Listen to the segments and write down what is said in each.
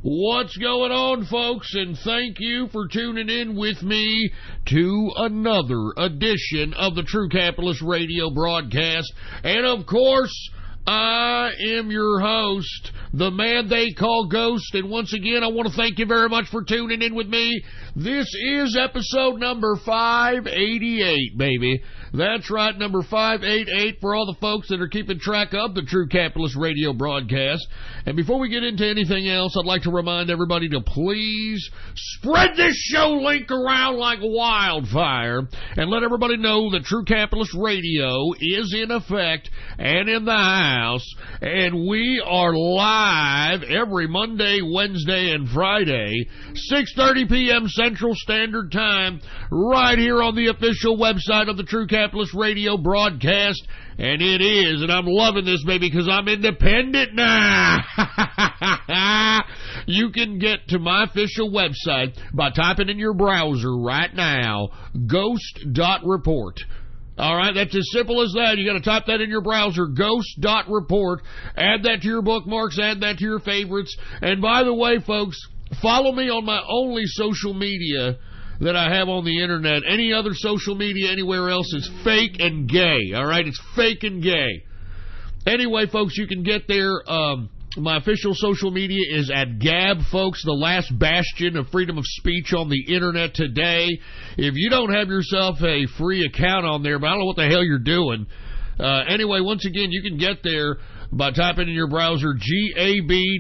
What's going on, folks, and thank you for tuning in with me to another edition of the True Capitalist Radio broadcast. And, of course, I am your host, the man they call Ghost, and once again, I want to thank you very much for tuning in with me. This is episode number 588, baby. That's right, number 588 for all the folks that are keeping track of the True Capitalist Radio broadcast. And before we get into anything else, I'd like to remind everybody to please spread this show link around like wildfire and let everybody know that True Capitalist Radio is in effect and in the house. And we are live every Monday, Wednesday, and Friday, 6:30 p.m. Central Standard Time, right here on the official website of the True Capitalist Radio broadcast. And it is, and I'm loving this, baby, because I'm independent now. You can get to my official website by typing in your browser right now, ghost.report. All right, that's as simple as that. You got to type that in your browser, ghost.report. Add that to your bookmarks, add that to your favorites. And by the way, folks, follow me on my only social media that I have on the internet. Any other social media anywhere else is fake and gay. All right, it's fake and gay. Anyway, folks, you can get there. My official social media is at Gab, folks, the last bastion of freedom of speech on the internet today. If you don't have yourself a free account on there, but I don't know what the hell you're doing. Anyway, once again, you can get there by typing in your browser gab.ai.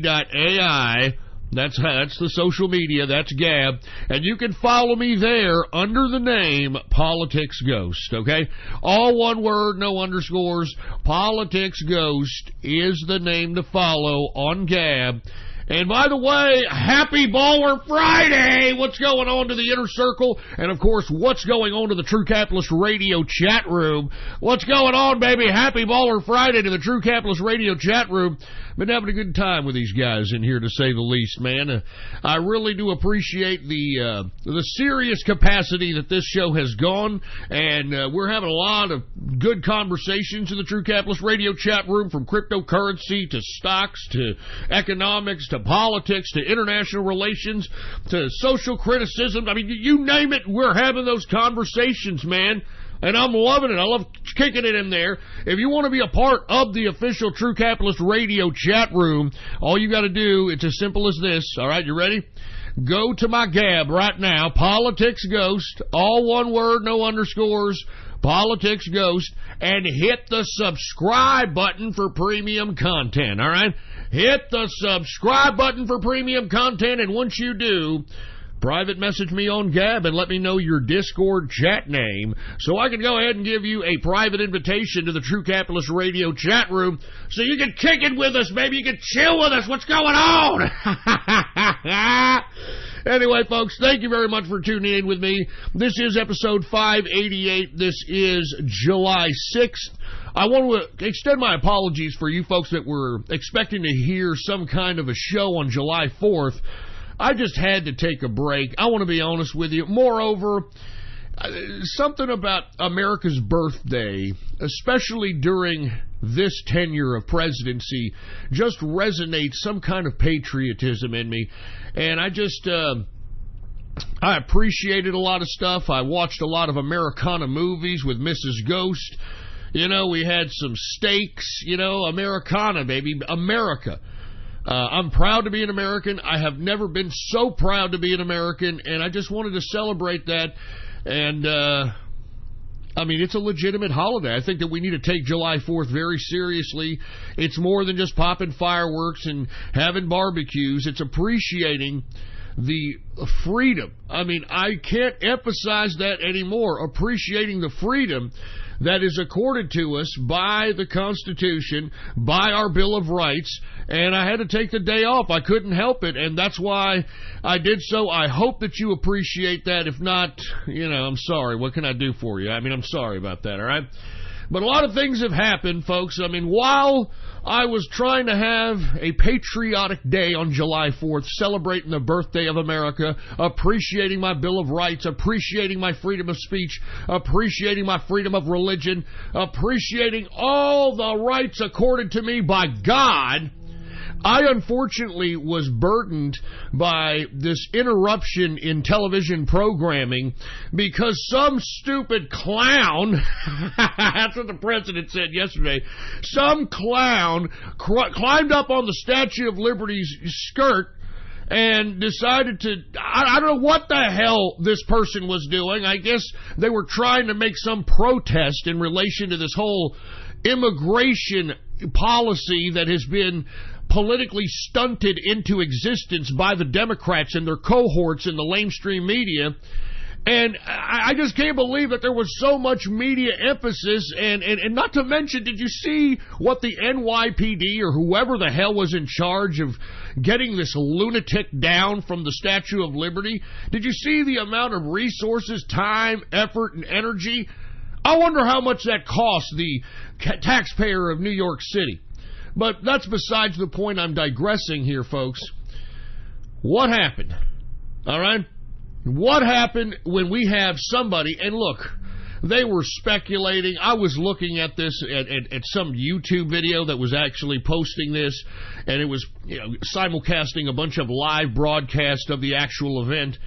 That's the social media. That's Gab. And you can follow me there under the name Politics Ghost, okay? All one word, no underscores. Politics Ghost is the name to follow on Gab. And by the way, happy Baller Friday! What's going on to the Inner Circle? And, of course, what's going on to the True Capitalist Radio chat room? What's going on, baby? Happy Baller Friday to the True Capitalist Radio chat room. Been having a good time with these guys in here, to say the least, man. I really do appreciate the serious capacity that this show has gone, and we're having a lot of good conversations in the True Capitalist Radio chat room, from cryptocurrency to stocks to economics to politics to international relations to social criticism. I mean, you name it, we're having those conversations, man. And I'm loving it. I love kicking it in there. If you want to be a part of the official True Capitalist Radio chat room, all you got to do, it's as simple as this. All right, you ready? Go to my Gab right now, Politics Ghost, all one word, no underscores, Politics Ghost, and hit the subscribe button for premium content, all right? Hit the subscribe button for premium content, and once you do, private message me on Gab and let me know your Discord chat name so I can go ahead and give you a private invitation to the True Capitalist Radio chat room so you can kick it with us, baby. You can chill with us. What's going on? Anyway, folks, thank you very much for tuning in with me. This is episode 588. This is July 6th. I want to extend my apologies for you folks that were expecting to hear some kind of a show on July 4th. I just had to take a break. I want to be honest with you. Moreover, something about America's birthday, especially during this tenure of presidency, just resonates some kind of patriotism in me. And I appreciated a lot of stuff. I watched a lot of Americana movies with Mrs. Ghost. You know, we had some steaks, Americana, baby, America. I'm proud to be an American. I have never been so proud to be an American, and I just wanted to celebrate that. And, it's a legitimate holiday. I think that we need to take July 4th very seriously. It's more than just popping fireworks and having barbecues. It's appreciating the freedom. I can't emphasize that anymore. Appreciating the freedom that is accorded to us by the Constitution, by our Bill of Rights, and I had to take the day off. I couldn't help it, and that's why I did so. I hope that you appreciate that. If not, I'm sorry. What can I do for you? I'm sorry about that, all right? But a lot of things have happened, folks. While I was trying to have a patriotic day on July 4th, celebrating the birthday of America, appreciating my Bill of Rights, appreciating my freedom of speech, appreciating my freedom of religion, appreciating all the rights accorded to me by God, I unfortunately was burdened by this interruption in television programming because some stupid clown, that's what the president said yesterday, some clown climbed up on the Statue of Liberty's skirt and decided to, I don't know what the hell this person was doing. I guess they were trying to make some protest in relation to this whole immigration policy that has been politically stunted into existence by the Democrats and their cohorts in the lamestream media. And I just can't believe that there was so much media emphasis, and not to mention, did you see what the NYPD or whoever the hell was in charge of getting this lunatic down from the Statue of Liberty? Did you see the amount of resources, time, effort, and energy? I wonder how much that cost the taxpayer of New York City. But that's besides the point. I'm digressing here, folks. What happened? All right? What happened when we have somebody, and look, they were speculating. I was looking at this at some YouTube video that was actually posting this, and it was, simulcasting a bunch of live broadcasts of the actual event.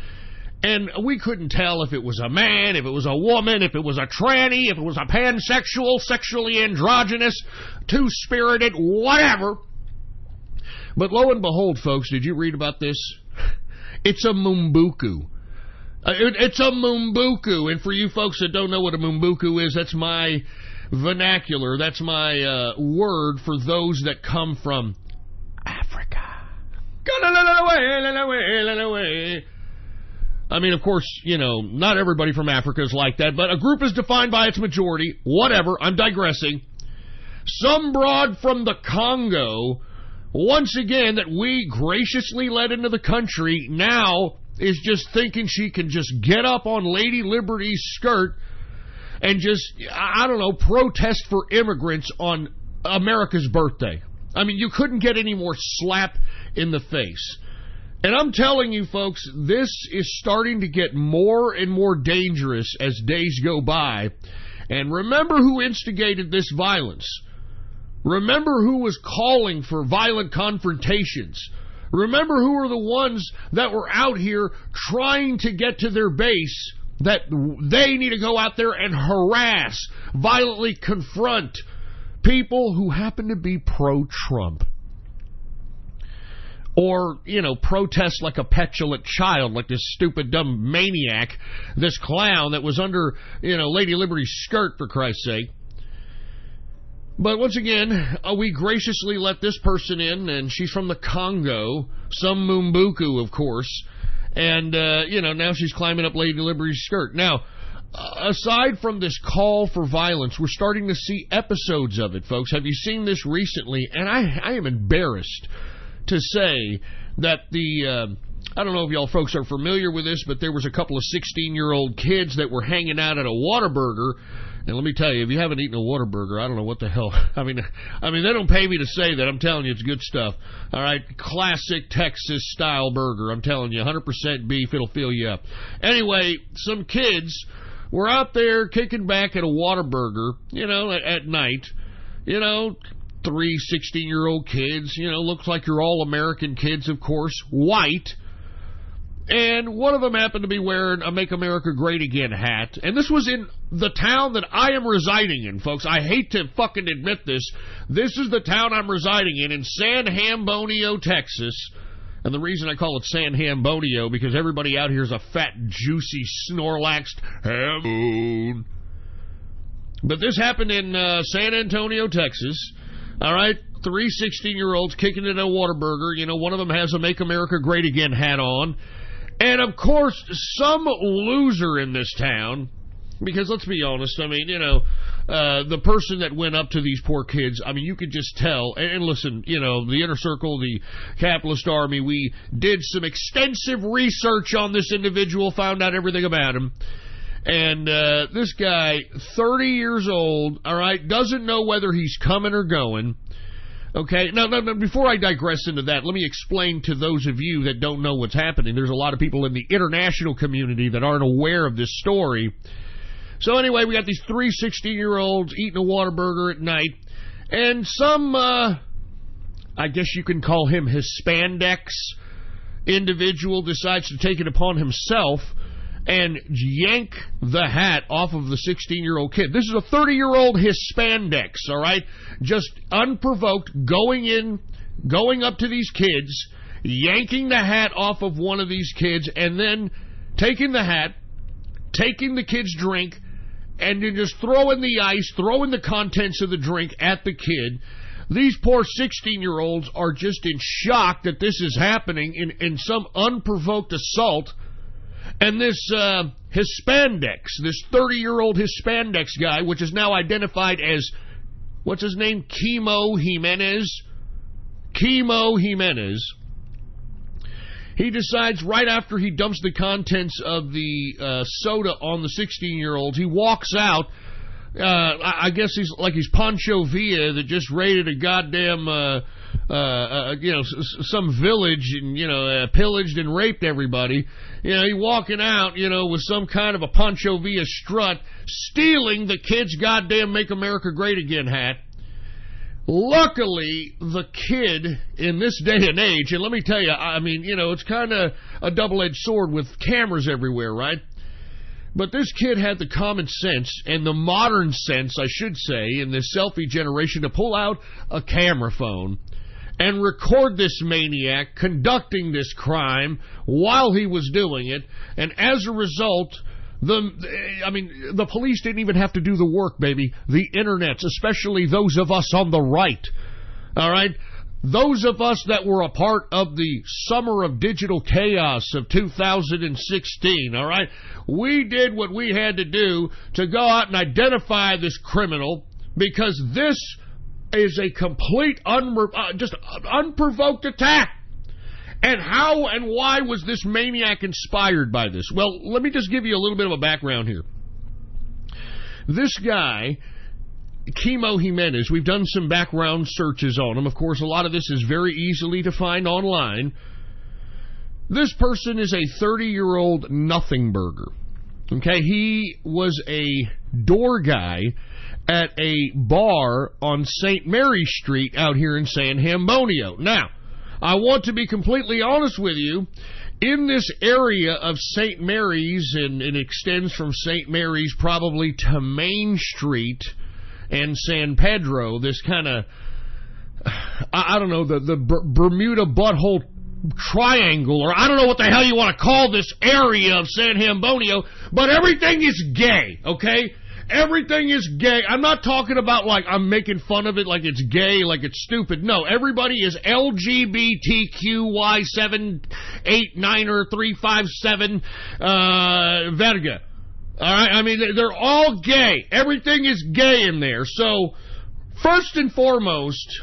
And we couldn't tell if it was a man, if it was a woman, if it was a tranny, if it was a pansexual, sexually androgynous, two-spirited, whatever. But lo and behold, folks, did you read about this? It's a mumbuku. It's a mumbuku. And for you folks that don't know what a mumbuku is, that's my vernacular. That's my word for those that come from Africa. I mean, of course, not everybody from Africa is like that, but a group is defined by its majority. Whatever, I'm digressing. Some broad from the Congo, once again, that we graciously let into the country, now is just thinking she can just get up on Lady Liberty's skirt and just, protest for immigrants on America's birthday. I mean, you couldn't get any more slap in the face. And I'm telling you, folks, this is starting to get more and more dangerous as days go by. And remember who instigated this violence. Remember who was calling for violent confrontations. Remember who are the ones that were out here trying to get to their base, that they need to go out there and harass, violently confront people who happen to be pro-Trump. Or, protest like a petulant child, like this stupid, dumb maniac, this clown that was under, Lady Liberty's skirt, for Christ's sake. But once again, we graciously let this person in, and she's from the Congo, some Mumbuku, of course, and, now she's climbing up Lady Liberty's skirt. Now, aside from this call for violence, we're starting to see episodes of it, folks. Have you seen this recently? And I am embarrassed to say that I don't know if y'all folks are familiar with this, but there was a couple of 16-year-old kids that were hanging out at a Whataburger. And let me tell you, if you haven't eaten a Whataburger, I don't know what the hell. I mean, they don't pay me to say that. I'm telling you, it's good stuff. All right, classic Texas-style burger. I'm telling you, 100% beef. It'll fill you up. Anyway, some kids were out there kicking back at a Whataburger, at night, 3 16-year-old kids, looks like you're all American kids, of course, white. And one of them happened to be wearing a Make America Great Again hat. And this was in the town that I am residing in, folks. I hate to fucking admit this. This is the town I'm residing in San Hambonio, Texas. And the reason I call it San Hambonio, because everybody out here is a fat, juicy, snorlaxed ham. But this happened in San Antonio, Texas. All right, 3 16-year-olds kicking it at a Whataburger. One of them has a Make America Great Again hat on. And, of course, some loser in this town, because let's be honest, the person that went up to these poor kids, you could just tell. And listen, the inner circle, the capitalist army, we did some extensive research on this individual, found out everything about him. And this guy, 30 years old, all right, doesn't know whether he's coming or going. Okay, now, before I digress into that, let me explain to those of you that don't know what's happening. There's a lot of people in the international community that aren't aware of this story. So anyway, we got these 3 16-year-olds eating a Whataburger at night, and some I guess you can call him Hispandex individual, decides to take it upon himself and yank the hat off of the 16-year-old kid. This is a 30-year-old Hispandex, all right? Just unprovoked, going up to these kids, yanking the hat off of one of these kids, and then taking the hat, taking the kid's drink, and then just throwing the ice, throwing the contents of the drink at the kid. These poor 16-year-olds are just in shock that this is happening in some unprovoked assault. And this Hispandex, this 30-year-old Hispandex guy, which is now identified as, what's his name? Chemo Jimenez. He decides right after he dumps the contents of the soda on the 16-year-olds, he walks out. I guess he's Pancho Villa that just raided a goddamn, some village and, pillaged and raped everybody. He walking out, with some kind of a Pancho Villa strut, stealing the kid's goddamn Make America Great Again hat. Luckily, the kid in this day and age, and let me tell you, it's kind of a double-edged sword with cameras everywhere, right? But this kid had the common sense, and the modern sense, I should say, in this selfie generation, to pull out a camera phone and record this maniac conducting this crime while he was doing it. And as a result, the police didn't even have to do the work, baby. The internets, especially those of us on the right, all right? Those of us that were a part of the summer of digital chaos of 2016, all right? We did what we had to do to go out and identify this criminal, because this is a complete, just unprovoked attack. And how and why was this maniac inspired by this? Well, let me just give you a little bit of a background here. This guy, Chemo Jimenez, we've done some background searches on him. Of course, a lot of this is very easily to find online. This person is a 30-year-old nothing burger. Okay, he was a door guy at a bar on St. Mary Street out here in San Antonio. Now, I want to be completely honest with you. In this area of St. Mary's, and it extends from St. Mary's probably to Main Street and San Pedro, this kind of, I don't know, the Bermuda butthole triangle, or I don't know what the hell you want to call this area of San Antonio, but everything is gay, okay? Everything is gay. I'm not talking about like I'm making fun of it like it's gay, like it's stupid. No, everybody is LGBTQY789er357 Verga. All right? They're all gay. Everything is gay in there. So, first and foremost,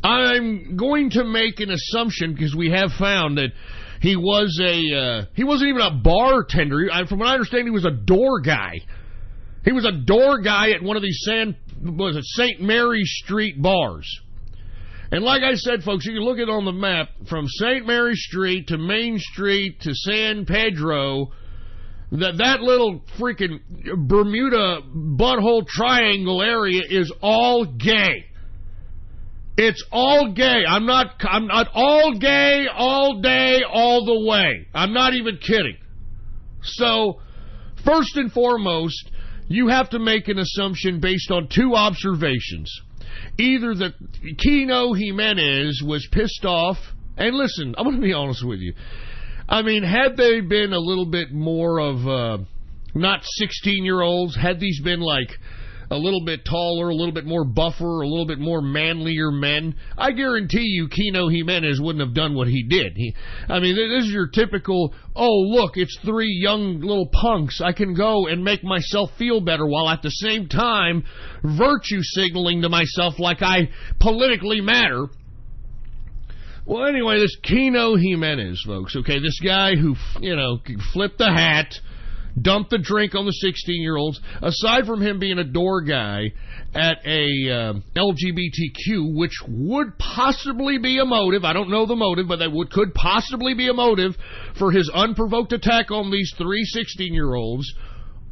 I'm going to make an assumption, because we have found that he wasn't even a bartender. From what I understand, he was a door guy. He was a door guy at one of these St. Mary Street bars. And like I said, folks, you can look at it on the map, from St. Mary Street to Main Street to San Pedro, that little freaking Bermuda butthole triangle area is all gay. It's all gay. I'm not all gay, all day, all the way. I'm not even kidding. So, first and foremost, you have to make an assumption based on two observations. Either that Chemo Jimenez was pissed off, and listen, I'm going to be honest with you. Had they been a little bit more of, not 16-year-olds, had these been like a little bit taller, a little bit more buffer, a little bit more manlier men, I guarantee you Chemo Jimenez wouldn't have done what he did. This is your typical, oh, look, it's three young little punks. I can go and make myself feel better while at the same time virtue signaling to myself like I politically matter. Well, anyway, this Chemo Jimenez, folks, okay, this guy who, flipped the hat, dumped the drink on the 16-year-olds, aside from him being a door guy at a LGBTQ, which would possibly be a motive, I don't know the motive, but that could possibly be a motive for his unprovoked attack on these three 16-year-olds,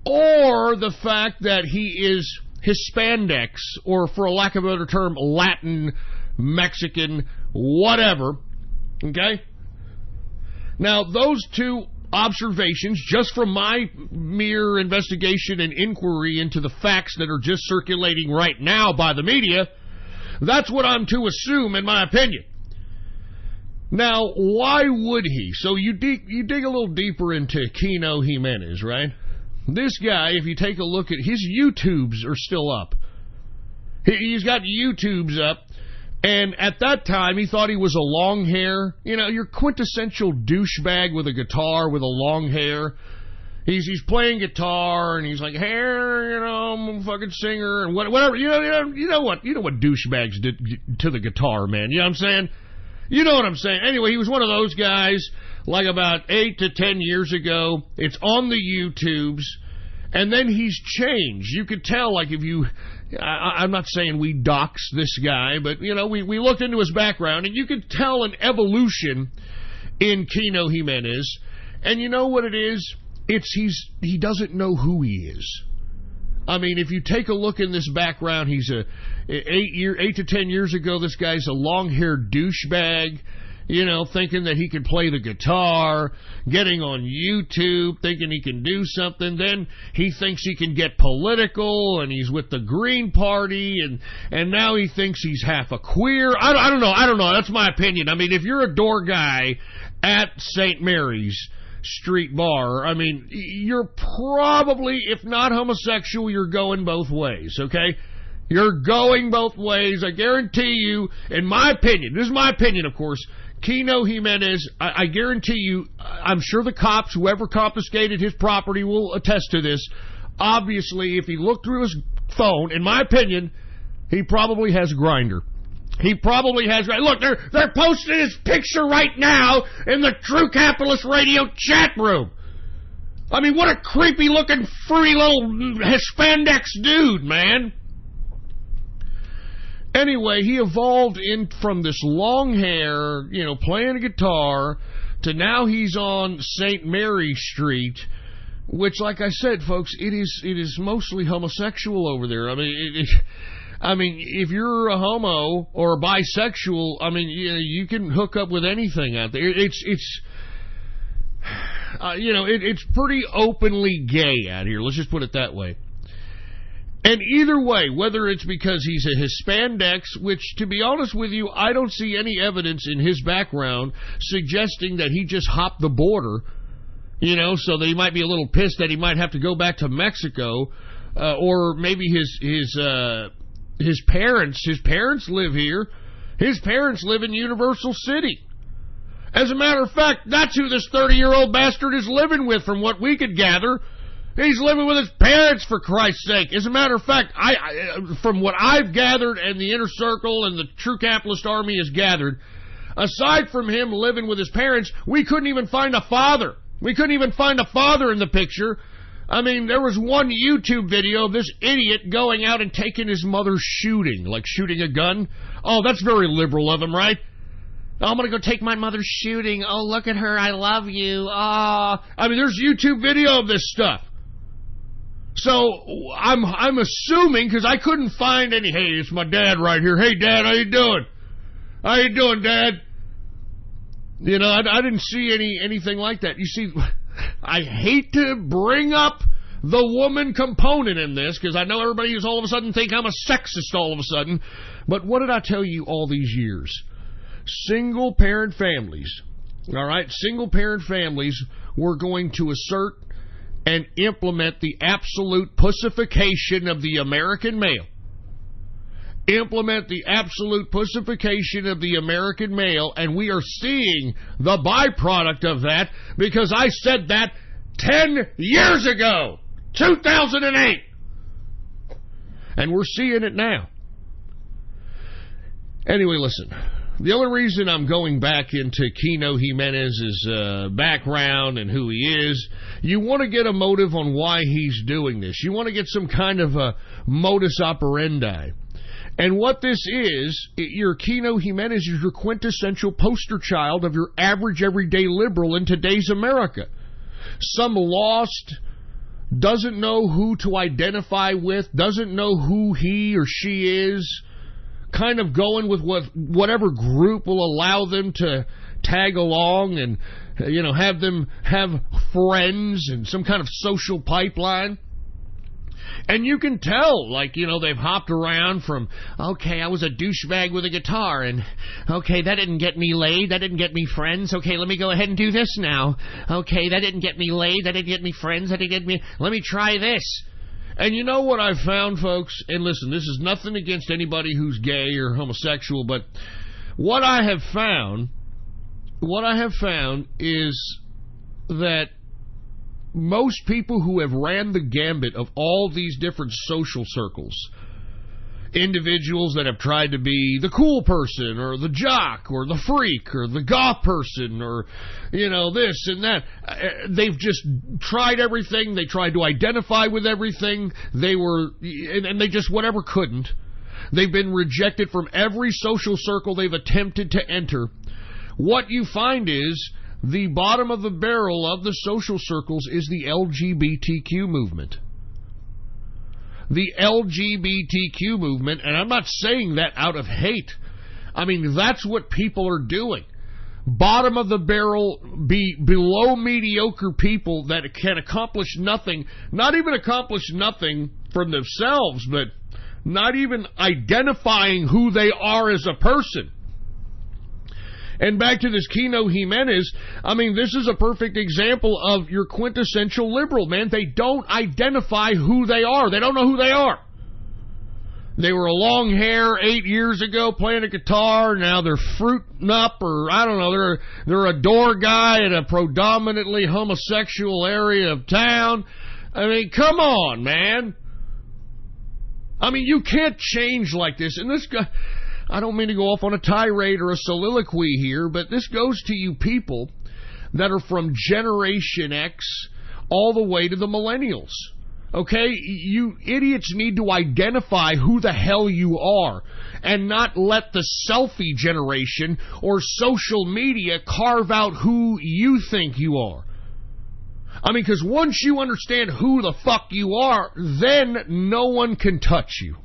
or the fact that he is Hispandex, or for a lack of a better term, Latin Mexican, whatever. Okay? Now, those two observations, just from my mere investigation and inquiry into the facts that are just circulating right now by the media, that's what I'm to assume, in my opinion. Now, why would he? So you dig a little deeper into Kino Jimenez, right? This guy, if you take a look at his YouTubes are still up. He's got YouTubes up. And at that time, he thought he was a long hair. You know, your quintessential douchebag with a guitar with a long hair. He's playing guitar, and he's like, hey, you know, I'm a fucking singer, and whatever. You know what douchebags did to the guitar, man. You know what I'm saying? You know what I'm saying. Anyway, he was one of those guys, like about 8 to 10 years ago. It's on the YouTubes. And then he's changed. You could tell, like, if you... I'm not saying we dox this guy, but, you know, we looked into his background, and you could tell an evolution in Kino Jimenez. And you know what it is? He doesn't know who he is. I mean, if you take a look in this background, he's 8 to 10 years ago, this guy's a long-haired douchebag, you know, thinking that he could play the guitar, getting on YouTube, thinking he can do something. Then he thinks he can get political, and he's with the Green Party, and now he thinks he's half a queer. I don't know. That's my opinion. I mean, if you're a door guy at St. Mary's Street Bar, I mean, you're probably, if not homosexual, you're going both ways, okay? You're going both ways. I guarantee you, in my opinion, this is my opinion, of course, Kino Jimenez, I guarantee you, I'm sure the cops, whoever confiscated his property, will attest to this. Obviously, if he looked through his phone, in my opinion, he probably has Grindr. He probably has... Look, they're posting his picture right now in the True Capitalist Radio chat room. I mean, what a creepy-looking, furry little Hispandex dude, man. Anyway, he evolved in from this long hair, you know, playing a guitar, to now he's on St. Mary Street, which, like I said, folks, it is mostly homosexual over there. I mean, if you're a homo or a bisexual, I mean, you can hook up with anything out there. It's pretty openly gay out here. Let's just put it that way. And either way, whether it's because he's a Hispandex, which, to be honest with you, I don't see any evidence in his background suggesting that he just hopped the border, you know, so that he might be a little pissed that he might have to go back to Mexico, or maybe his parents live here. His parents live in Universal City. As a matter of fact, that's who this 30-year-old bastard is living with, from what we could gather. He's living with his parents, for Christ's sake. As a matter of fact, from what I've gathered, and the Inner Circle and the True Capitalist Army has gathered, aside from him living with his parents, we couldn't even find a father. We couldn't even find a father in the picture. I mean, there was one YouTube video of this idiot going out and taking his mother shooting, like shooting a gun. Oh, that's very liberal of him, right? Oh, I'm going to go take my mother shooting. Oh, look at her. I love you. Oh. I mean, there's YouTube video of this stuff. So I'm assuming, because I couldn't find any. Hey, it's my dad right here. Hey, Dad, how you doing? How you doing, Dad? You know, I didn't see anything like that. You see, I hate to bring up the woman component in this, because I know everybody is all of a sudden think I'm a sexist all of a sudden. But what did I tell you all these years? Single-parent families, all right? Single-parent families were going to assert and implement the absolute pussification of the American male. Implement the absolute pussification of the American male, and we are seeing the byproduct of that, because I said that 10 years ago, 2008. And we're seeing it now. Anyway, listen. The only reason I'm going back into Kino Jimenez's background and who he is, you want to get a motive on why he's doing this. You want to get some kind of a modus operandi. And what this is, your Kino Jimenez is your quintessential poster child of your average everyday liberal in today's America. Some lost, doesn't know who to identify with, doesn't know who he or she is, kind of going with whatever group will allow them to tag along and, have them have friends and some kind of social pipeline. And you can tell, they've hopped around from, okay, I was a douchebag with a guitar, and, okay, that didn't get me laid, that didn't get me friends, okay, let me go ahead and do this now. Okay, that didn't get me laid, that didn't get me friends, that didn't get me, let me try this. And you know what I've found, folks? And listen, this is nothing against anybody who's gay or homosexual, but what I have found is that most people who have ran the gambit of all these different social circles, individuals that have tried to be the cool person or the jock or the freak or the goth person or, this and that, they've just tried everything. They tried to identify with everything. And they just whatever couldn't. They've been rejected from every social circle they've attempted to enter. What you find is the bottom of the barrel of the social circles is the LGBTQ movement. The LGBTQ movement, and I'm not saying that out of hate. I mean, that's what people are doing. Bottom of the barrel, below mediocre people that can accomplish nothing, not even accomplish nothing from themselves, but not even identifying who they are as a person. And back to this Kino Jimenez, this is a perfect example of your quintessential liberal, man. They don't identify who they are. They don't know who they are. They were a long hair 8 years ago playing a guitar. Now they're fruiting up, or I don't know, they're a door guy in a predominantly homosexual area of town. Come on, man. You can't change like this. And this guy, I don't mean to go off on a tirade or a soliloquy here, but this goes to you people that are from Generation X all the way to the millennials. Okay? You idiots need to identify who the hell you are and not let the selfie generation or social media carve out who you think you are. Because once you understand who the fuck you are, then no one can touch you.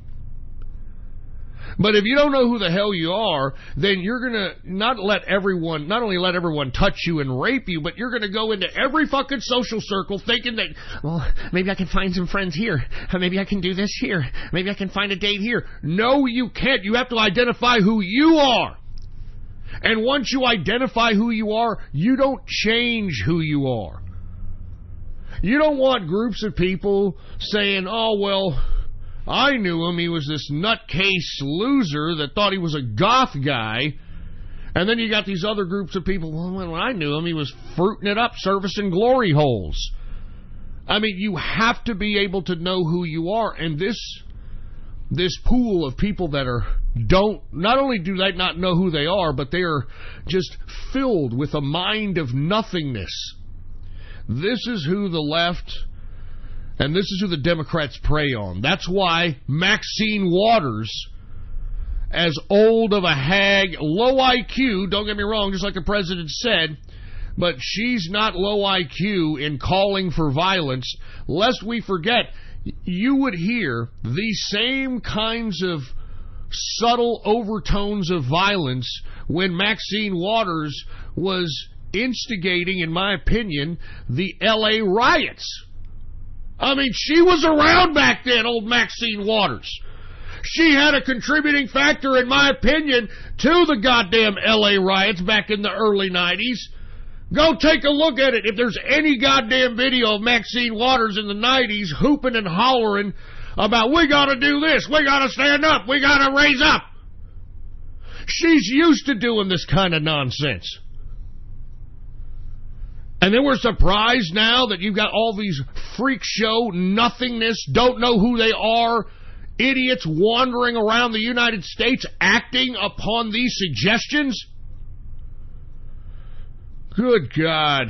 But if you don't know who the hell you are, then you're going to not only let everyone touch you and rape you, but you're going to go into every fucking social circle thinking that, well, maybe I can find some friends here. Maybe I can do this here. Maybe I can find a date here. No, you can't. You have to identify who you are. And once you identify who you are, you don't change who you are. You don't want groups of people saying, oh, well, I knew him. He was this nutcase loser that thought he was a goth guy. And then you got these other groups of people, well, when I knew him, he was fruiting it up, servicing glory holes. You have to be able to know who you are. And this pool of people that not only do they not know who they are, but they are just filled with a mind of nothingness. This is who the left and this is who the Democrats prey on. That's why Maxine Waters, as old of a hag, low IQ, don't get me wrong, just like the president said, but she's not low IQ in calling for violence. Lest we forget, you would hear these same kinds of subtle overtones of violence when Maxine Waters was instigating, in my opinion, the LA riots. She was around back then, old Maxine Waters. She had a contributing factor, in my opinion, to the goddamn LA riots back in the early 90s. Go take a look at it. If there's any goddamn video of Maxine Waters in the 90s hooping and hollering about, we gotta do this, we gotta stand up, we gotta raise up. She's used to doing this kind of nonsense. And then we're surprised now that you've got all these freak show nothingness, don't know who they are, idiots wandering around the United States acting upon these suggestions. Good God.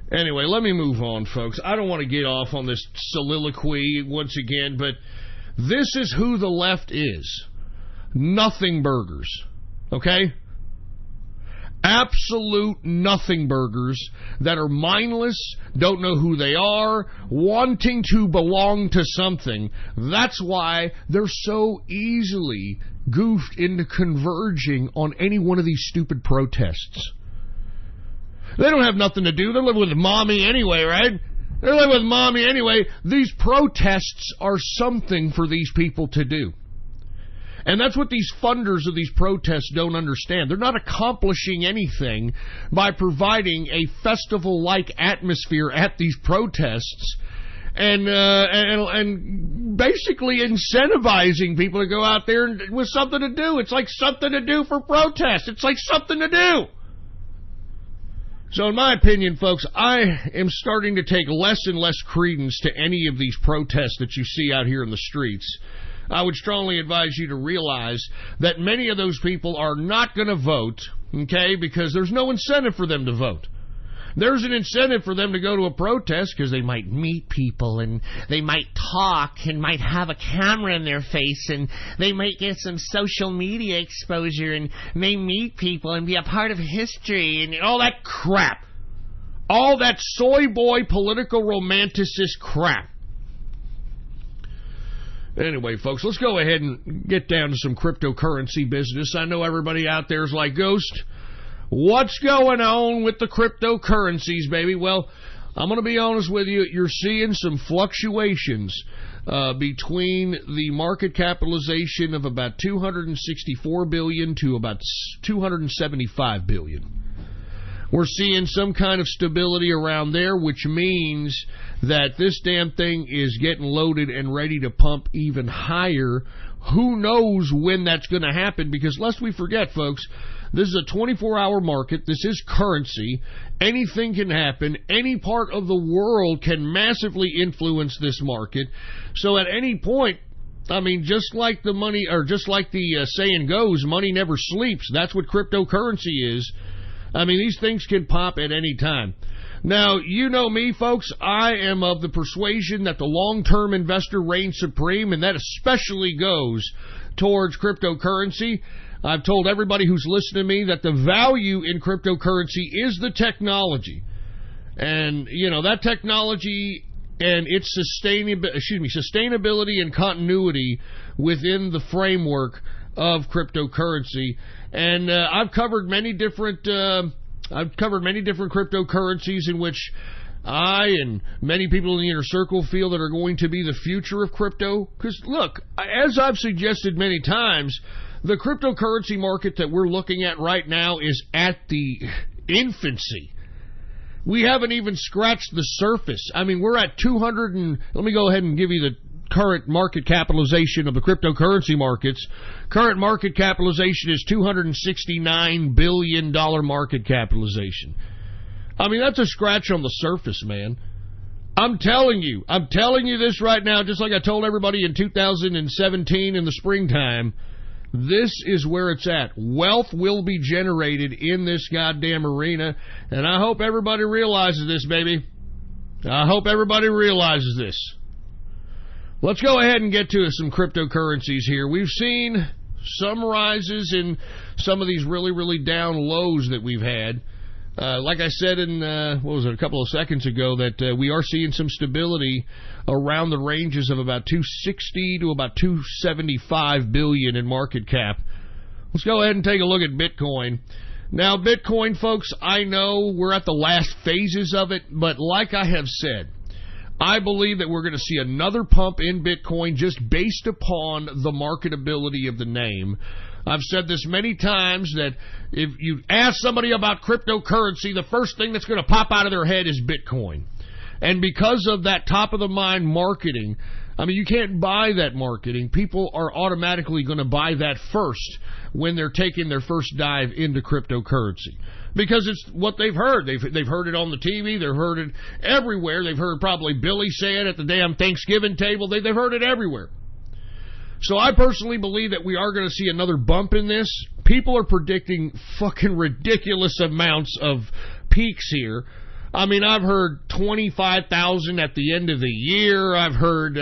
Anyway, let me move on, folks. I don't want to get off on this soliloquy once again, but this is who the left is. Nothing burgers. Okay? absolute nothing burgers that are mindless, don't know who they are, wanting to belong to something. That's why they're so easily goofed into converging on any one of these stupid protests. They don't have nothing to do. They're living with mommy anyway, right? They're living with mommy anyway. These protests are something for these people to do. And that's what these funders of these protests don't understand. They're not accomplishing anything by providing a festival-like atmosphere at these protests and basically incentivizing people to go out there with something to do. It's like something to do for protests. It's like something to do. So in my opinion, folks, I am starting to take less and less credence to any of these protests that you see out here in the streets. I would strongly advise you to realize that many of those people are not going to vote, okay, because there's no incentive for them to vote. There's an incentive for them to go to a protest because they might meet people and they might talk and might have a camera in their face and they might get some social media exposure and may meet people and be a part of history and all that crap. All that soy boy political romanticist crap. Anyway, folks, let's go ahead and get down to some cryptocurrency business. I know everybody out there is like, Ghost, what's going on with the cryptocurrencies, baby? Well, I'm going to be honest with you. You're seeing some fluctuations between the market capitalization of about $264 billion to about $275 billion. We're seeing some kind of stability around there, which means that this damn thing is getting loaded and ready to pump even higher. Who knows when that's going to happen? Because lest we forget, folks, this is a 24-hour market. This is currency. Anything can happen. Any part of the world can massively influence this market. So at any point, I mean, just like the money, or just like the saying goes, money never sleeps. That's what cryptocurrency is. I mean, these things can pop at any time. Now, you know me, folks. I am of the persuasion that the long-term investor reigns supreme, and that especially goes towards cryptocurrency. I've told everybody who's listening to me that the value in cryptocurrency is the technology. And, you know, that technology and its sustainability and continuity within the framework of cryptocurrency. And I've covered many different cryptocurrencies in which I and many people in the inner circle feel that are going to be the future of crypto. Because look, as I've suggested many times, the cryptocurrency market that we're looking at right now is at the infancy. We haven't even scratched the surface. I mean, we're at 200 and let me go ahead and give you the current market capitalization of the cryptocurrency markets. Current market capitalization is $269 billion market capitalization. I mean, that's a scratch on the surface, man. I'm telling you this right now, just like I told everybody in 2017 in the springtime. This is where it's at. Wealth will be generated in this goddamn arena, and I hope everybody realizes this, baby. I hope everybody realizes this. Let's go ahead and get to some cryptocurrencies here. We've seen some rises in some of these really, really down lows that we've had. Like I said in, a couple of seconds ago, that we are seeing some stability around the ranges of about 260 to about 275 billion in market cap. Let's go ahead and take a look at Bitcoin. Now, Bitcoin, folks, I know we're at the last phases of it, but like I have said, I believe that we're going to see another pump in Bitcoin just based upon the marketability of the name. I've said this many times that if you ask somebody about cryptocurrency, the first thing that's going to pop out of their head is Bitcoin. And because of that top-of-the-mind marketing, I mean, you can't buy that marketing. People are automatically going to buy that first when they're taking their first dive into cryptocurrency. Because it's what they've heard. They've heard it on the TV. They've heard it everywhere. They've heard probably Billy say it at the damn Thanksgiving table. They've heard it everywhere. So I personally believe that we are going to see another bump in this. People are predicting fucking ridiculous amounts of peaks here. I mean, I've heard 25,000 at the end of the year. I've heard,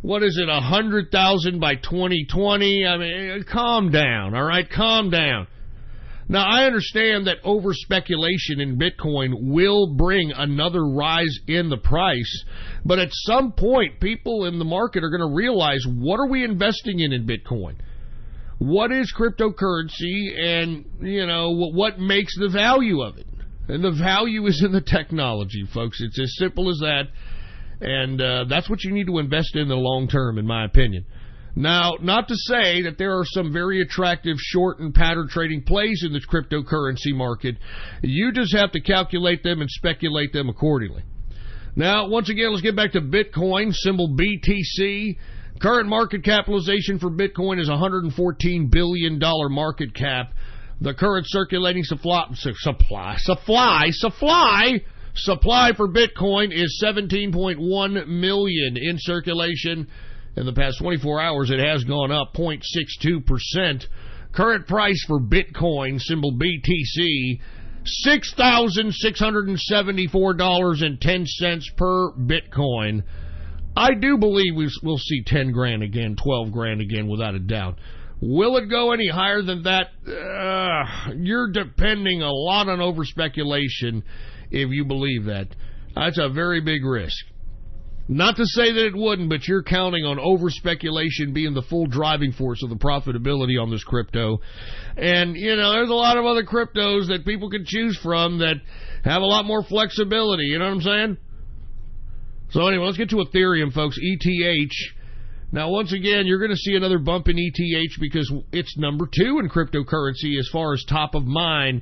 100,000 by 2020. I mean, calm down, all right? Calm down. Now, I understand that over-speculation in Bitcoin will bring another rise in the price, but at some point, people in the market are going to realize, what are we investing in Bitcoin? What is cryptocurrency, and, what makes the value of it? And the value is in the technology, folks. It's as simple as that, and that's what you need to invest in the long term, in my opinion. Now, not to say that there are some very attractive short and pattern trading plays in the cryptocurrency market. You just have to calculate them and speculate them accordingly. Now, once again, let's get back to Bitcoin, symbol BTC. Current market capitalization for Bitcoin is $114 billion market cap. The current circulating supply for Bitcoin is 17.1 million in circulation. In the past 24 hours, it has gone up 0.62%. Current price for Bitcoin, symbol BTC, $6,674.10 per Bitcoin. I do believe we'll see 10 grand again, 12 grand again, without a doubt. Will it go any higher than that? You're depending a lot on over-speculation if you believe that. That's a very big risk. Not to say that it wouldn't, but you're counting on over-speculation being the full driving force of the profitability on this crypto. And, there's a lot of other cryptos that people can choose from that have a lot more flexibility. You know what I'm saying? So anyway, let's get to Ethereum, folks. ETH. Now, once again, you're going to see another bump in ETH because it's number 2 in cryptocurrency as far as top of mind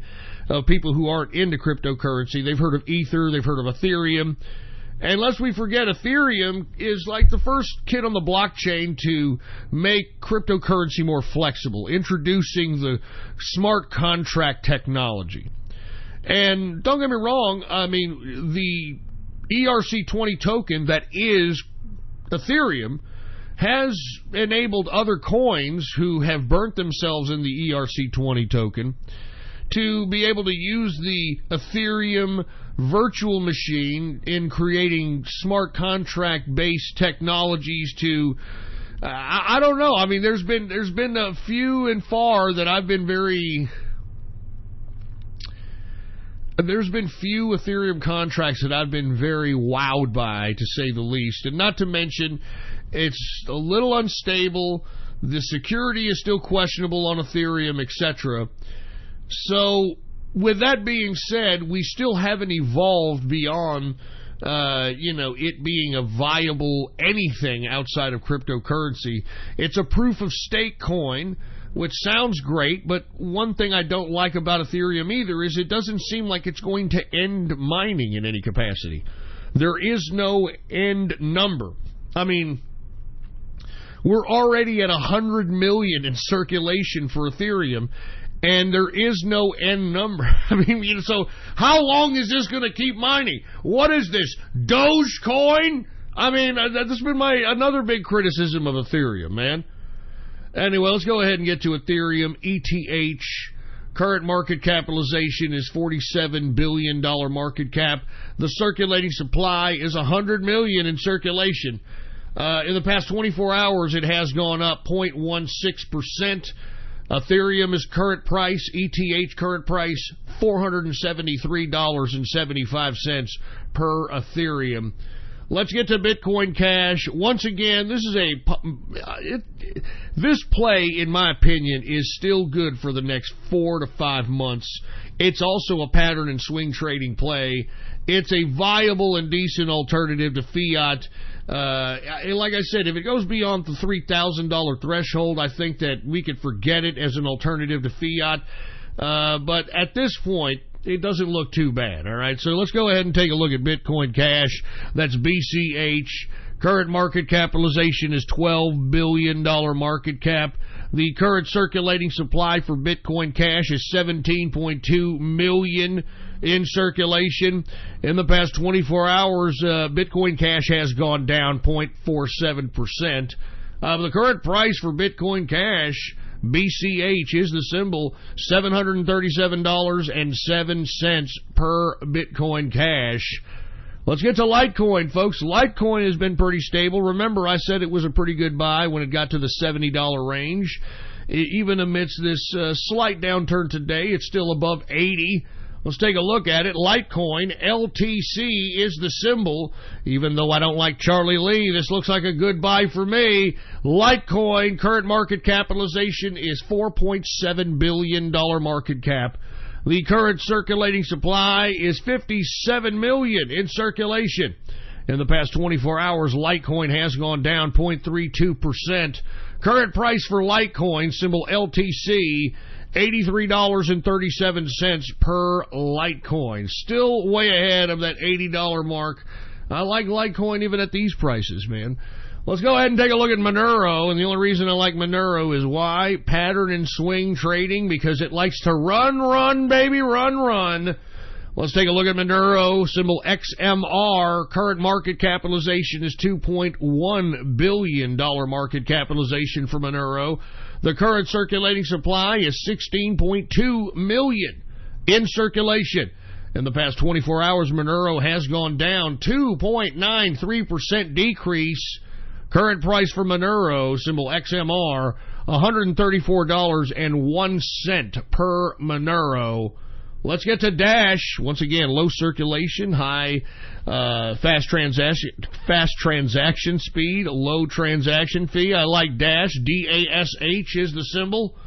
of people who aren't into cryptocurrency. They've heard of Ether, they've heard of Ethereum. And lest we forget, Ethereum is like the first kid on the blockchain to make cryptocurrency more flexible, introducing the smart contract technology. And don't get me wrong, I mean, the ERC20 token that is Ethereum has enabled other coins who have burnt themselves in the ERC20 token to be able to use the Ethereum virtual machine in creating smart contract-based technologies to, I don't know. I mean, there's been a few and far that I've been very. There's been few Ethereum contracts that I've been very wowed by, to say the least, and not to mention it's a little unstable. The security is still questionable on Ethereum, etc. So, with that being said, we still haven't evolved beyond, it being a viable anything outside of cryptocurrency. It's a proof-of-stake coin, which sounds great, but one thing I don't like about Ethereum either is it doesn't seem like it's going to end mining in any capacity. There is no end number. I mean, we're already at 100 million in circulation for Ethereum, and there is no end number. I mean, so how long is this going to keep mining? What is this, Dogecoin? I mean, that's been another big criticism of Ethereum, man. Anyway, let's go ahead and get to Ethereum. ETH, current market capitalization is $47 billion market cap. The circulating supply is 100 million in circulation. In the past 24 hours, it has gone up 0.16%. Ethereum is current price, ETH current price, $473.75 per Ethereum. Let's get to Bitcoin Cash. Once again, this play, in my opinion, is still good for the next 4 to 5 months. It's also a pattern and swing trading play. It's a viable and decent alternative to fiat. Like I said, if it goes beyond the $3,000 threshold, I think that we could forget it as an alternative to fiat. But at this point, it doesn't look too bad, all right? So let's go ahead and take a look at Bitcoin Cash. That's BCH. Current market capitalization is $12 billion market cap. The current circulating supply for Bitcoin Cash is 17.2 million in circulation. In the past 24 hours, Bitcoin Cash has gone down 0.47%. The current price for Bitcoin Cash, BCH, is the symbol, $737.07 per Bitcoin Cash. Let's get to Litecoin, folks. Litecoin has been pretty stable. Remember, I said it was a pretty good buy when it got to the $70 range. Even amidst this slight downturn today, it's still above 80. Let's take a look at it. Litecoin, LTC, is the symbol. Even though I don't like Charlie Lee, this looks like a good buy for me. Litecoin, current market capitalization is $4.7 billion market cap. The current circulating supply is 57 million in circulation. In the past 24 hours, Litecoin has gone down 0.32%. Current price for Litecoin, symbol LTC, $83.37 per Litecoin. Still way ahead of that $80 mark. I like Litecoin even at these prices, man. Let's go ahead and take a look at Monero, and the only reason I like Monero is why? Pattern and swing trading, because it likes to run, baby, run. Let's take a look at Monero, symbol XMR. Current market capitalization is $2.1 billion market capitalization for Monero. The current circulating supply is 16.2 million in circulation. In the past 24 hours, Monero has gone down 2.93% decrease. Current price for Monero, symbol XMR, $134.01 per Monero. Let's get to Dash. Once again, low circulation, high fast transaction speed, low transaction fee. I like Dash. DASH is the symbol.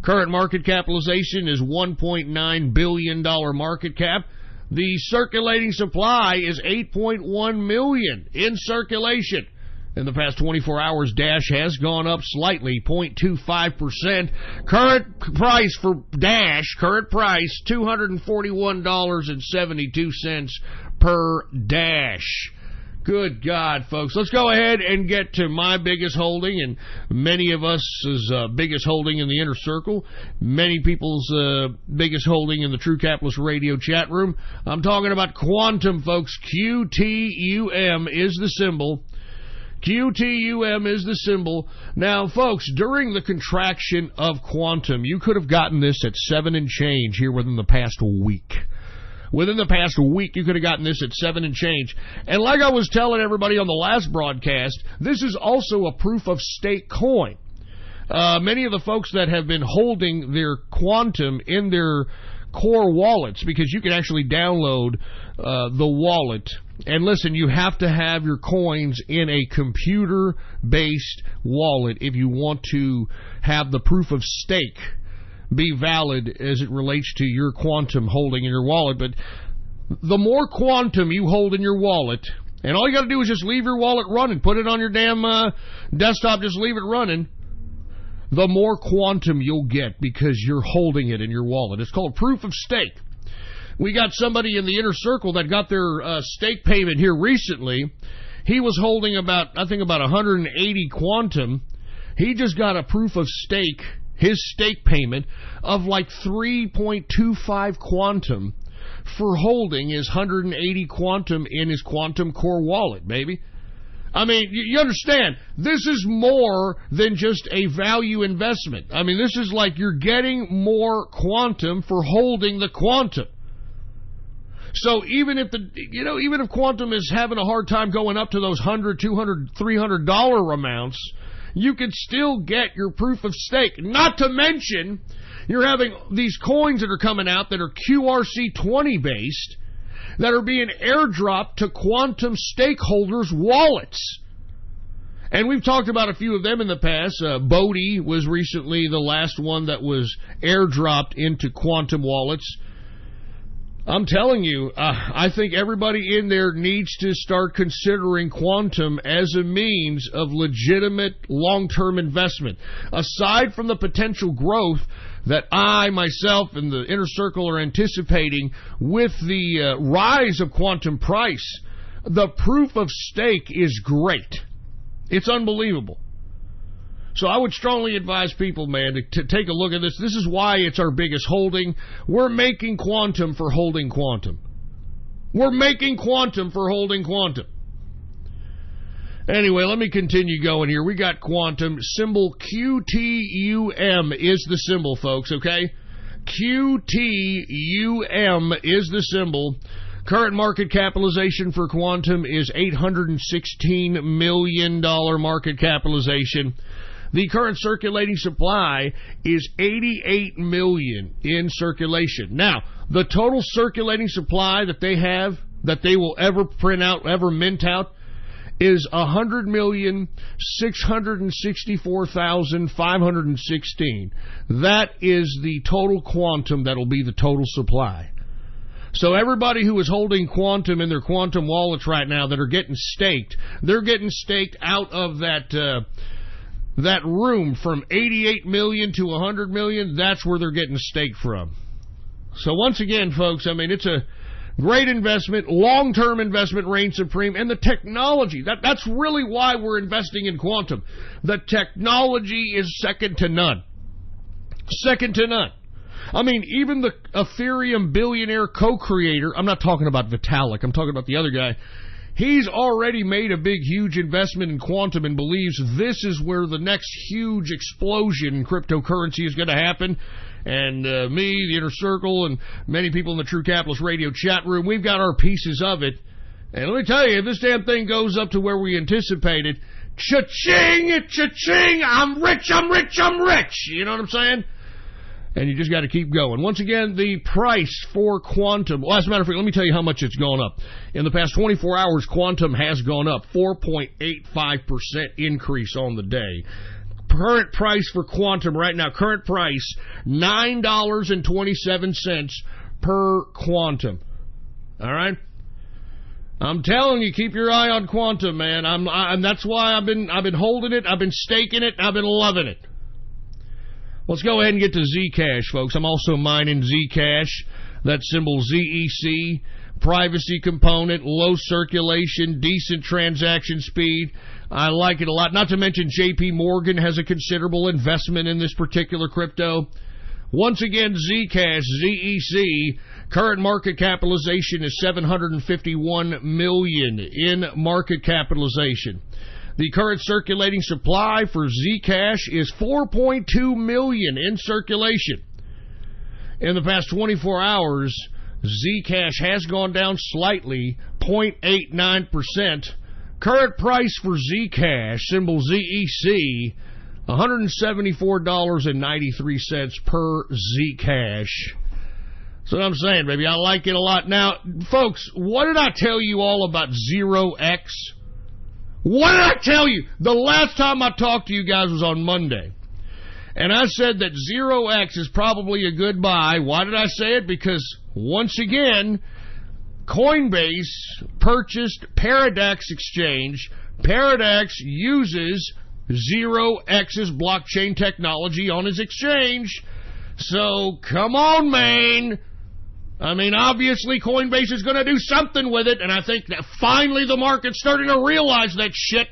Current market capitalization is $1.9 billion market cap. The circulating supply is 8.1 million in circulation. In the past 24 hours, Dash has gone up slightly, 0.25%. Current price for Dash, $241.72 per Dash. Good God, folks. Let's go ahead and get to my biggest holding, and many of us' biggest holding in the inner circle, many people's biggest holding in the True Capitalist Radio chat room. I'm talking about Quantum, folks. QTUM is the symbol. QTUM is the symbol. Now, folks, during the contraction of Quantum, you could have gotten this at 7 and change here within the past week. Within the past week, you could have gotten this at 7 and change. And like I was telling everybody on the last broadcast, this is also a proof-of-stake coin. Many of the folks that have been holding their Quantum in their core wallets, because you can actually download the wallet. And listen, you have to have your coins in a computer-based wallet if you want to have the proof of stake be valid as it relates to your Quantum holding in your wallet. But the more Quantum you hold in your wallet, and all you got to do is just leave your wallet running, put it on your damn desktop, just leave it running, the more Quantum you'll get because you're holding it in your wallet. It's called proof of stake. We got somebody in the inner circle that got their stake payment here recently. He was holding about 180 Quantum. He just got a proof of stake, his stake payment, of like 3.25 Quantum for holding his 180 Quantum in his Quantum Core wallet, baby. I mean, you understand, this is more than just a value investment. I mean, this is like you're getting more Quantum for holding the Quantum. So even if Quantum is having a hard time going up to those $100, $200, $300 amounts, you can still get your proof of stake. Not to mention, you're having these coins that are coming out that are QRC20 based, that are being airdropped to Quantum stakeholders' wallets. And we've talked about a few of them in the past. Bodhi was recently the last one that was airdropped into Quantum wallets. I'm telling you, I think everybody in there needs to start considering Quantum as a means of legitimate long-term investment. Aside from the potential growth that I, myself, and the inner circle are anticipating with the rise of Quantum price, the proof of stake is great. It's unbelievable. So I would strongly advise people, man, to take a look at this. This is why it's our biggest holding. We're making Quantum for holding Quantum. We're making Quantum for holding Quantum. Anyway, let me continue going here. We got Quantum. Symbol QTUM is the symbol, folks, okay? QTUM is the symbol. Current market capitalization for Quantum is $816 million market capitalization. The current circulating supply is 88 million in circulation. Now, the total circulating supply that they have, that they will ever print out, ever mint out, is 100,664,516. That is the total quantum that will be the total supply. So everybody who is holding quantum in their quantum wallets right now that are getting staked, they're getting staked out of that room from 88 million to 100 million. That's where they're getting staked from. So once again, folks, I mean, it's a great investment, long-term investment reigns supreme, and the technology, that's really why we're investing in quantum. The technology is second to none. Second to none. I mean, even the Ethereum billionaire co-creator, I'm not talking about Vitalik, I'm talking about the other guy, he's already made a big, huge investment in quantum and believes this is where the next huge explosion in cryptocurrency is going to happen. And me, the Inner Circle, and many people in the True Capitalist Radio chat room, we've got our pieces of it. And let me tell you, if this damn thing goes up to where we anticipated, cha-ching, cha-ching, I'm rich, I'm rich, I'm rich. You know what I'm saying? And you just got to keep going. Once again, the price for quantum, well, as a matter of fact, let me tell you how much it's gone up. In the past 24 hours, quantum has gone up 4.85% increase on the day. Current price for quantum right now, current price, $9.27 per quantum. All right? I'm telling you, keep your eye on quantum, man. That's why I've been holding it, I've been staking it, I've been loving it. Let's go ahead and get to Zcash, folks. I'm also mining Zcash. That symbol ZEC. Privacy component, low circulation, decent transaction speed. I like it a lot. Not to mention JP Morgan has a considerable investment in this particular crypto. Once again, Zcash, ZEC, current market capitalization is $751 million in market capitalization. The current circulating supply for Zcash is 4.2 million in circulation. In the past 24 hours, Zcash has gone down slightly, 0.89%. Current price for Zcash, symbol ZEC, $174.93 per Zcash. That's what I'm saying, baby. I like it a lot. Now, folks, what did I tell you all about 0x? What did I tell you? The last time I talked to you guys was on Monday. And I said that 0x is probably a good buy. Why did I say it? Because, once again, Coinbase purchased Paradox Exchange. Paradox uses 0x's blockchain technology on his exchange. So, come on, man. I mean, obviously, Coinbase is going to do something with it, and I think that finally the market's starting to realize that shit.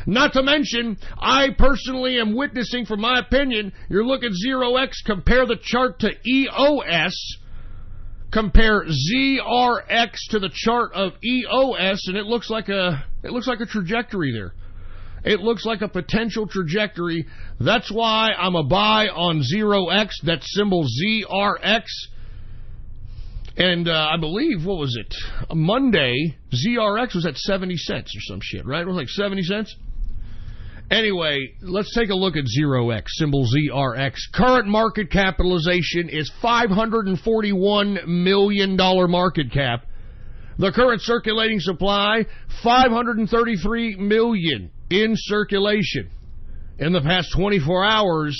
Not to mention, I personally am witnessing, from my opinion, you look at 0x, compare the chart to EOS, compare ZRX to the chart of EOS, and it looks like a trajectory there. It looks like a potential trajectory. That's why I'm a buy on 0x, that symbol ZRX. And I believe, what was it? Monday, ZRX was at 70 cents or some shit, right? It was like 70 cents. Anyway, let's take a look at 0x, symbol ZRX. Current market capitalization is $541 million market cap. The current circulating supply, 533 million in circulation. In the past 24 hours,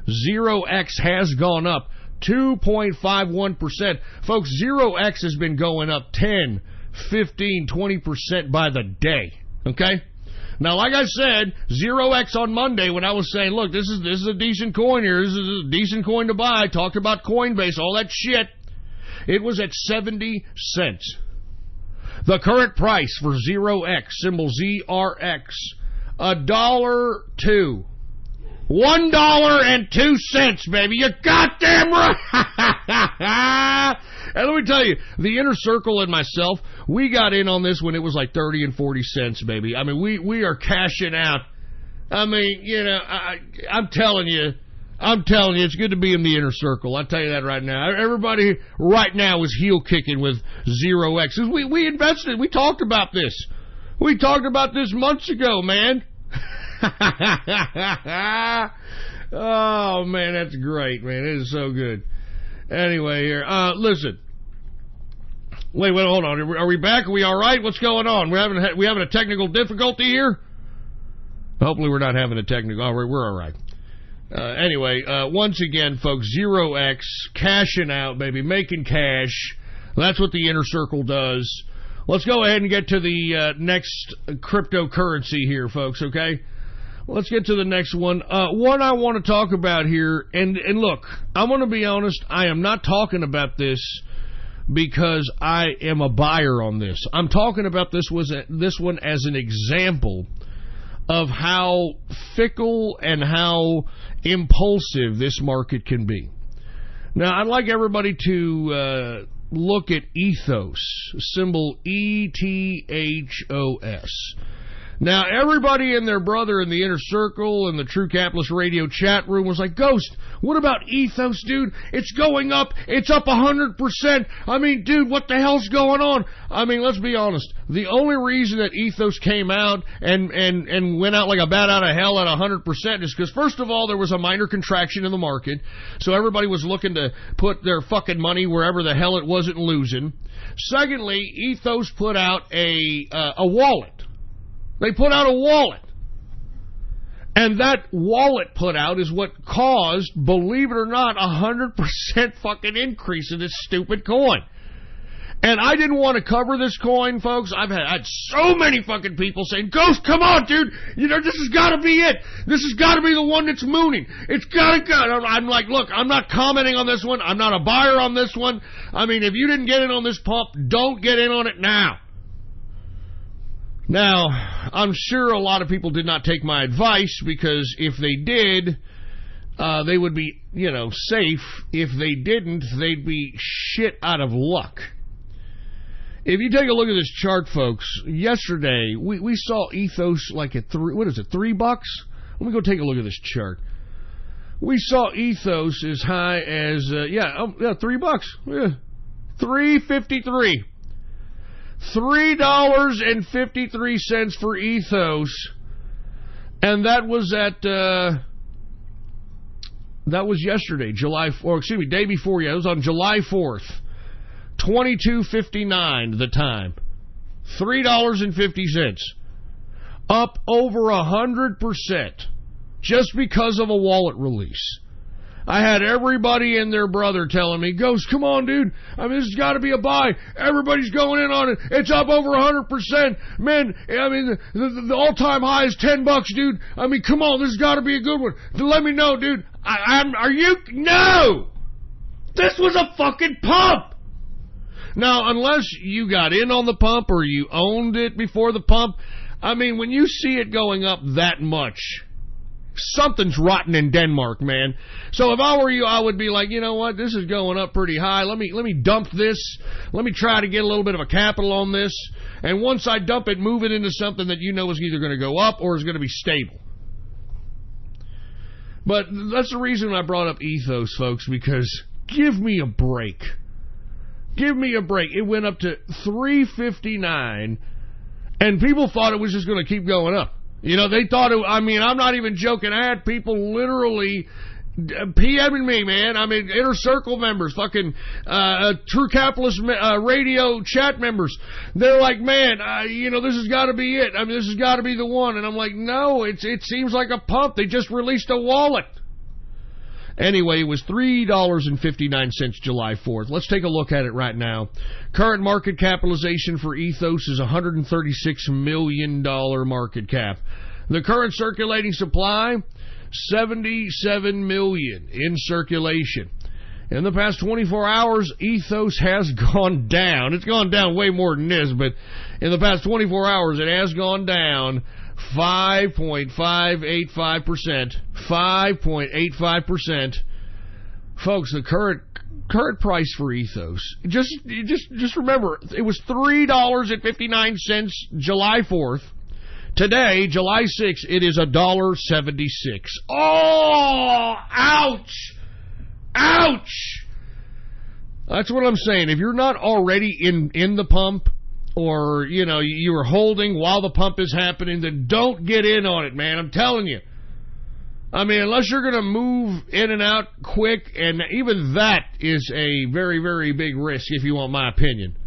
0x has gone up 2.51%. Folks, 0x has been going up 10, 15, 20% by the day. Okay? Now, like I said, 0x on Monday when I was saying, look, this is a decent coin here. This is a decent coin to buy. Talked about Coinbase, all that shit. It was at 70 cents. The current price for 0x, symbol ZRX, $1.02. $1.02, baby. You goddamn right. And let me tell you, the Inner Circle and myself, we got in on this when it was like 30 and 40 cents, baby. I mean, we are cashing out. I mean, you know, I'm telling you, it's good to be in the Inner Circle. I'll tell you that right now. Everybody right now is heel kicking with 0x. We invested. We talked about this. We talked about this months ago, man. Oh, man, that's great, man. It is so good. Anyway, here, listen. Wait, hold on. Are we back? Are we all right? What's going on? We having a technical difficulty here? Hopefully we're not having a technical... Oh, we're all right. Anyway, once again, folks, 0x, cashing out, baby, making cash. That's what the Inner Circle does. Let's go ahead and get to the next cryptocurrency here, folks, okay? Let's get to the next one. One I want to talk about here, and look, I'm going to be honest, I am not talking about this because I am a buyer on this. I'm talking about this one as an example of how fickle and how impulsive this market can be. Now, I'd like everybody to look at Ethos, symbol ETHOS. Now, everybody and their brother in the Inner Circle and the True Capitalist Radio chat room was like, Ghost, what about Ethos, dude? It's going up. It's up 100%. I mean, dude, what the hell's going on? I mean, let's be honest. The only reason that Ethos came out and went out like a bat out of hell at 100% is because, first of all, there was a minor contraction in the market, so everybody was looking to put their fucking money wherever the hell it wasn't losing. Secondly, Ethos put out a wallet. They put out a wallet. And that wallet put out is what caused, believe it or not, 100% fucking increase in this stupid coin. And I didn't want to cover this coin, folks. I've had so many fucking people saying, Ghost, come on, dude. You know, this has got to be it. This has got to be the one that's mooning. It's got to go. I'm like, look, I'm not commenting on this one. I'm not a buyer on this one. I mean, if you didn't get in on this pump, don't get in on it now. Now, I'm sure a lot of people did not take my advice, because if they did, they would be, safe. If they didn't, they'd be shit out of luck. If you take a look at this chart, folks, yesterday, we saw Ethos like at $3. Let me go take a look at this chart. We saw Ethos as high as, $3. Yeah, $3.53. $3.53 for Ethos, and that was that was yesterday, day before. Yeah, it was on July 4th, 22:59 the time, $3.50, up over 100% just because of a wallet release. I had everybody and their brother telling me, Ghost, come on, dude. I mean, this has got to be a buy. Everybody's going in on it. It's up over 100%. Man, I mean, the all-time high is $10, dude. I mean, come on, this has got to be a good one. Let me know, dude. No! This was a fucking pump! Now, unless you got in on the pump or you owned it before the pump, I mean, when you see it going up that much, something's rotten in Denmark, man. So if I were you, I would be like, you know what, this is going up pretty high. Let me dump this. Let me try to get a little bit of a capital on this. And once I dump it, move it into something that you know is either going to go up or is going to be stable. But that's the reason I brought up Ethos, folks, because give me a break. Give me a break. It went up to $3.59, and people thought it was just going to keep going up. They thought I'm not even joking. I had people literally PMing me, man. I mean, Inner Circle members, fucking True Capitalist Radio chat members. They're like, man, this has got to be it. I mean, this has got to be the one. And I'm like, no, it seems like a pump. They just released a wallet. Anyway, it was $3.59 July 4th. Let's take a look at it right now. Current market capitalization for Ethos is $136 million market cap. The current circulating supply, 77 million in circulation. In the past 24 hours, Ethos has gone down. It's gone down way more than this, but in the past 24 hours, it has gone down 5.585%. 5.85%. Folks, the current price for Ethos, just remember, it was $3.59 July 4th. Today, July 6th, it is $1.76. Oh, ouch! Ouch! That's what I'm saying. If you're not already in the pump, or, you know, you were holding while the pump is happening, then don't get in on it, man. I'm telling you. I mean, unless you're going to move in and out quick, and even that is a very, very big risk, if you want my opinion.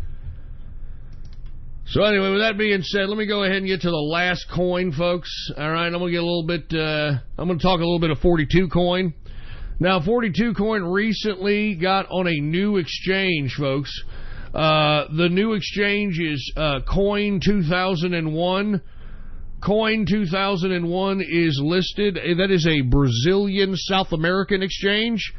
So anyway, with that being said, let me go ahead and get to the last coin, folks. All right, I'm going to get a little bit, I'm going to talk a little bit of 42 coin. Now, 42 coin recently got on a new exchange, folks. The new exchange is Coin 2001. Coin 2001 is listed. That is a Brazilian South American exchange.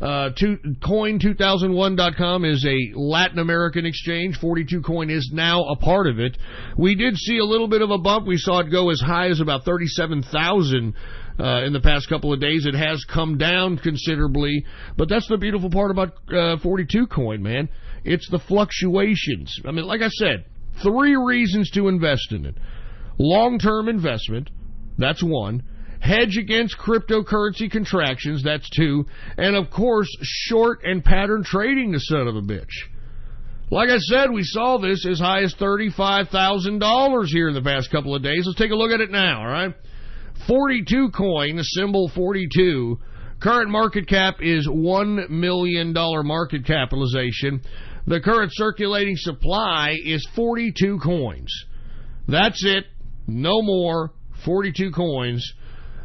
Coin2001.com is a Latin American exchange. 42 Coin is now a part of it. We did see a little bit of a bump. We saw it go as high as about 37,000 in the past couple of days. It has come down considerably, but that's the beautiful part about 42 Coin, man. It's the fluctuations. I mean, like I said, 3 reasons to invest in it. Long-term investment, that's 1. Hedge against cryptocurrency contractions, that's 2. And, of course, short and pattern trading, the son of a bitch. Like I said, we saw this as high as $35,000 here in the past couple of days. Let's take a look at it now, all right? 42 Coin, the symbol 42. Current market cap is $1 million market capitalization. The current circulating supply is 42 coins. That's it. No more. 42 coins.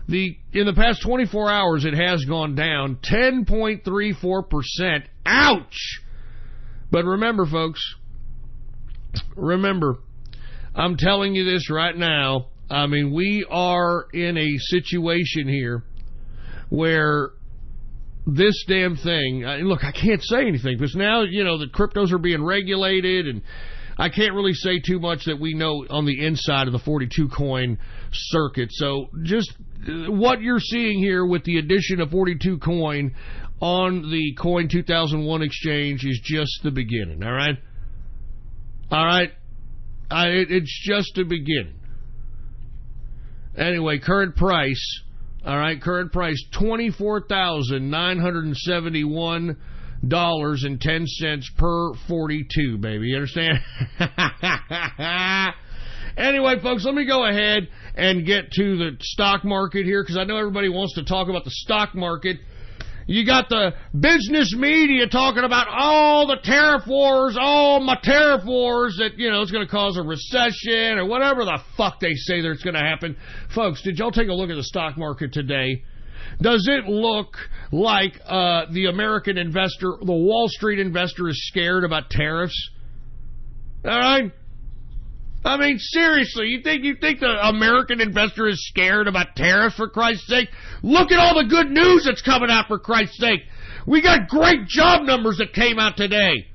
In the past 24 hours, it has gone down 10.34%. Ouch! But remember, folks, I'm telling you this right now. I mean, we are in a situation here where this damn thing, look, I can't say anything because now, you know, the cryptos are being regulated, and I can't really say too much that we know on the inside of the 42 coin circuit. So just what you're seeing here with the addition of 42 coin on the Coin 2001 exchange is just the beginning, all right? All right? It's just the beginning. Anyway, current price, all right, current price, $24,971.10 per 42, baby. You understand? Anyway, folks, let me go ahead and get to the stock market here, because I know everybody wants to talk about the stock market. You got the business media talking about all the tariff wars, all my tariff wars that, you know, it's going to cause a recession or whatever the fuck they say that's going to happen. Folks, did y'all take a look at the stock market today? Does it look like the American investor, the Wall Street investor, is scared about tariffs? All right? I mean, seriously, you think the American investor is scared about tariffs, for Christ's sake? Look at all the good news that's coming out, for Christ's sake. We got great job numbers that came out today.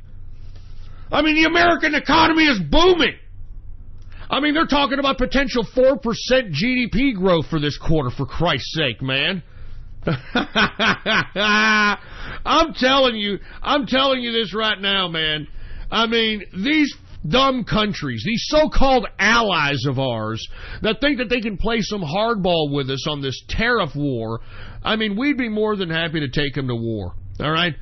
I mean, the American economy is booming. I mean, they're talking about potential 4% GDP growth for this quarter, for Christ's sake, man. I'm telling you this right now, man. I mean, these dumb countries, these so-called allies of ours that think that they can play some hardball with us on this tariff war, I mean, we'd be more than happy to take them to war, all right?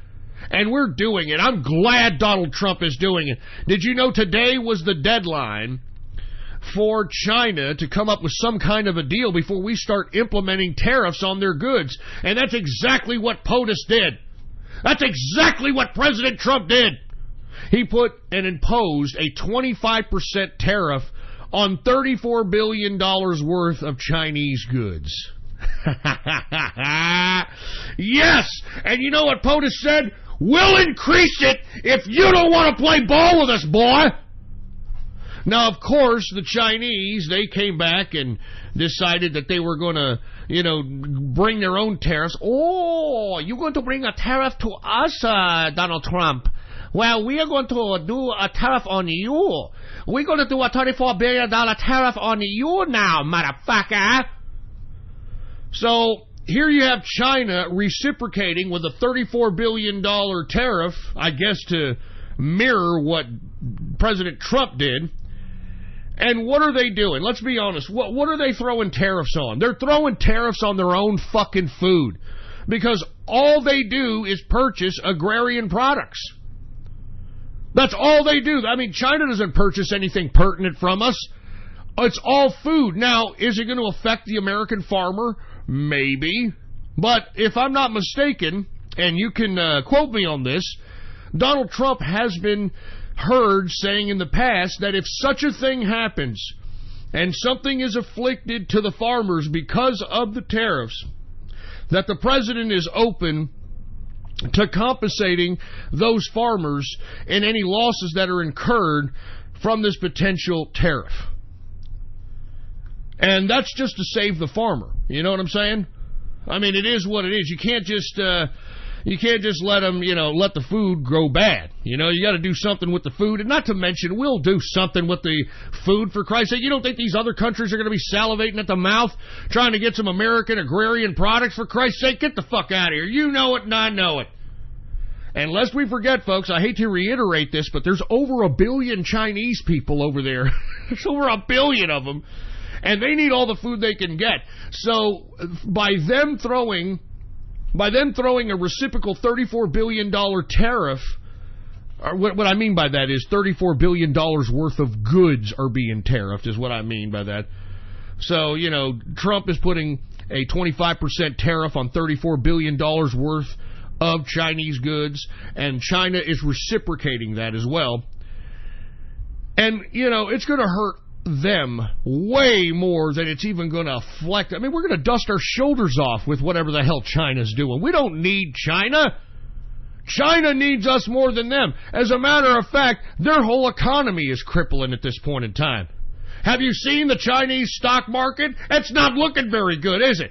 And we're doing it. I'm glad Donald Trump is doing it. Did you know today was the deadline for China to come up with some kind of a deal before we start implementing tariffs on their goods? And that's exactly what POTUS did. That's exactly what President Trump did. He put and imposed a 25% tariff on $34 billion worth of Chinese goods. Yes! And you know what POTUS said? We'll increase it if you don't want to play ball with us, boy! Now, of course, the Chinese, they came back and decided that they were going to, you know, bring their own tariffs. Oh, you're going to bring a tariff to us, Donald Trump? Well, we are going to do a tariff on you. We're going to do a $34 billion tariff on you now, motherfucker. So here you have China reciprocating with a $34 billion tariff, I guess to mirror what President Trump did. And what are they doing? Let's be honest. What are they throwing tariffs on? They're throwing tariffs on their own fucking food, because all they do is purchase agrarian products. That's all they do. I mean, China doesn't purchase anything pertinent from us. It's all food. Now, is it going to affect the American farmer? Maybe. But if I'm not mistaken, and you can quote me on this, Donald Trump has been heard saying in the past that if such a thing happens and something is afflicted to the farmers because of the tariffs, that the president is open to compensating those farmers in any losses that are incurred from this potential tariff. And that's just to save the farmer. You know what I'm saying? I mean, it is what it is. You can't just let them, let the food grow bad. You got to do something with the food. And not to mention, we'll do something with the food, for Christ's sake. You don't think these other countries are going to be salivating at the mouth trying to get some American agrarian products, for Christ's sake? Get the fuck out of here. You know it and I know it. And lest we forget, folks, I hate to reiterate this, but there's over 1 billion Chinese people over there. There's over 1 billion of them. And they need all the food they can get. So by them throwing a reciprocal $34 billion tariff, what I mean by that is $34 billion worth of goods are being tariffed, is what I mean by that. So, Trump is putting a 25% tariff on $34 billion worth of Chinese goods, and China is reciprocating that as well. And, it's going to hurt them way more than it's even going to affect. I mean, we're going to dust our shoulders off with whatever the hell China's doing. We don't need China. China needs us more than them. As a matter of fact, their whole economy is crippling at this point in time. Have you seen the Chinese stock market? It's not looking very good, is it?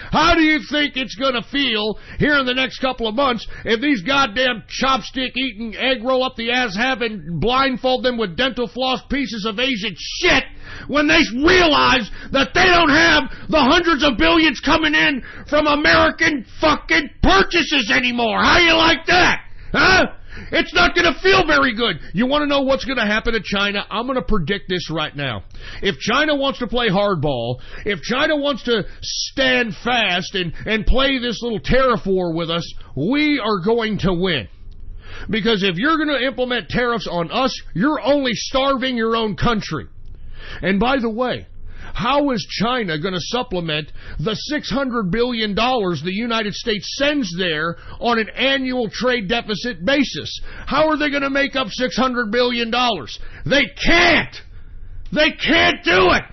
How do you think it's going to feel here in the next couple of months if these goddamn chopstick-eating, egg roll-up-the-ass having blindfold them with dental floss pieces of Asian shit when they realize that they don't have the hundreds of billions coming in from American fucking purchases anymore? How you like that? Huh? It's not going to feel very good. You want to know what's going to happen to China? I'm going to predict this right now. If China wants to play hardball, if China wants to stand fast and play this little tariff war with us, we are going to win. Because if you're going to implement tariffs on us, you're only starving your own country. And by the way, how is China going to supplement the $600 billion the United States sends there on an annual trade deficit basis? How are they going to make up $600 billion? They can't! They can't do it!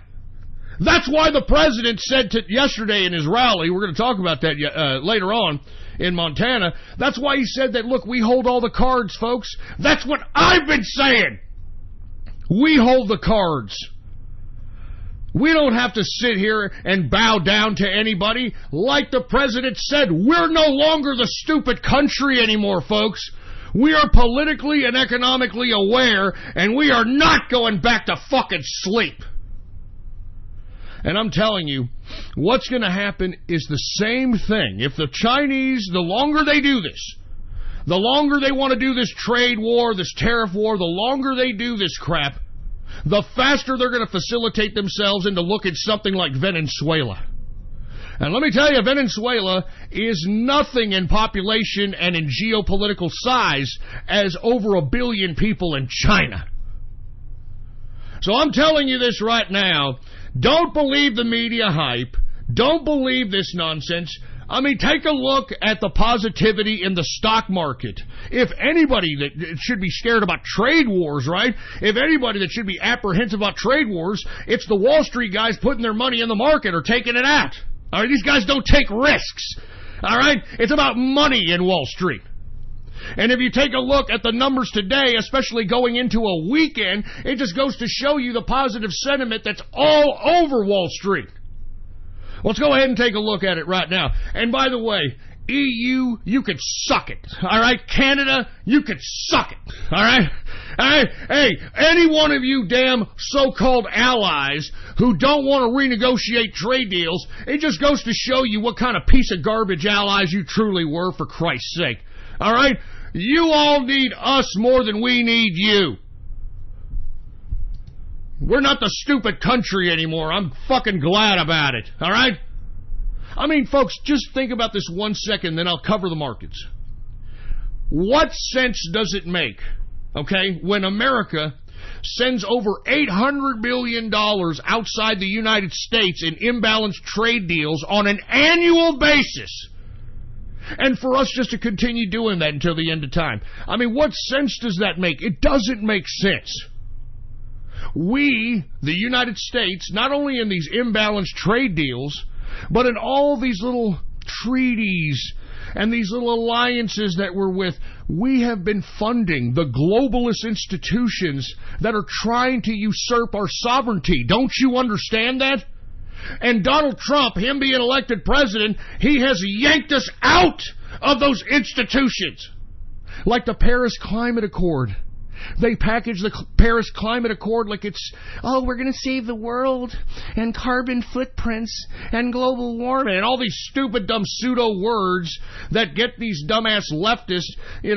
That's why the president said yesterday in his rally, we're going to talk about that later on in Montana, that's why he said that, look, we hold all the cards, folks. That's what I've been saying! We hold the cards. We don't have to sit here and bow down to anybody. Like the president said, we're no longer the stupid country anymore, folks. We are politically and economically aware, and we are not going back to fucking sleep. And I'm telling you, what's going to happen is the same thing. If the Chinese, the longer they do this, the longer they want to do this trade war, this tariff war, the longer they do this crap, the faster they're going to facilitate themselves into looking something like Venezuela. And let me tell you, Venezuela is nothing in population and in geopolitical size as over 1 billion people in China. So I'm telling you this right now. Don't believe the media hype. Don't believe this nonsense. I mean, take a look at the positivity in the stock market. If anybody that should be scared about trade wars, right? If anybody that should be apprehensive about trade wars, it's the Wall Street guys putting their money in the market or taking it out. All right, these guys don't take risks. All right, it's about money in Wall Street. And if you take a look at the numbers today, especially going into a weekend, it just goes to show you the positive sentiment that's all over Wall Street. Let's go ahead and take a look at it right now. And by the way, EU, you could suck it. All right? Canada, you could suck it. All right? All right? Hey, any one of you damn so-called allies who don't want to renegotiate trade deals, it just goes to show you what kind of piece of garbage allies you truly were, for Christ's sake. All right? You all need us more than we need you. We're not the stupid country anymore. I'm fucking glad about it. All right? I mean, folks, just think about this 1 second, then I'll cover the markets. What sense does it make, okay, when America sends over $800 billion outside the United States in imbalanced trade deals on an annual basis, and for us just to continue doing that until the end of time? I mean, what sense does that make? It doesn't make sense. We, the United States, not only in these imbalanced trade deals, but in all these little treaties and these little alliances that we're with, we have been funding the globalist institutions that are trying to usurp our sovereignty. Don't you understand that? And Donald Trump, him being elected president, he has yanked us out of those institutions. Like the Paris Climate Accord. They package the Paris Climate Accord like it's, oh, we're going to save the world and carbon footprints and global warming and all these stupid, dumb pseudo words that get these dumbass leftists,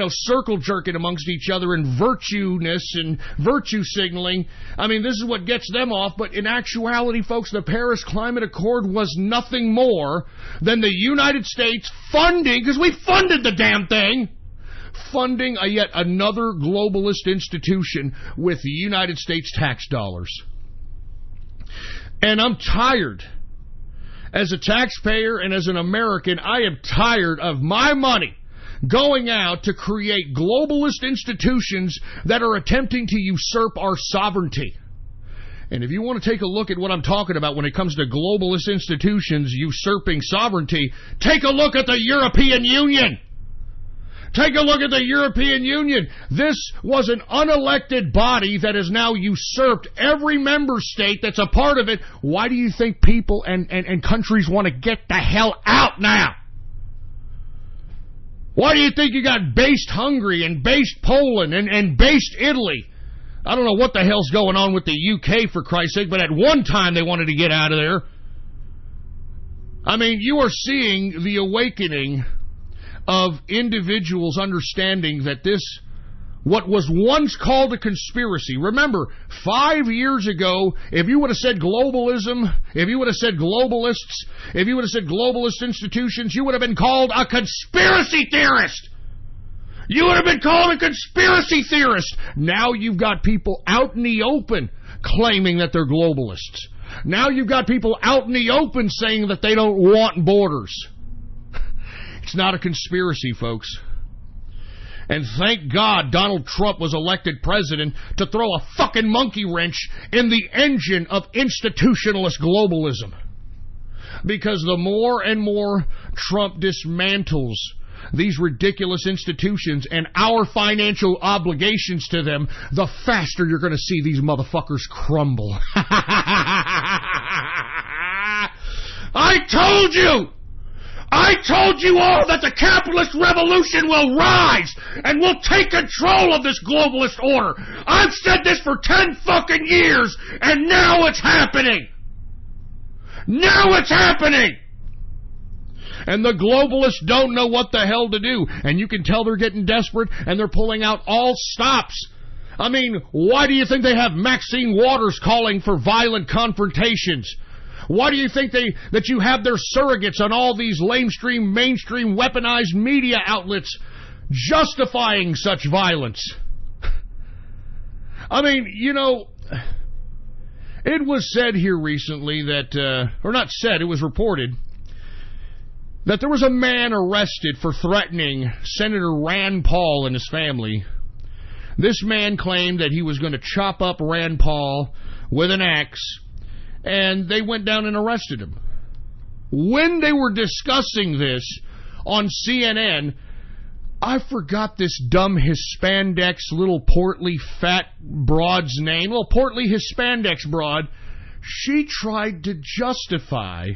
circle jerking amongst each other in virtueness and virtue signaling. I mean, this is what gets them off. But in actuality, folks, the Paris Climate Accord was nothing more than the United States funding, because we funded the damn thing, funding yet another globalist institution with the United States tax dollars. And I'm tired. As a taxpayer and as an American, I am tired of my money going out to create globalist institutions that are attempting to usurp our sovereignty. And if you want to take a look at what I'm talking about when it comes to globalist institutions usurping sovereignty, take a look at the European Union. Take a look at the European Union. This was an unelected body that has now usurped every member state that's a part of it. Why do you think people and countries want to get the hell out now? Why do you think you got based Hungary and based Poland and based Italy? I don't know what the hell's going on with the UK, for Christ's sake, but at one time they wanted to get out of there. I mean, you are seeing the awakening of individuals understanding that this, what was once called a conspiracy. Remember, 5 years ago, if you would have said globalism, if you would have said globalists, if you would have said globalist institutions, you would have been called a conspiracy theorist. You would have been called a conspiracy theorist. Now you've got people out in the open claiming that they're globalists. Now you've got people out in the open saying that they don't want borders. It's not a conspiracy, folks. And thank God Donald Trump was elected president to throw a fucking monkey wrench in the engine of institutionalist globalism. Because the more and more Trump dismantles these ridiculous institutions and our financial obligations to them, the faster you're going to see these motherfuckers crumble. I told you! I told you all that the capitalist revolution will rise and will take control of this globalist order. I've said this for 10 fucking years, and now it's happening. Now it's happening. And the globalists don't know what the hell to do. And you can tell they're getting desperate, and they're pulling out all stops. I mean, why do you think they have Maxine Waters calling for violent confrontations? Why do you think that you have their surrogates on all these mainstream, weaponized media outlets justifying such violence? I mean, it was said here recently that, or not said, it was reported, that there was a man arrested for threatening Senator Rand Paul and his family. This man claimed that he was going to chop up Rand Paul with an axe, and they went down and arrested him. When they were discussing this on CNN, I forgot this dumb Hispandex little portly fat broad's name. Little portly Hispandex broad. She tried to justify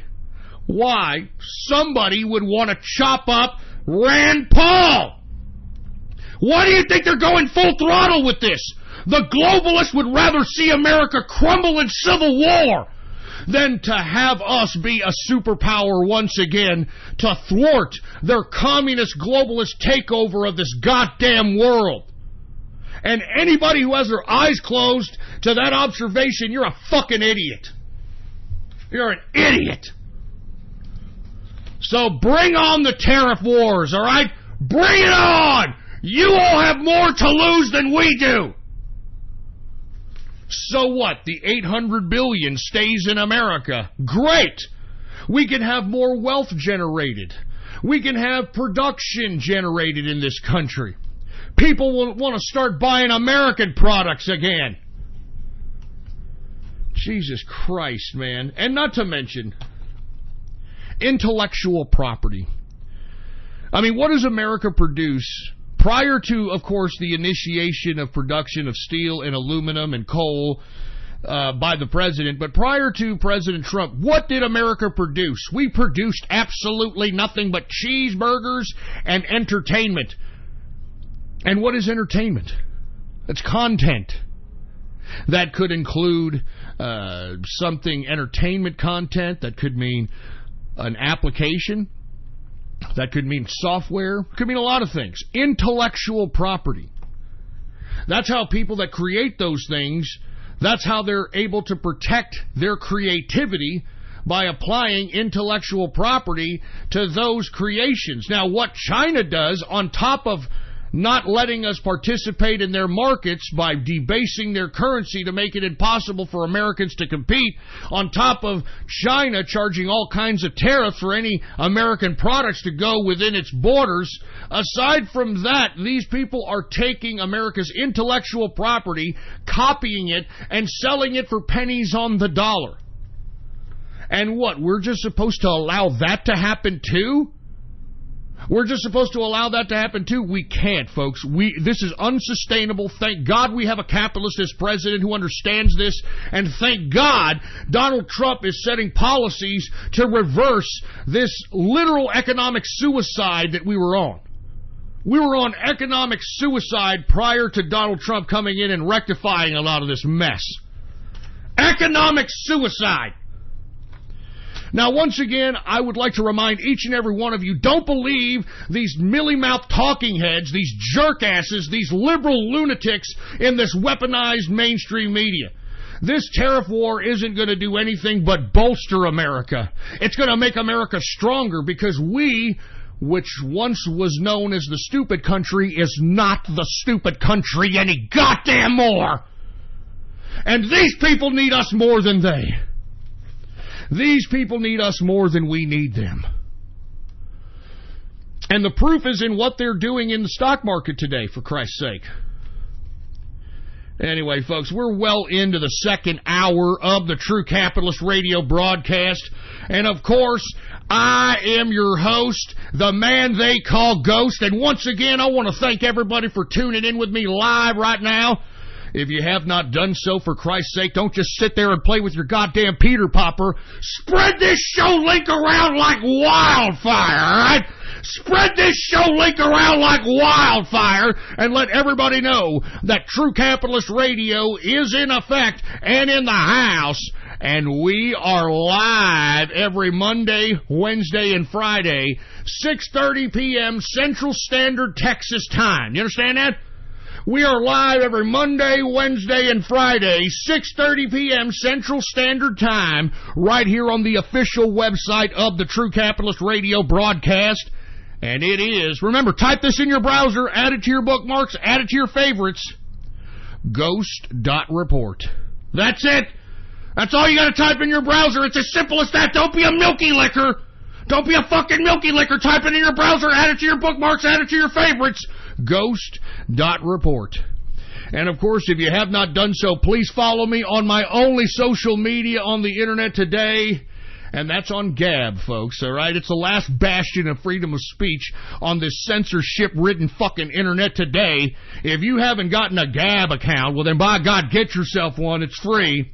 why somebody would want to chop up Rand Paul. Why do you think they're going full throttle with this? The globalists would rather see America crumble in civil war than to have us be a superpower once again to thwart their communist globalist takeover of this goddamn world. And anybody who has their eyes closed to that observation, you're a fucking idiot. You're an idiot. So bring on the tariff wars, all right? Bring it on! You all have more to lose than we do. So what? The $800 billion stays in America. Great. We can have more wealth generated. We can have production generated in this country. People will want to start buying American products again. Jesus Christ, man. And not to mention intellectual property. I mean, what does America produce prior to, of course, the initiation of production of steel and aluminum and coal by the president? But prior to President Trump, what did America produce? We produced absolutely nothing but cheeseburgers and entertainment. And what is entertainment? It's content. That could include something entertainment content. That could mean an application. That could mean software. It could mean a lot of things. Intellectual property. That's how people that create those things, that's how they're able to protect their creativity, by applying intellectual property to those creations. Now, what China does, on top of not letting us participate in their markets by debasing their currency to make it impossible for Americans to compete, on top of China charging all kinds of tariffs for any American products to go within its borders, aside from that, these people are taking America's intellectual property, copying it, and selling it for pennies on the dollar. And what, we're just supposed to allow that to happen too? We're just supposed to allow that to happen too? We can't, folks. This is unsustainable. Thank God we have a capitalist as president who understands this. And thank God Donald Trump is setting policies to reverse this literal economic suicide that we were on. We were on economic suicide prior to Donald Trump coming in and rectifying a lot of this mess. Economic suicide. Now, once again, I would like to remind each and every one of you, don't believe these mealy-mouthed talking heads, these jerkasses, these liberal lunatics in this weaponized mainstream media. This tariff war isn't going to do anything but bolster America. It's going to make America stronger because we, which once was known as the stupid country, is not the stupid country any goddamn more. And these people need us more than they. These people need us more than we need them. And the proof is in what they're doing in the stock market today, for Christ's sake. Anyway, folks, we're well into the second hour of the True Capitalist Radio broadcast. And, of course, I am your host, the man they call Ghost. And once again, I want to thank everybody for tuning in with me live right now. If you have not done so, for Christ's sake, don't just sit there and play with your goddamn Peter Popper. Spread this show link around like wildfire, all right? Spread this show link around like wildfire and let everybody know that True Capitalist Radio is in effect and in the house. And we are live every Monday, Wednesday, and Friday, 6:30 p.m. Central Standard Texas Time. You understand that? We are live every Monday, Wednesday, and Friday, 6:30 p.m. Central Standard Time, right here on the official website of the True Capitalist Radio broadcast. And it is, remember, type this in your browser, add it to your bookmarks, add it to your favorites, ghost.report. That's it. That's all you got to type in your browser. It's as simple as that. Don't be a milky licker. Don't be a fucking milky licker. Type it in your browser, add it to your bookmarks, add it to your favorites, ghost.report. And, of course, if you have not done so, please follow me on my only social media on the internet today, and that's on Gab, folks, all right? It's the last bastion of freedom of speech on this censorship-ridden fucking internet today. If you haven't gotten a Gab account, well, then, by God, get yourself one. It's free.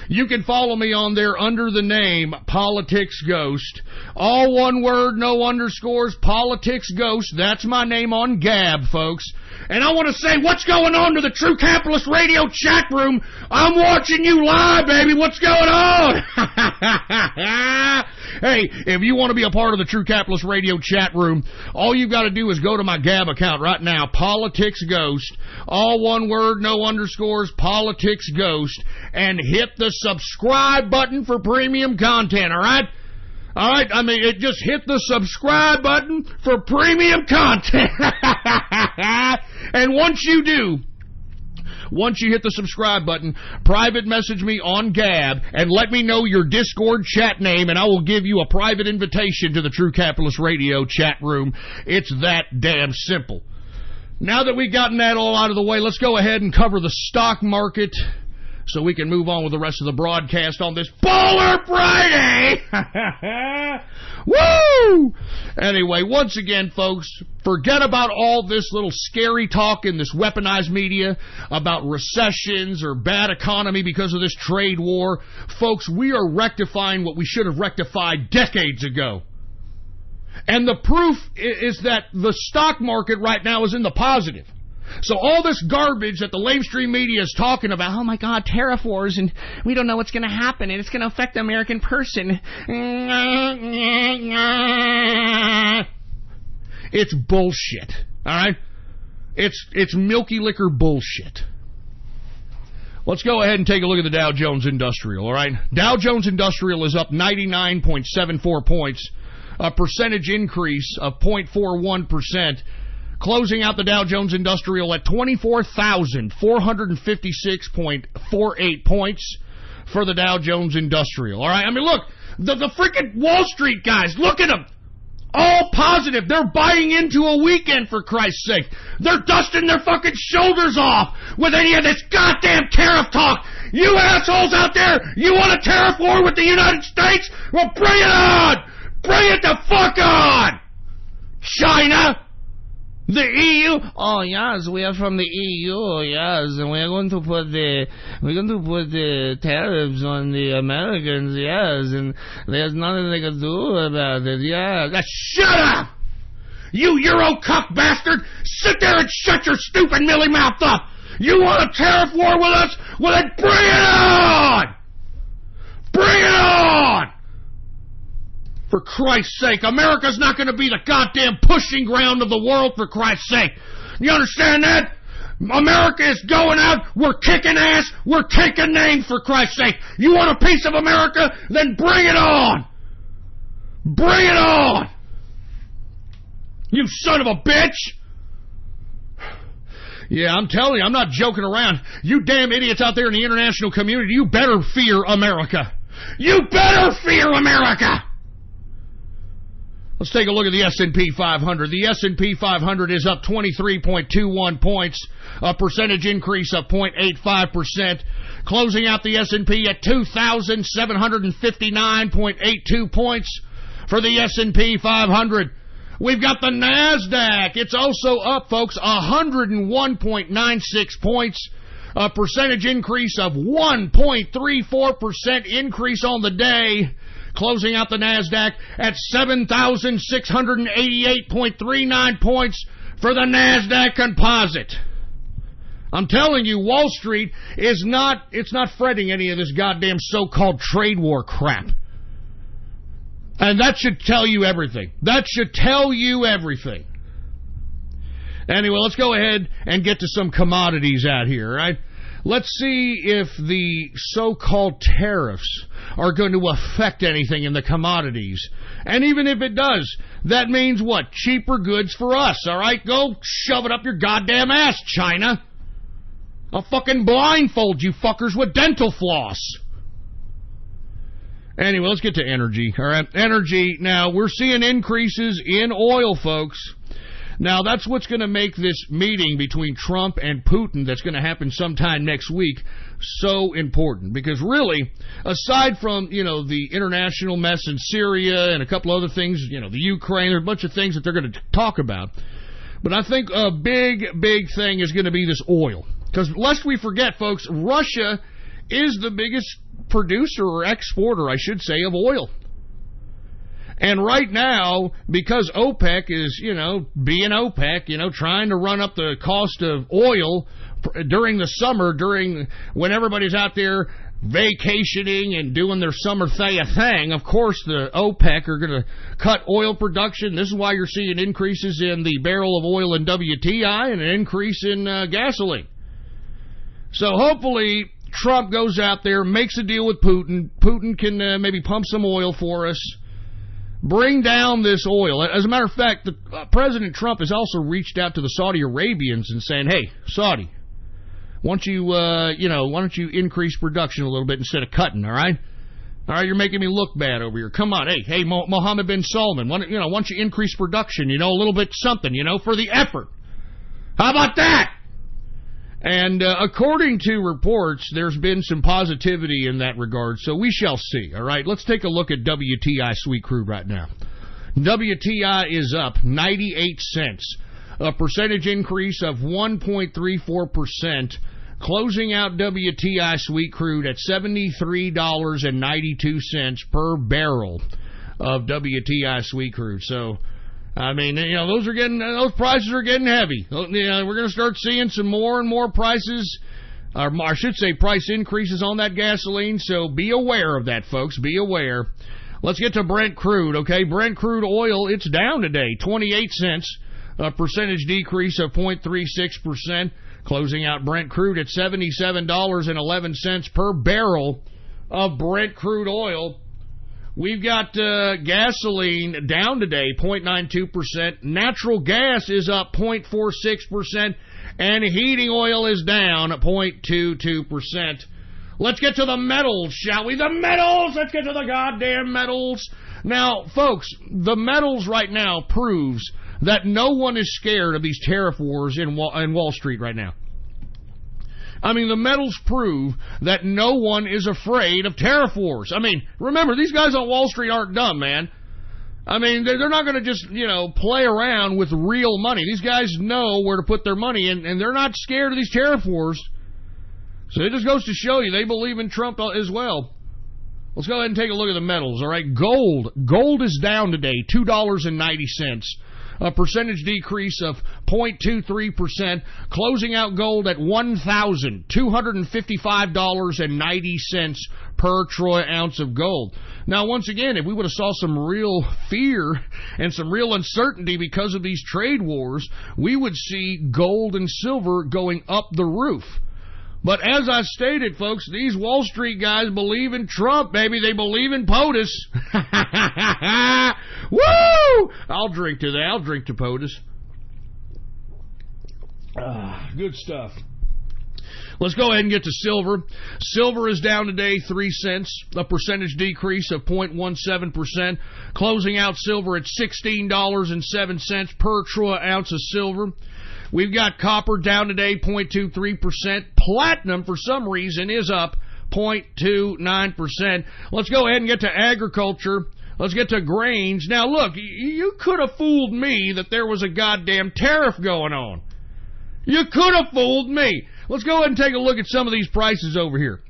You can follow me on there under the name Politics Ghost. All one word, no underscores, Politics Ghost. That's my name on Gab, folks. And I want to say, what's going on to the True Capitalist Radio chat room? I'm watching you live, baby. What's going on? Hey, if you want to be a part of the True Capitalist Radio chat room, all you've got to do is go to my Gab account right now, Politics Ghost. All one word, no underscores, Politics Ghost. And hit the subscribe button for premium content, all right? All right, I mean, it just hit the subscribe button for premium content. And once you do, once you hit the subscribe button, private message me on Gab and let me know your Discord chat name, and I will give you a private invitation to the True Capitalist Radio chat room. It's that damn simple. Now that we've gotten that all out of the way, let's go ahead and cover the stock market so we can move on with the rest of the broadcast on this Baller Friday. Woo! Anyway, once again, folks, forget about all this little scary talk in this weaponized media about recessions or bad economy because of this trade war. Folks, we are rectifying what we should have rectified decades ago. And the proof is that the stock market right now is in the positive. So all this garbage that the lamestream media is talking about, oh my God, tariff wars, and we don't know what's going to happen, and it's going to affect the American person. It's bullshit, all right? It's milky liquor bullshit. Let's go ahead and take a look at the Dow Jones Industrial, all right? Dow Jones Industrial is up 99.74 points, a percentage increase of 0.41%. Closing out the Dow Jones Industrial at 24,456.48 points for the Dow Jones Industrial. All right, I mean, look, the freaking Wall Street guys, look at them. All positive. They're buying into a weekend, for Christ's sake. They're dusting their fucking shoulders off with any of this goddamn tariff talk. You assholes out there, you want a tariff war with the United States? Well, bring it on. Bring it the fuck on. China. The EU? Oh yes, we are from the EU. Yes, and we're going to put the tariffs on the Americans. Yes, and there's nothing they can do about it. Yeah. Shut up, you Euro cuck bastard! Sit there and shut your stupid milly mouth up. You want a tariff war with us? Well, then bring it on! Bring it on! For Christ's sake, America's not going to be the goddamn pushing ground of the world, for Christ's sake. You understand that? America is going out, we're kicking ass, we're taking names, for Christ's sake. You want a piece of America? Then bring it on! Bring it on! You son of a bitch! Yeah, I'm telling you, I'm not joking around. You damn idiots out there in the international community, you better fear America. You better fear America! Let's take a look at the S&P 500. The S&P 500 is up 23.21 points, a percentage increase of 0.85%, closing out the S&P at 2,759.82 points for the S&P 500. We've got the NASDAQ. It's also up, folks, 101.96 points, a percentage increase of 1.34% increase on the day. Closing out the NASDAQ at 7,688.39 points for the NASDAQ Composite. I'm telling you, Wall Street is not fretting any of this goddamn so-called trade war crap. And that should tell you everything. That should tell you everything. Anyway, let's go ahead and get to some commodities out here, right? Let's see if the so-called tariffs are going to affect anything in the commodities. And even if it does, that means what? Cheaper goods for us, all right? Go shove it up your goddamn ass, China. I'll fucking blindfold you fuckers with dental floss. Anyway, let's get to energy, all right? Energy, now, we're seeing increases in oil, folks. Now, that's what's going to make this meeting between Trump and Putin that's going to happen sometime next week so important. Because really, aside from, the international mess in Syria and a couple other things, the Ukraine, there's a bunch of things that they're going to talk about. But I think a big, big thing is going to be this oil. Because lest we forget, folks, Russia is the biggest producer or exporter, I should say, of oil. And right now, because OPEC is, being OPEC, trying to run up the cost of oil during the summer, when everybody's out there vacationing and doing their summer thing, of course the OPEC are going to cut oil production. This is why you're seeing increases in the barrel of oil in WTI and an increase in gasoline. So hopefully Trump goes out there, makes a deal with Putin. Putin can maybe pump some oil for us. bring down this oil. As a matter of fact, President Trump has also reached out to the Saudi Arabians and saying, hey, Saudi, why don't you increase production a little bit instead of cutting, all right? All right, you're making me look bad over here. Come on, hey, Mohammed bin Salman, why don't you increase production, a little bit something, for the effort. How about that? And according to reports, there's been some positivity in that regard, so we shall see, all right? Let's take a look at WTI sweet crude right now. WTI is up 98 cents, a percentage increase of 1.34%, closing out WTI sweet crude at $73.92 per barrel of WTI sweet crude. So, I mean, those prices are getting heavy. We're going to start seeing some more and more prices, or I should say price increases on that gasoline, so be aware of that, folks. Be aware. Let's get to Brent crude, okay? Brent crude oil, it's down today, 28 cents, a percentage decrease of 0.36%, closing out Brent crude at $77.11 per barrel of Brent crude oil. We've got gasoline down today, 0.92%. Natural gas is up 0.46%. And heating oil is down 0.22%. Let's get to the metals, shall we? The metals! Let's get to the goddamn metals. Now, folks, the metals right now proves that no one is scared of these tariff wars in Wall Street right now. I mean, the metals prove that no one is afraid of tariff wars. I mean, remember, these guys on Wall Street aren't dumb, man. I mean, they're not going to just, play around with real money. These guys know where to put their money, and they're not scared of these tariff wars. So it just goes to show you they believe in Trump as well. Let's go ahead and take a look at the metals, all right? Gold. Gold is down today, $2.90. A percentage decrease of 0.23%, closing out gold at $1,255.90 per troy ounce of gold. Now, once again, if we would have saw some real fear and some real uncertainty because of these trade wars, we would see gold and silver going up the roof. But as I stated, folks, these Wall Street guys believe in Trump, baby. They believe in POTUS. Woo! I'll drink to that. I'll drink to POTUS. Good stuff. Let's go ahead and get to silver. Silver is down today 3 cents, a percentage decrease of 0.17%, closing out silver at $16.07 per troy ounce of silver. We've got copper down today 0.23%. Platinum, for some reason, is up 0.29%. Let's go ahead and get to agriculture. Let's get to grains. Now, look, you could have fooled me that there was a goddamn tariff going on. You could have fooled me. Let's go ahead and take a look at some of these prices over here.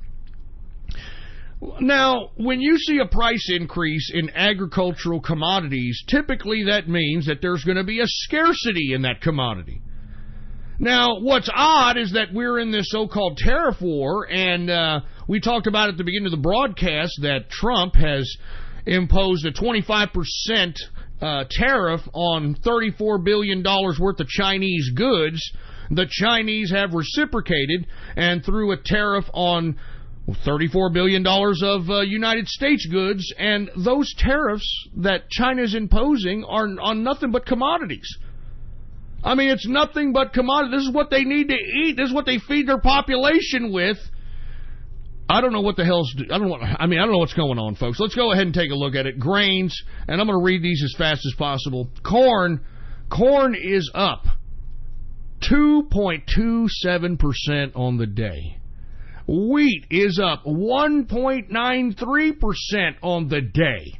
Now, when you see a price increase in agricultural commodities, typically that means that there's going to be a scarcity in that commodity. Now, what's odd is that we're in this so-called tariff war, and we talked about at the beginning of the broadcast that Trump has imposed a 25% tariff on $34 billion worth of Chinese goods. The Chinese have reciprocated and threw a tariff on $34 billion of United States goods, and those tariffs that China is imposing are on nothing but commodities. I mean, it's nothing but commodity. This is what they need to eat. This is what they feed their population with. I don't know what the hell's... I don't know what's going on, folks. Let's go ahead and take a look at it. Grains, and I'm going to read these as fast as possible. Corn is up 2.27% on the day. Wheat is up 1.93% on the day.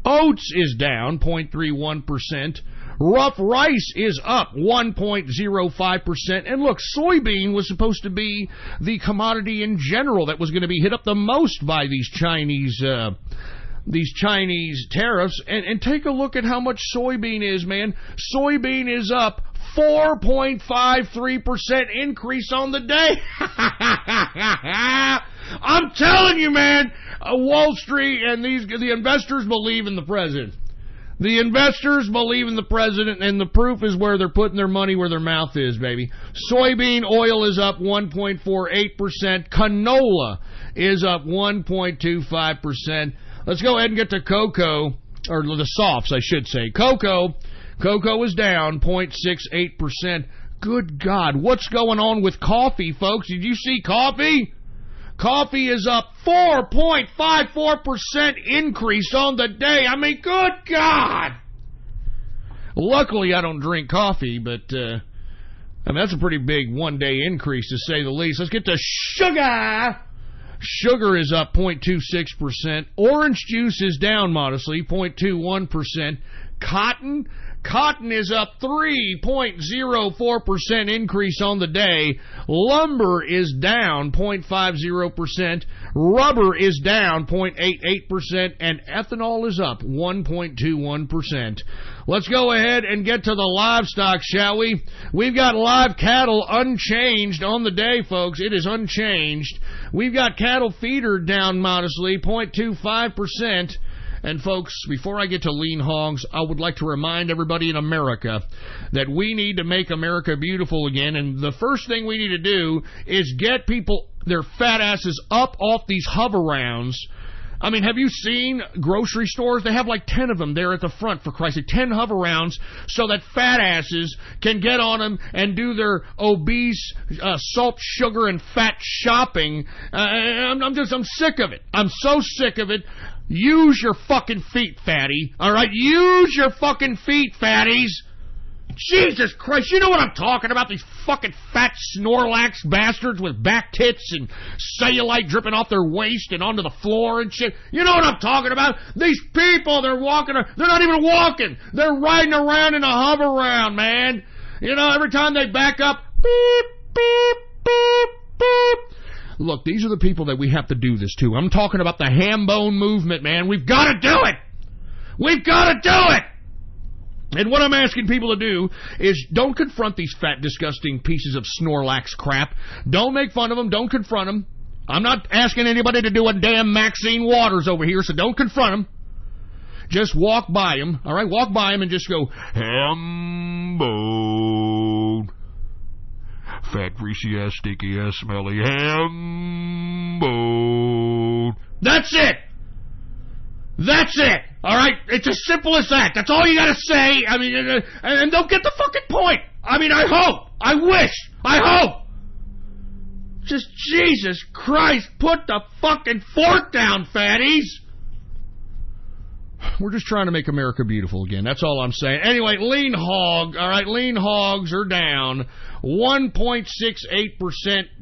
Oats is down 0.31%. Rough rice is up 1.05%. And look, soybean was supposed to be the commodity in general that was going to be hit up the most by these Chinese tariffs. And take a look at how much soybean is, man. Soybean is up 4.53% increase on the day. I'm telling you, man, Wall Street and the investors believe in the president. The investors believe in the president, and the proof is where they're putting their money where their mouth is, baby. Soybean oil is up 1.48%. Canola is up 1.25%. Let's go ahead and get to cocoa. or the softs, I should say. Cocoa is down 0.68%. Good God, what's going on with coffee, folks? Did you see coffee? Coffee is up 4.54% increase on the day. I mean, good God. Luckily, I don't drink coffee, but I mean, that's a pretty big one-day increase, to say the least. Let's get to sugar. Sugar is up 0.26%. Orange juice is down modestly, 0.21%. Cotton is up 3.04% increase on the day. Lumber is down 0.50%. Rubber is down 0.88%. And ethanol is up 1.21%. Let's go ahead and get to the livestock, shall we? We've got live cattle unchanged on the day, folks. It is unchanged. We've got cattle feeder down modestly, 0.25%. And folks, before I get to lean hogs, I would like to remind everybody in America that we need to make America beautiful again. And the first thing we need to do is get people, their fat asses, up off these hover-rounds. I mean, have you seen grocery stores? They have like 10 of them there at the front, for Christ's sake. 10 hover-rounds so that fat asses can get on them and do their obese salt, sugar, and fat shopping. I'm sick of it. I'm so sick of it. Use your fucking feet, fatty. All right? Use your fucking feet, fatties. Jesus Christ, you know what I'm talking about? These fucking fat Snorlax bastards with back tits and cellulite dripping off their waist and onto the floor and shit. You know what I'm talking about? These people, they're not even walking. They're riding around in a hover-round, man. You know, every time they back up, beep, beep, beep, beep. Look, these are the people that we have to do this to. I'm talking about the ham bone movement, man. We've got to do it. We've got to do it. And what I'm asking people to do is don't confront these fat, disgusting pieces of Snorlax crap. Don't make fun of them. Don't confront them. I'm not asking anybody to do a damn Maxine Waters over here, so don't confront them. Just walk by them, all right? Walk by them and just go, ham bone. Fat, greasy ass, sticky ass, smelly ham bone. That's it. That's it. All right? It's as simple as that. That's all you got to say. I mean, and they'll get the fucking point. I mean, I hope. I wish. I hope. Just Jesus Christ, put the fucking fork down, fatties. We're just trying to make America beautiful again. That's all I'm saying. Anyway, lean hog. All right, lean hogs are down 1.68%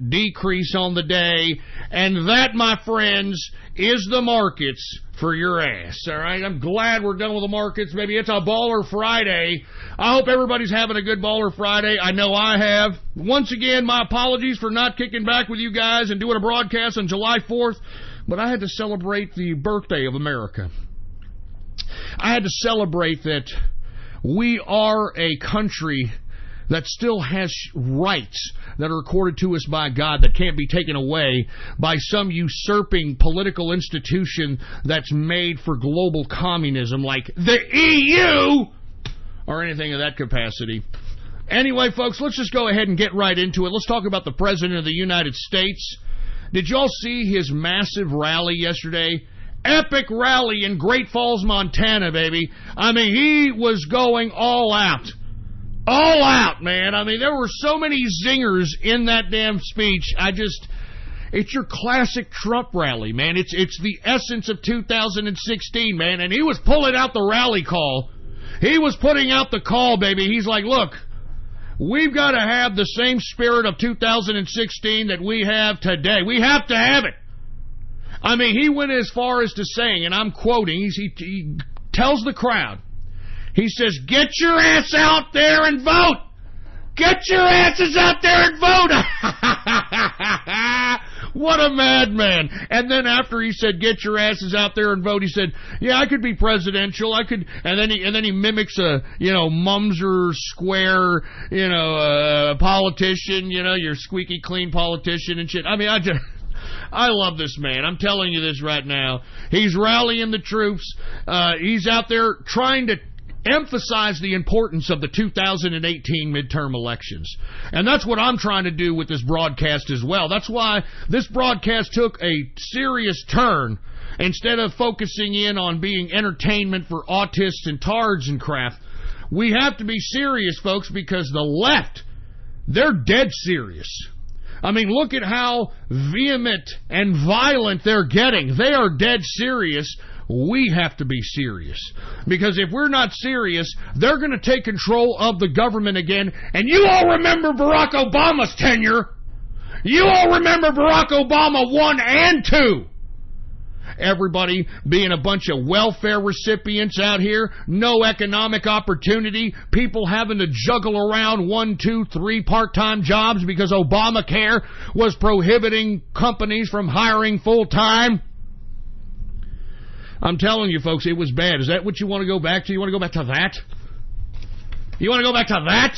decrease on the day. And that, my friends, is the markets for your ass. All right, I'm glad we're done with the markets. Maybe it's a Baller Friday. I hope everybody's having a good Baller Friday. I know I have. Once again, my apologies for not kicking back with you guys and doing a broadcast on July 4th. But I had to celebrate the birthday of America. I had to celebrate that we are a country that still has rights that are accorded to us by God that can't be taken away by some usurping political institution that's made for global communism like the EU or anything of that capacity. Anyway, folks, let's just go ahead and get right into it. Let's talk about the President of the United States. Did y'all see his massive rally yesterday? Epic rally in Great Falls, Montana, baby. I mean, he was going all out. All out, man. I mean, there were so many zingers in that damn speech. It's your classic Trump rally, man. It's the essence of 2016, man. And he was pulling out the rally call. He was putting out the call, baby. He's like, look, we've got to have the same spirit of 2016 that we have today. We have to have it. I mean, he went as far as to saying, and I'm quoting, he tells the crowd, he says, get your ass out there and vote. Get your asses out there and vote. What a madman. And then after he said, get your asses out there and vote, he said, yeah, I could be presidential. I could. And then he mimics a, Mumser square, politician, your squeaky clean politician and shit. I mean, I love this man. I'm telling you this right now. He's rallying the troops. He's out there trying to emphasize the importance of the 2018 midterm elections. And that's what I'm trying to do with this broadcast as well. That's why this broadcast took a serious turn instead of focusing in on being entertainment for autists and tards and crap. We have to be serious, folks, because the left, they're dead serious. I mean, look at how vehement and violent they're getting. They are dead serious. We have to be serious. Because if we're not serious, they're going to take control of the government again. And you all remember Barack Obama's tenure. You all remember Barack Obama 1 and 2. Everybody being a bunch of welfare recipients out here, no economic opportunity, people having to juggle around 1, 2, 3 part-time jobs because Obamacare was prohibiting companies from hiring full-time. I'm telling you, folks, it was bad. Is that what you want to go back to? You want to go back to that? You want to go back to that?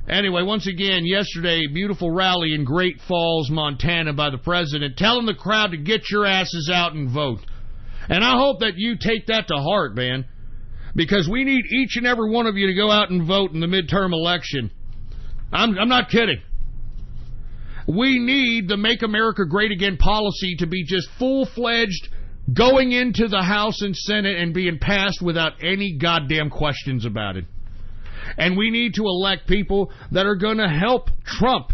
Anyway, once again, yesterday, beautiful rally in Great Falls, Montana by the president, telling the crowd to get your asses out and vote. And I hope that you take that to heart, man, because we need each and every one of you to go out and vote in the midterm election. I'm not kidding. We need the Make America Great Again policy to be just full-fledged, going into the House and Senate and being passed without any goddamn questions about it. And we need to elect people that are going to help Trump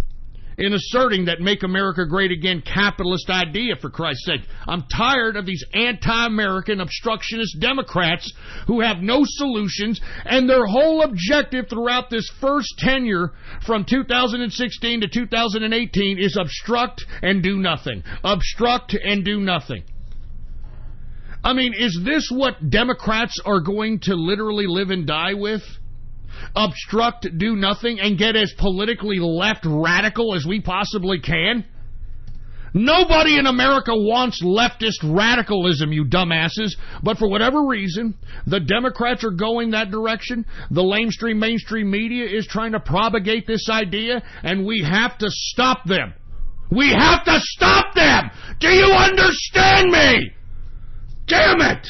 in asserting that Make America Great Again capitalist idea, for Christ's sake. I'm tired of these anti-American obstructionist Democrats who have no solutions, and their whole objective throughout this first tenure from 2016 to 2018 is obstruct and do nothing. Obstruct and do nothing. I mean, is this what Democrats are going to literally live and die with? Obstruct, do nothing, and get as politically left radical as we possibly can? Nobody in America wants leftist radicalism, you dumbasses, but for whatever reason, the Democrats are going that direction. The mainstream media is trying to propagate this idea, and we have to stop them. We have to stop them! Do you understand me? Damn it!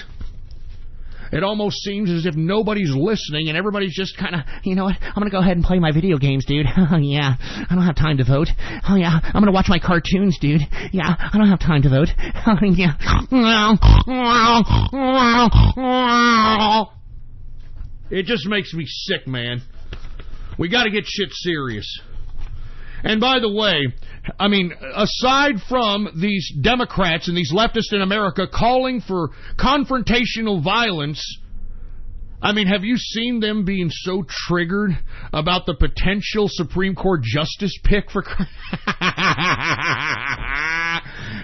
It almost seems as if nobody's listening and everybody's just kind of, you know what, I'm going to go ahead and play my video games, dude. Oh, yeah, I don't have time to vote. Oh, yeah, I'm going to watch my cartoons, dude. Yeah, I don't have time to vote. Oh, yeah. It just makes me sick, man. We got to get shit serious. And by the way, I mean, aside from these Democrats and these leftists in America calling for confrontational violence, I mean, have you seen them being so triggered about the potential Supreme Court justice pick for...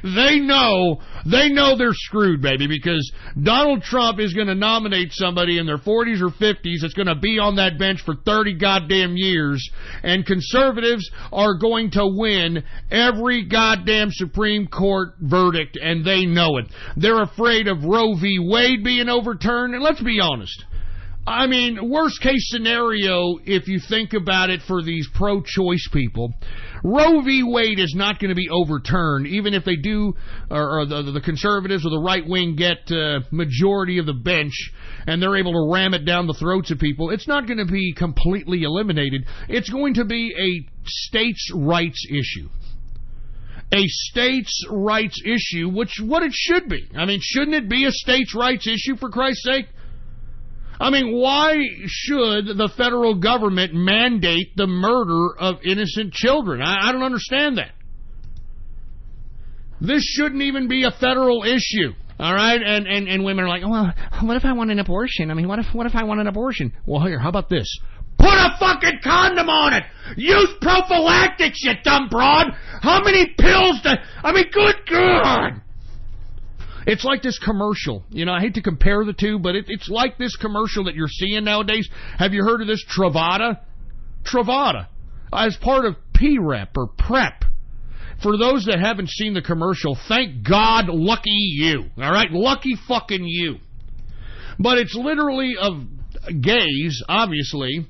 They know they're screwed, baby, because Donald Trump is going to nominate somebody in their 40s or 50s that's going to be on that bench for 30 goddamn years, and conservatives are going to win every goddamn Supreme Court verdict, and they know it. They're afraid of Roe v. Wade being overturned, and let's be honest. I mean, worst case scenario, if you think about it for these pro-choice people, Roe v. Wade is not going to be overturned, even if they do, or the conservatives or the right wing get majority of the bench and they're able to ram it down the throats of people. It's not going to be completely eliminated. It's going to be a states' rights issue. A states' rights issue, what it should be. I mean, shouldn't it be a states' rights issue, for Christ's sake? I mean, why should the federal government mandate the murder of innocent children? I don't understand that. This shouldn't even be a federal issue, all right? And women are like, well, what if I want an abortion? I mean, what if I want an abortion? Well, here, how about this? Put a fucking condom on it! Use prophylactics, you dumb broad! How many pills I mean, good God! It's like this commercial. You know, I hate to compare the two, but it's like this commercial that you're seeing nowadays. Have you heard of this Truvada? Truvada, as part of PrEP or PrEP. For those that haven't seen the commercial, thank God, lucky you. All right? Lucky fucking you. But it's literally of gays, obviously,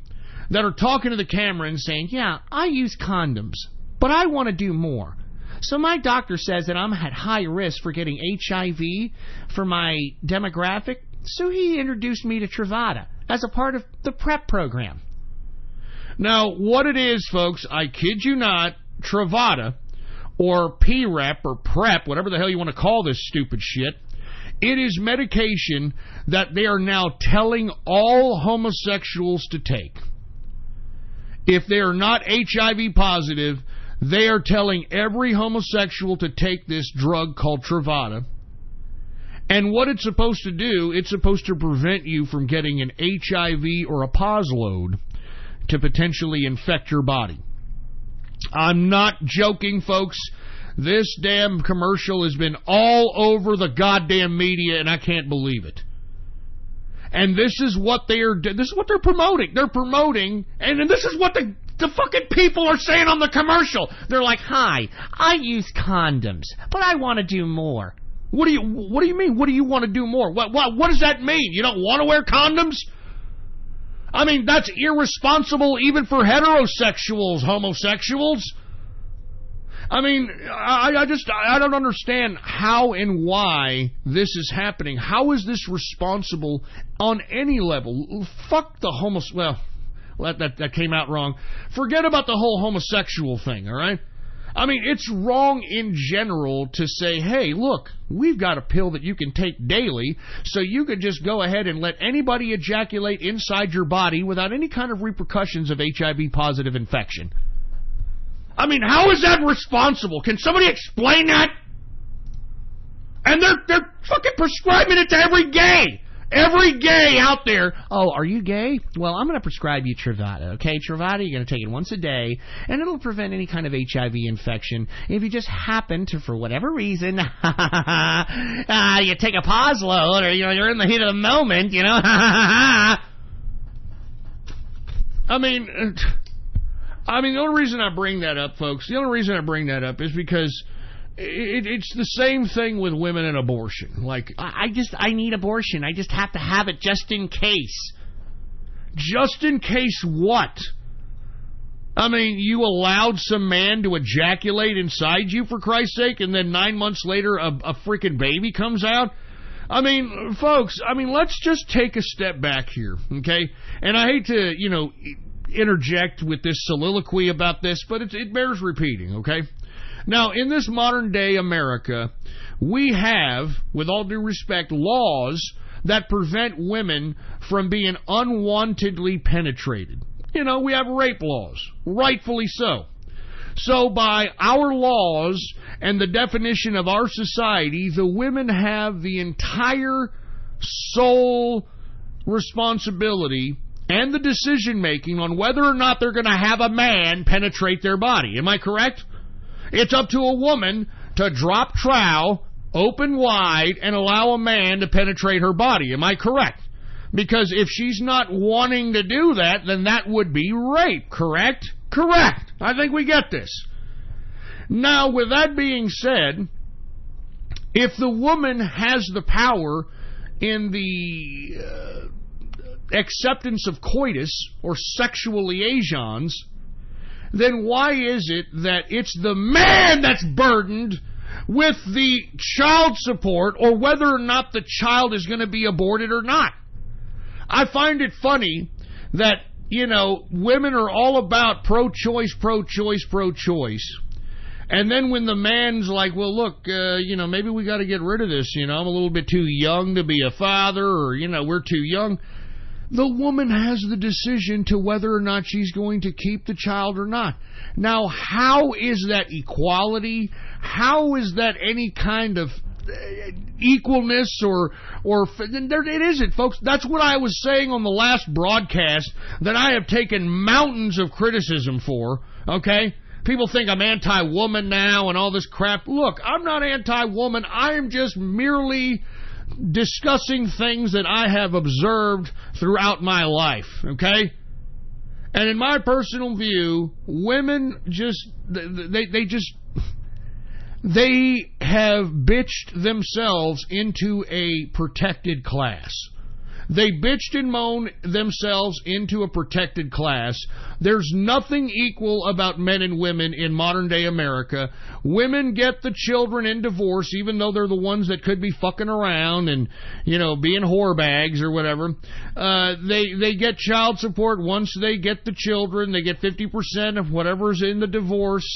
that are talking to the camera and saying, yeah, I use condoms, but I want to do more. So my doctor says that I'm at high risk for getting HIV for my demographic, so he introduced me to Truvada as a part of the PrEP program. Now, what it is, folks, I kid you not, Truvada, or PrEP or PrEP, whatever the hell you want to call this stupid shit. It is medication that they are now telling all homosexuals to take. If they are not HIV positive, they are telling every homosexual to take this drug called Truvada. And what it's supposed to do, it's supposed to prevent you from getting an HIV or a pos load to potentially infect your body. I'm not joking, folks. This damn commercial has been all over the goddamn media, and I can't believe it. And this is what they're promoting. They're promoting, and this is what the fucking people are saying on the commercial. They're like, "Hi, I use condoms, but I want to do more." What do you mean? What do you want to do more? What does that mean? You don't want to wear condoms? I mean, that's irresponsible even for heterosexuals, homosexuals. I mean, I don't understand how and why this is happening. How is this responsible on any level? Fuck the well, that came out wrong. Forget about the whole homosexual thing, all right? I mean, it's wrong in general to say, hey, look, we've got a pill that you can take daily, so you could just go ahead and let anybody ejaculate inside your body without any kind of repercussions of HIV-positive infection. I mean, how is that responsible? Can somebody explain that? And they're fucking prescribing it to every gay. Every gay out there. Oh, are you gay? Well, I'm going to prescribe you Truvada, okay? Truvada, you're going to take it once a day, and it'll prevent any kind of HIV infection. If you just happen to, for whatever reason, you take a pos load, or you're in the heat of the moment, I mean, the only reason I bring that up, folks, is because it's the same thing with women and abortion. Like, I need abortion. I just have to have it just in case. Just in case what? I mean, you allowed some man to ejaculate inside you, for Christ's sake, and then 9 months later a freaking baby comes out? I mean, folks, let's just take a step back here, okay? And I hate to, interject with this soliloquy about this, but it bears repeating, okay? Now, in this modern-day America, we have, with all due respect, laws that prevent women from being unwantedly penetrated. We have rape laws, rightfully so. So by our laws and the definition of our society, the women have the entire sole responsibility and the decision-making on whether or not they're going to have a man penetrate their body. Am I correct? It's up to a woman to drop trowel, open wide, and allow a man to penetrate her body. Am I correct? Because if she's not wanting to do that, then that would be rape, correct? Correct. I think we get this. Now, with that being said, if the woman has the power in the acceptance of coitus or sexual liaisons, then why is it that it's the man that's burdened with the child support or whether or not the child is going to be aborted or not? I find it funny that, women are all about pro-choice, pro-choice, pro-choice. And then when the man's like, well, look, maybe we got to get rid of this, I'm a little bit too young to be a father, or, we're too young. The woman has the decision to whether or not she's going to keep the child or not. Now, how is that equality? How is that any kind of equalness or it isn't, folks. That's what I was saying on the last broadcast that I have taken mountains of criticism for, okay? People think I'm anti-woman now and all this crap. Look, I'm not anti-woman. I am just merely discussing things that I have observed throughout my life, okay? And in my personal view, women they have bitched themselves into a protected class. They bitched and moaned themselves into a protected class. There's nothing equal about men and women in modern-day America. Women get the children in divorce, even though they're the ones that could be fucking around and, being whore bags or whatever. They get child support once they get the children. They get 50% of whatever's in the divorce.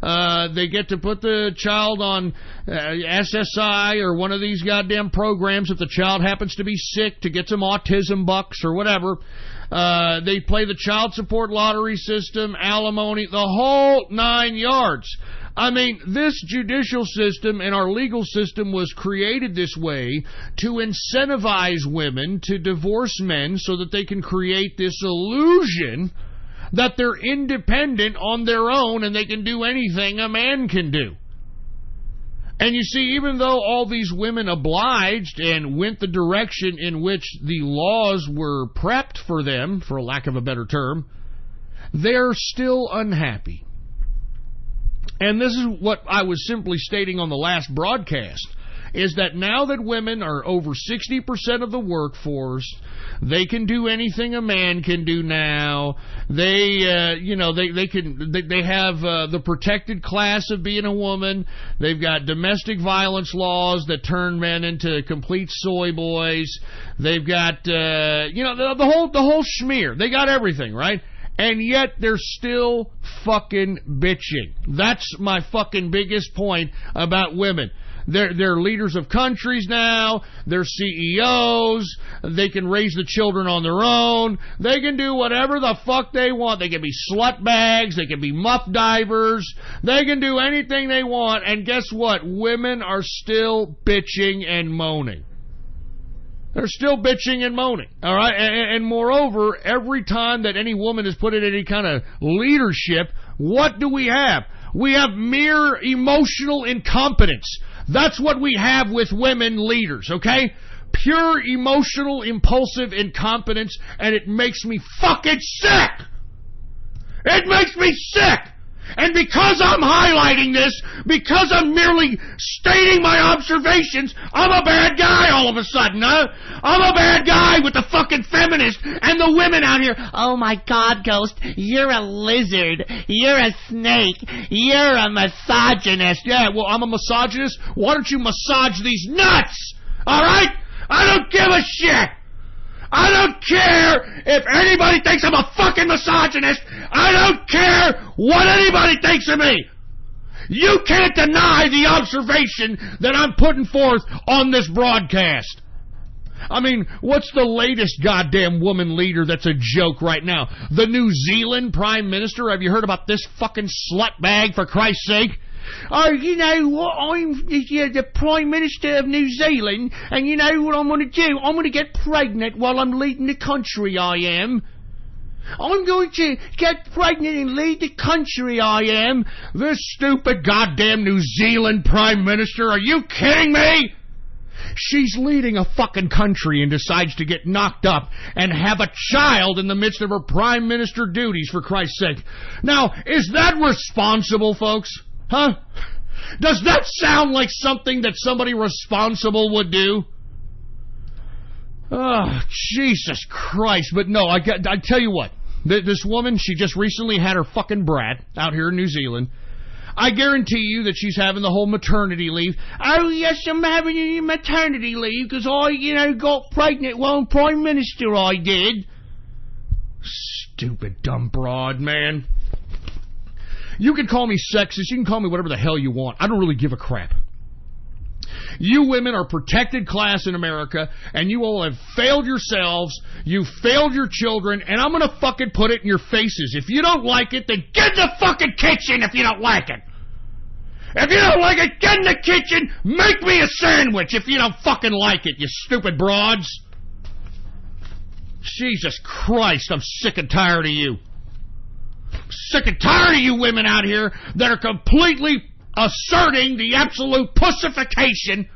They get to put the child on SSI or one of these goddamn programs if the child happens to be sick, to get some autism bucks or whatever. They play the child support lottery system, alimony, the whole 9 yards. I mean, this judicial system and our legal system was created this way to incentivize women to divorce men so that they can create this illusion that they're independent on their own and they can do anything a man can do. And you see, even though all these women obliged and went the direction in which the laws were prepped for them, for lack of a better term, they're still unhappy. And this is what I was simply stating on the last broadcast, is that now that women are over 60% of the workforce, they can do anything a man can do now. They have the protected class of being a woman. They've got domestic violence laws that turn men into complete soy boys. They've got the whole schmear. They got everything, right? And yet they're still fucking bitching. That's my fucking biggest point about women. They're leaders of countries now. They're CEOs. They can raise the children on their own. They can do whatever the fuck they want. They can be slut bags. They can be muff divers. They can do anything they want. And guess what? Women are still bitching and moaning. They're still bitching and moaning. All right? And moreover, every time that any woman is put in any kind of leadership, what do we have? We have mere emotional incompetence. That's what we have with women leaders, okay? Pure emotional, impulsive incompetence, and it makes me fucking sick! It makes me sick! And because I'm highlighting this, because I'm merely stating my observations, I'm a bad guy all of a sudden, huh? I'm a bad guy with the fucking feminists and the women out here. Oh my God, Ghost, you're a lizard. You're a snake. You're a misogynist. Yeah, well, I'm a misogynist. Why don't you massage these nuts? All right? I don't give a shit. I don't care if anybody thinks I'm a fucking misogynist. I don't care what anybody thinks of me. You can't deny the observation that I'm putting forth on this broadcast. I mean, what's the latest goddamn woman leader that's a joke right now? The New Zealand Prime Minister? Have you heard about this fucking slut bag, for Christ's sake? Oh, you know what, I'm the Prime Minister of New Zealand, and you know what I'm going to do? I'm going to get pregnant while I'm leading the country, I am. I'm going to get pregnant and lead the country, I am. This stupid goddamn New Zealand Prime Minister, are you kidding me? She's leading a fucking country and decides to get knocked up and have a child in the midst of her Prime Minister duties, for Christ's sake. Now, is that responsible, folks? Huh? Does that sound like something that somebody responsible would do? Oh, Jesus Christ. But no, I tell you what. This woman, she just recently had her fucking brat out here in New Zealand. I guarantee you that she's having the whole maternity leave. Oh, yes, I'm having a maternity leave because I, got pregnant while I'm Prime Minister, I did. Stupid, dumb broad, man. You can call me sexist. You can call me whatever the hell you want. I don't really give a crap. You women are protected class in America, and you all have failed yourselves. You failed your children, and I'm going to fucking put it in your faces. If you don't like it, then get in the fucking kitchen if you don't like it. If you don't like it, get in the kitchen. Make me a sandwich if you don't fucking like it, you stupid broads. Jesus Christ, I'm sick and tired of you. Sick and tired of you women out here that are completely asserting the absolute pussification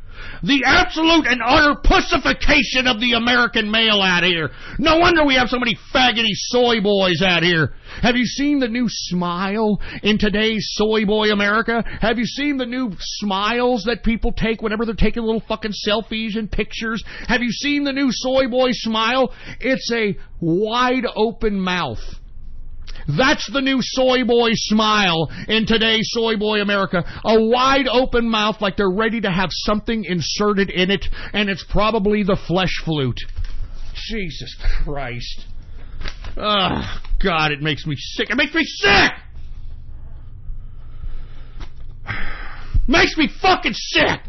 The absolute and utter pussification of the American male out here. No wonder we have so many faggoty soy boys out here. Have you seen the new smile in today's soy boy America? Have you seen the new smiles that people take whenever they're taking little fucking selfies and pictures? Have you seen the new soy boy smile? It's a wide open mouth. That's the new soy boy smile in today's soy boy America. A wide open mouth like they're ready to have something inserted in it, and it's probably the flesh flute. Jesus Christ. Oh, God, it makes me sick. It makes me sick! Makes me fucking sick!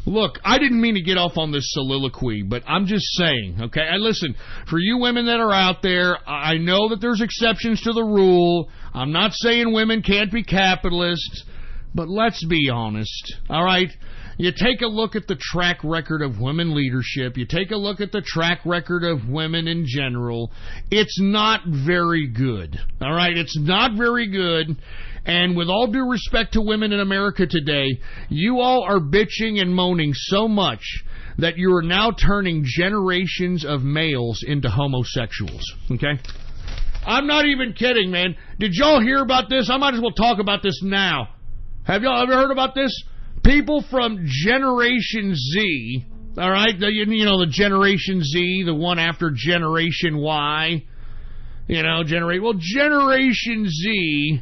Look, I didn't mean to get off on this soliloquy, but I'm just saying, okay? And listen, for you women that are out there, I know that there's exceptions to the rule. I'm not saying women can't be capitalists, but let's be honest, all right? You take a look at the track record of women leadership. You take a look at the track record of women in general. It's not very good, all right? It's not very good. And with all due respect to women in America today, you all are bitching and moaning so much that you are now turning generations of males into homosexuals, okay? I'm not even kidding, man. Did y'all hear about this? I might as well talk about this now. Have y'all ever heard about this? People from Generation Z, all right? The Generation Z, the one after Generation Y, Generation Z...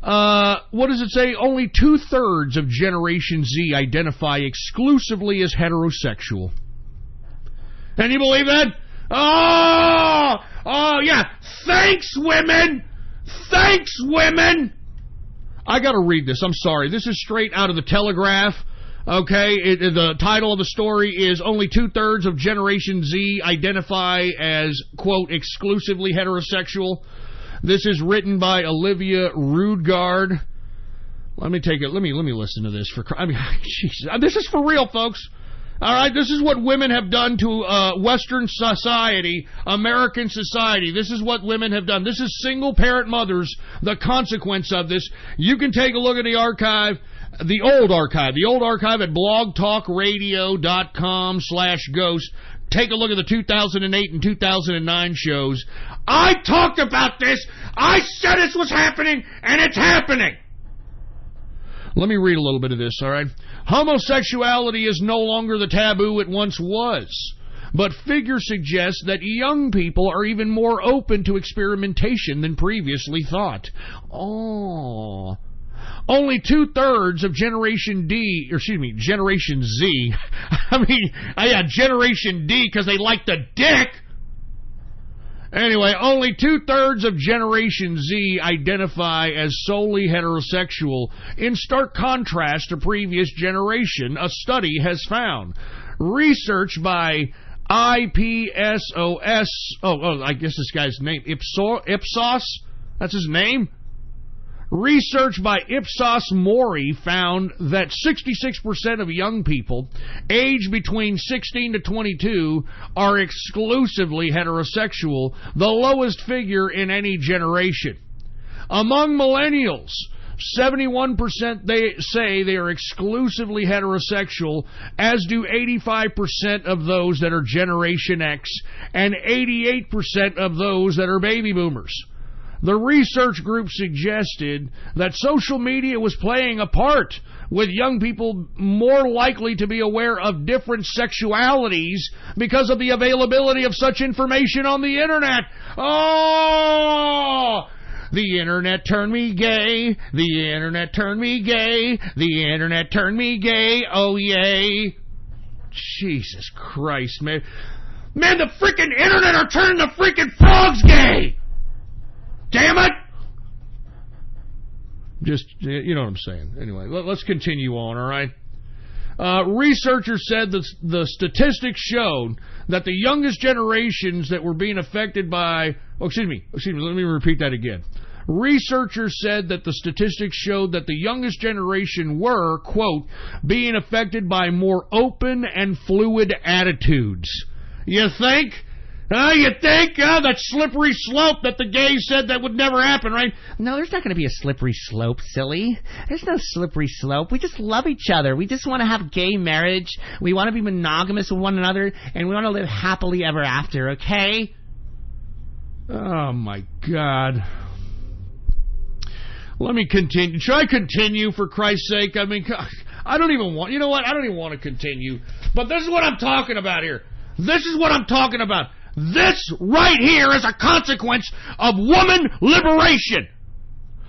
what does it say? Only 2/3 of Generation Z identify exclusively as heterosexual. Can you believe that? Oh, yeah. Thanks, women. Thanks, women. I gotta read this. I'm sorry. This is straight out of the Telegraph. Okay, the title of the story is only 2/3 of Generation Z identify as, quote, exclusively heterosexual. This is written by Olivia Rudgard. Let me listen to this. Jesus, this is for real, folks. All right, this is what women have done to Western society, American society. This is what women have done. This is single-parent mothers, the consequence of this. You can take a look at the archive, the old archive at blogtalkradio.com/ghost. Take a look at the 2008 and 2009 shows. I talked about this. I said this was happening, and it's happening. Let me read a little bit of this, all right? Homosexuality is no longer the taboo it once was, but figures suggest that young people are even more open to experimentation than previously thought. Oh. Only 2/3 of Generation Z. Generation D, because they like the dick. Anyway, only 2/3 of Generation Z identify as solely heterosexual, in stark contrast to previous generation, a study has found. Research by IPSOS, I guess this guy's name, Ipsos, that's his name? Research by Ipsos Mori found that 66% of young people aged between 16 to 22 are exclusively heterosexual, the lowest figure in any generation. Among millennials, 71% they say they are exclusively heterosexual, as do 85% of those that are Generation X and 88% of those that are baby boomers. The research group suggested that social media was playing a part, with young people more likely to be aware of different sexualities because of the availability of such information on the internet. Oh! The internet turned me gay. The internet turned me gay. The internet turned me gay. Oh, yay. Jesus Christ, man. Man, the freaking internet are turning the freaking frogs gay. Damn it! Just, you know what I'm saying. Anyway, let's continue on, all right? Researchers said that the statistics showed that the youngest generations that were being affected by... Excuse me, let me repeat that again. Researchers said that the statistics showed that the youngest generation were, quote, being affected by more open and fluid attitudes. You think? You think? That slippery slope that the gays said that would never happen, right? No, there's not going to be a slippery slope, silly. There's no slippery slope. We just love each other. We just want to have gay marriage. We want to be monogamous with one another, and we want to live happily ever after, okay? Oh, my God. Let me continue. Should I continue, for Christ's sake? I mean, I don't even want... You know what? I don't even want to continue. But this is what I'm talking about here. This is what I'm talking about. This right here is a consequence of woman liberation.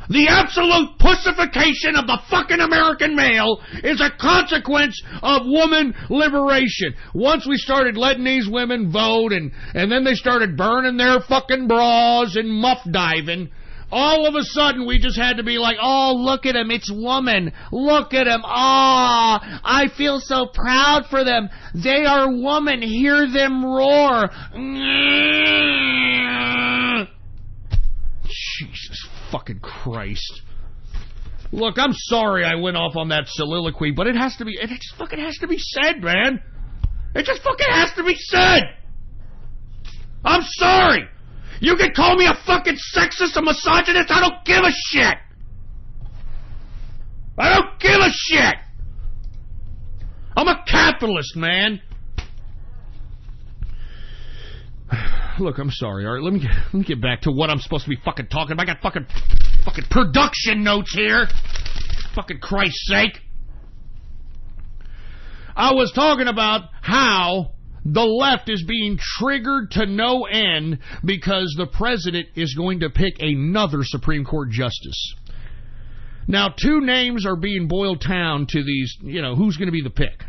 The absolute pussification of the fucking American male is a consequence of woman liberation. Once we started letting these women vote and then they started burning their fucking bras and muff diving, all of a sudden we just had to be like, oh, look at him, it's woman. Look at him. Oh, I feel so proud for them. They are woman. Hear them roar. Jesus fucking Christ. Look, I'm sorry I went off on that soliloquy, but it just fucking has to be said, man. It just fucking has to be said. I'm sorry. You can call me a fucking sexist, a misogynist, I don't give a shit. I don't give a shit. I'm a capitalist, man. Look, I'm sorry, all right? Let me get back to what I'm supposed to be fucking talking about. I got fucking production notes here. Fucking Christ's sake. I was talking about how the left is being triggered to no end because the president is going to pick another Supreme Court justice. Now, two names are being boiled down to these, who's going to be the pick.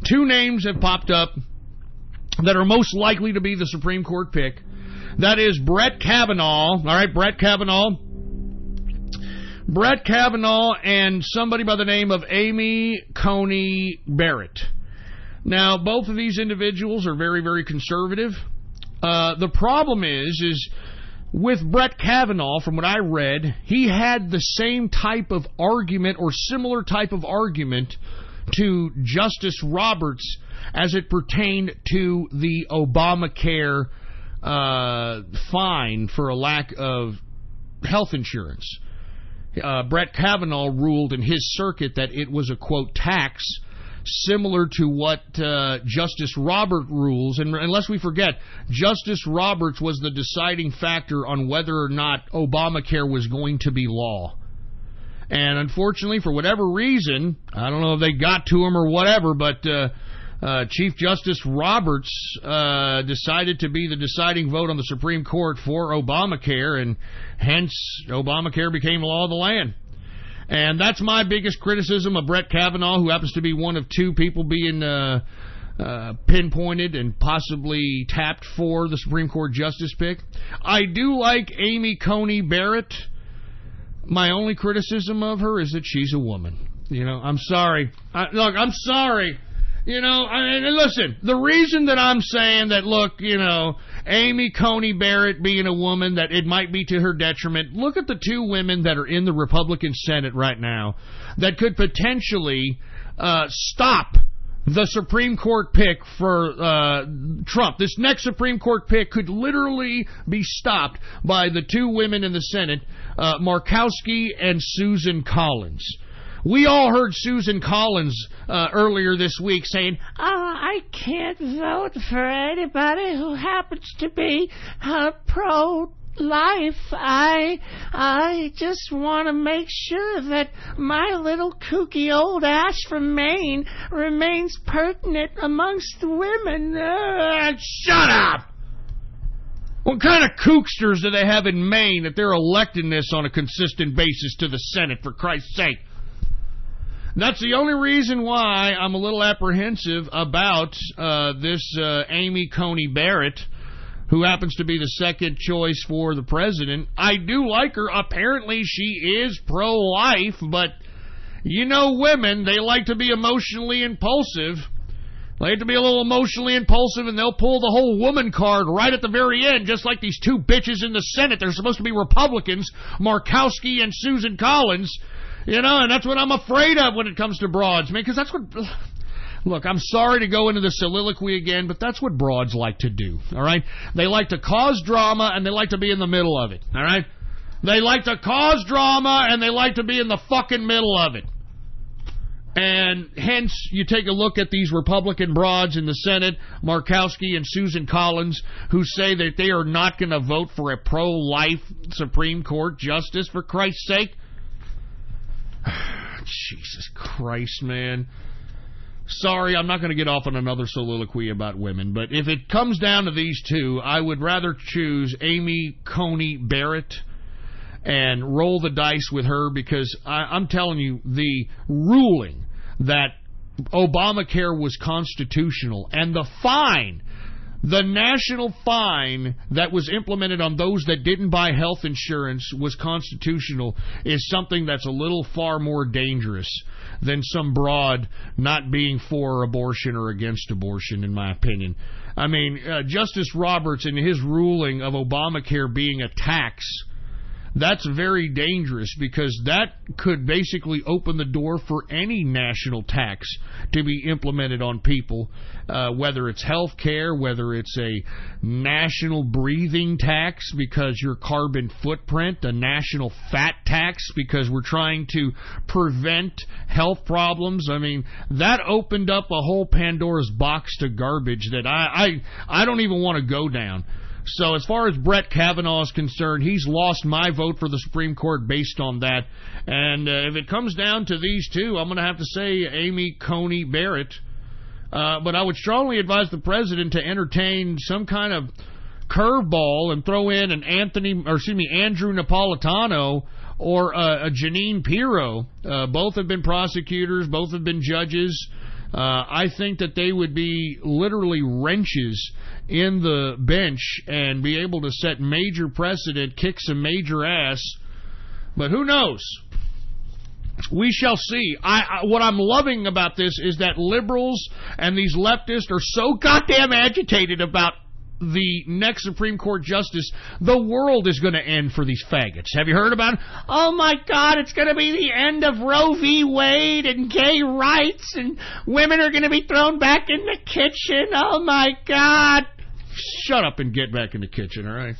Two names have popped up that are most likely to be the Supreme Court pick. That is Brett Kavanaugh, all right, Brett Kavanaugh and somebody by the name of Amy Coney Barrett. Now, both of these individuals are very, very conservative. The problem is with Brett Kavanaugh, from what I read, he had the same type of argument or similar type of argument to Justice Roberts as it pertained to the Obamacare fine for a lack of health insurance. Brett Kavanaugh ruled in his circuit that it was a, quote, tax similar to what Justice Roberts rules. And unless we forget, Justice Roberts was the deciding factor on whether or not Obamacare was going to be law. And unfortunately, for whatever reason, I don't know if they got to him or whatever, but Chief Justice Roberts decided to be the deciding vote on the Supreme Court for Obamacare, and hence Obamacare became law of the land. And that's my biggest criticism of Brett Kavanaugh, who happens to be one of two people being pinpointed and possibly tapped for the Supreme Court justice pick. I do like Amy Coney Barrett. My only criticism of her is that she's a woman. I'm sorry. I'm sorry. Listen, the reason that I'm saying that, look, Amy Coney Barrett being a woman, that it might be to her detriment, look at the two women that are in the Republican Senate right now that could potentially stop the Supreme Court pick for Trump. This next Supreme Court pick could literally be stopped by the two women in the Senate, Murkowski and Susan Collins. We all heard Susan Collins earlier this week saying, I can't vote for anybody who happens to be pro-life. I just want to make sure that my little kooky old ass from Maine remains pertinent amongst the women. Shut up! What kind of kooksters do they have in Maine that they're electing this on a consistent basis to the Senate, for Christ's sake? That's the only reason why I'm a little apprehensive about this Amy Coney Barrett, who happens to be the second choice for the president. I do like her. Apparently she is pro-life, but women, they like to be emotionally impulsive. They like to be a little emotionally impulsive, and they'll pull the whole woman card right at the very end, just like these two bitches in the Senate. They're supposed to be Republicans, Murkowski and Susan Collins. And that's what I'm afraid of when it comes to broads, man, because that's what... Look, I'm sorry to go into the soliloquy again, but that's what broads like to do, all right? They like to cause drama, and they like to be in the middle of it, all right? They like to cause drama, and they like to be in the fucking middle of it. And hence, you take a look at these Republican broads in the Senate, Markowski and Susan Collins, who say that they are not going to vote for a pro-life Supreme Court justice, for Christ's sake. Jesus Christ, man. Sorry, I'm not going to get off on another soliloquy about women, but if it comes down to these two, I would rather choose Amy Coney Barrett and roll the dice with her, because I'm telling you, the ruling that Obamacare was constitutional and the fine, the national fine that was implemented on those that didn't buy health insurance was constitutional, is something that's a little far more dangerous than some broad not being for abortion or against abortion, in my opinion. I mean, Justice Roberts, in his ruling of Obamacare being a tax, that's very dangerous, because that could basically open the door for any national tax to be implemented on people, whether it's health care, whether it's a national breathing tax because your carbon footprint, a national fat tax because we're trying to prevent health problems. I mean, that opened up a whole Pandora's box to garbage that I don't even want to go down. So as far as Brett Kavanaugh is concerned, he's lost my vote for the Supreme Court based on that. And if it comes down to these two, I'm going to have to say Amy Coney Barrett. But I would strongly advise the president to entertain some kind of curveball and throw in an Andrew Napolitano or a Jeanine Pirro. Both have been prosecutors. Both have been judges. I think that they would be literally wrenches in the bench and be able to set major precedent, kick some major ass. But who knows? We shall see. What I'm loving about this is that liberals and these leftists are so goddamn agitated about the next Supreme Court justice. The world is going to end for these faggots. Have you heard about it? Oh my God, it's going to be the end of Roe v. Wade and gay rights, and women are going to be thrown back in the kitchen. Oh my God. Shut up and get back in the kitchen, all right?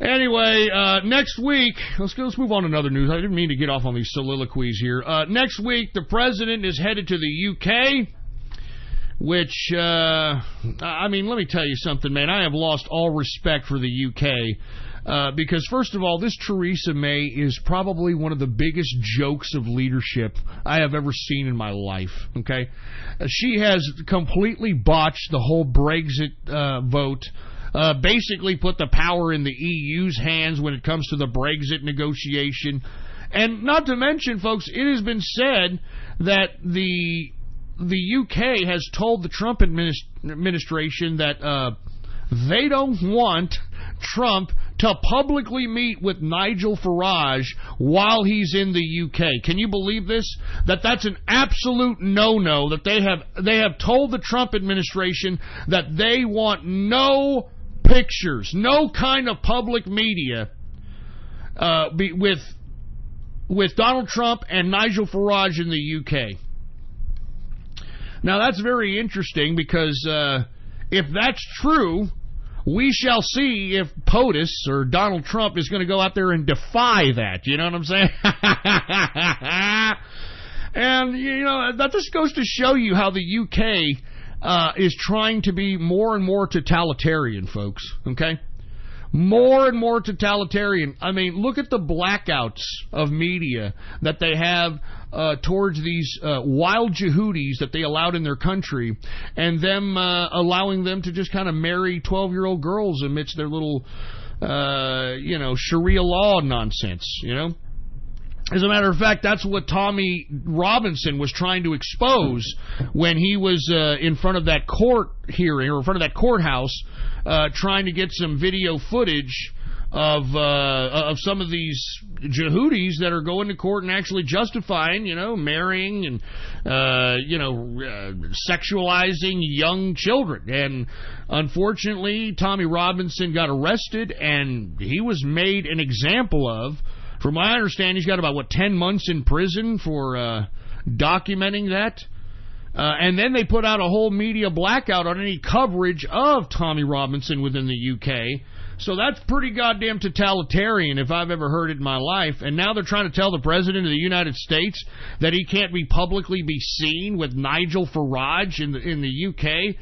Anyway, next week, let's move on to another news. I didn't mean to get off on these soliloquies here. Next week, the president is headed to the UK, which, I mean, let me tell you something, man. I have lost all respect for the UK because, first of all, this Theresa May is probably one of the biggest jokes of leadership I have ever seen in my life, okay? She has completely botched the whole Brexit vote, basically put the power in the EU's hands when it comes to the Brexit negotiation. And not to mention, folks, it has been said that the UK has told the Trump administration that they don't want Trump to publicly meet with Nigel Farage while he's in the UK. Can you believe this? That's an absolute no-no. That they have told the Trump administration that they want no pictures, no kind of public media with Donald Trump and Nigel Farage in the UK. Now, that's very interesting because if that's true, we shall see if POTUS or Donald Trump is going to go out there and defy that. You know what I'm saying? And, you know, that just goes to show you how the UK is trying to be more and more totalitarian, folks. Okay? More and more totalitarian. I mean, look at the blackouts of media that they have towards these wild Yehudis that they allowed in their country, and them allowing them to just kind of marry 12-year-old girls amidst their little, Sharia law nonsense, you know? As a matter of fact, that's what Tommy Robinson was trying to expose when he was in front of that court hearing, or in front of that courthouse, trying to get some video footage of some of these Yehudis that are going to court and actually justifying, marrying and, sexualizing young children. And unfortunately, Tommy Robinson got arrested, and he was made an example of. From my understanding, he's got about, 10 months in prison for documenting that. And then they put out a whole media blackout on any coverage of Tommy Robinson within the UK. So that's pretty goddamn totalitarian if I've ever heard it in my life. And now they're trying to tell the President of the United States that he can't publicly be seen with Nigel Farage in the UK.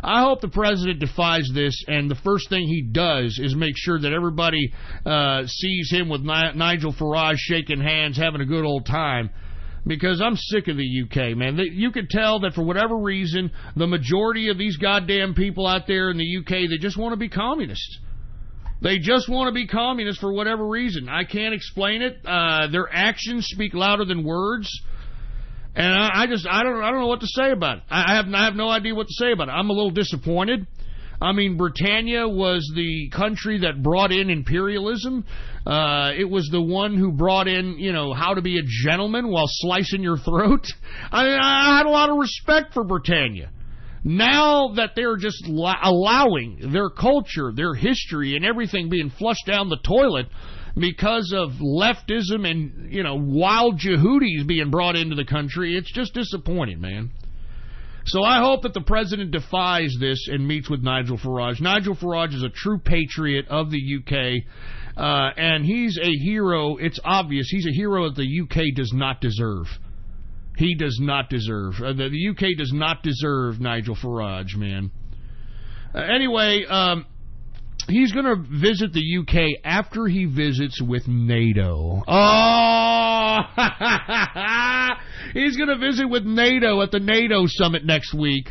I hope the President defies this, and the first thing he does is make sure that everybody sees him with Nigel Farage shaking hands, having a good old time. Because I'm sick of the UK, man. You can tell that for whatever reason, the majority of these goddamn people out there in the UK, they just want to be communists. They just want to be communists for whatever reason. I can't explain it. Their actions speak louder than words. And I don't know what to say about it. I have no idea what to say about it. I'm a little disappointed. I mean, Britannia was the country that brought in imperialism. It was the one who brought in, how to be a gentleman while slicing your throat. I had a lot of respect for Britannia. Now that they're just allowing their culture, their history, and everything being flushed down the toilet because of leftism and, wild Yehudis being brought into the country, it's just disappointing, man. So I hope that the President defies this and meets with Nigel Farage. Nigel Farage is a true patriot of the UK, and he's a hero. It's obvious. He's a hero that the UK does not deserve. He does not deserve. The UK does not deserve Nigel Farage, man. Anyway, he's going to visit the UK after he visits with NATO. Oh! He's going to visit with NATO at the NATO summit next week.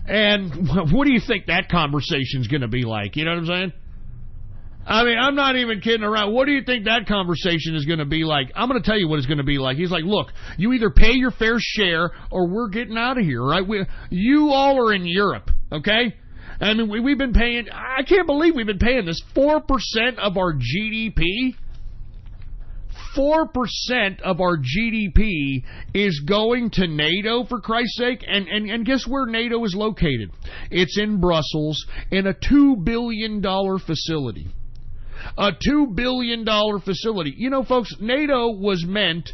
And what do you think that conversation's going to be like? You know what I'm saying? I mean, I'm not even kidding around. What do you think that conversation is going to be like? I'm going to tell you what it's going to be like. He's like, look, you either pay your fair share or we're getting out of here, right? You all are in Europe, okay? I mean, we've been paying, I can't believe we've been paying this, 4% of our GDP. 4% of our GDP is going to NATO, for Christ's sake. And guess where NATO is located? It's in Brussels in a $2 billion facility. A $2 billion facility. Folks, NATO was meant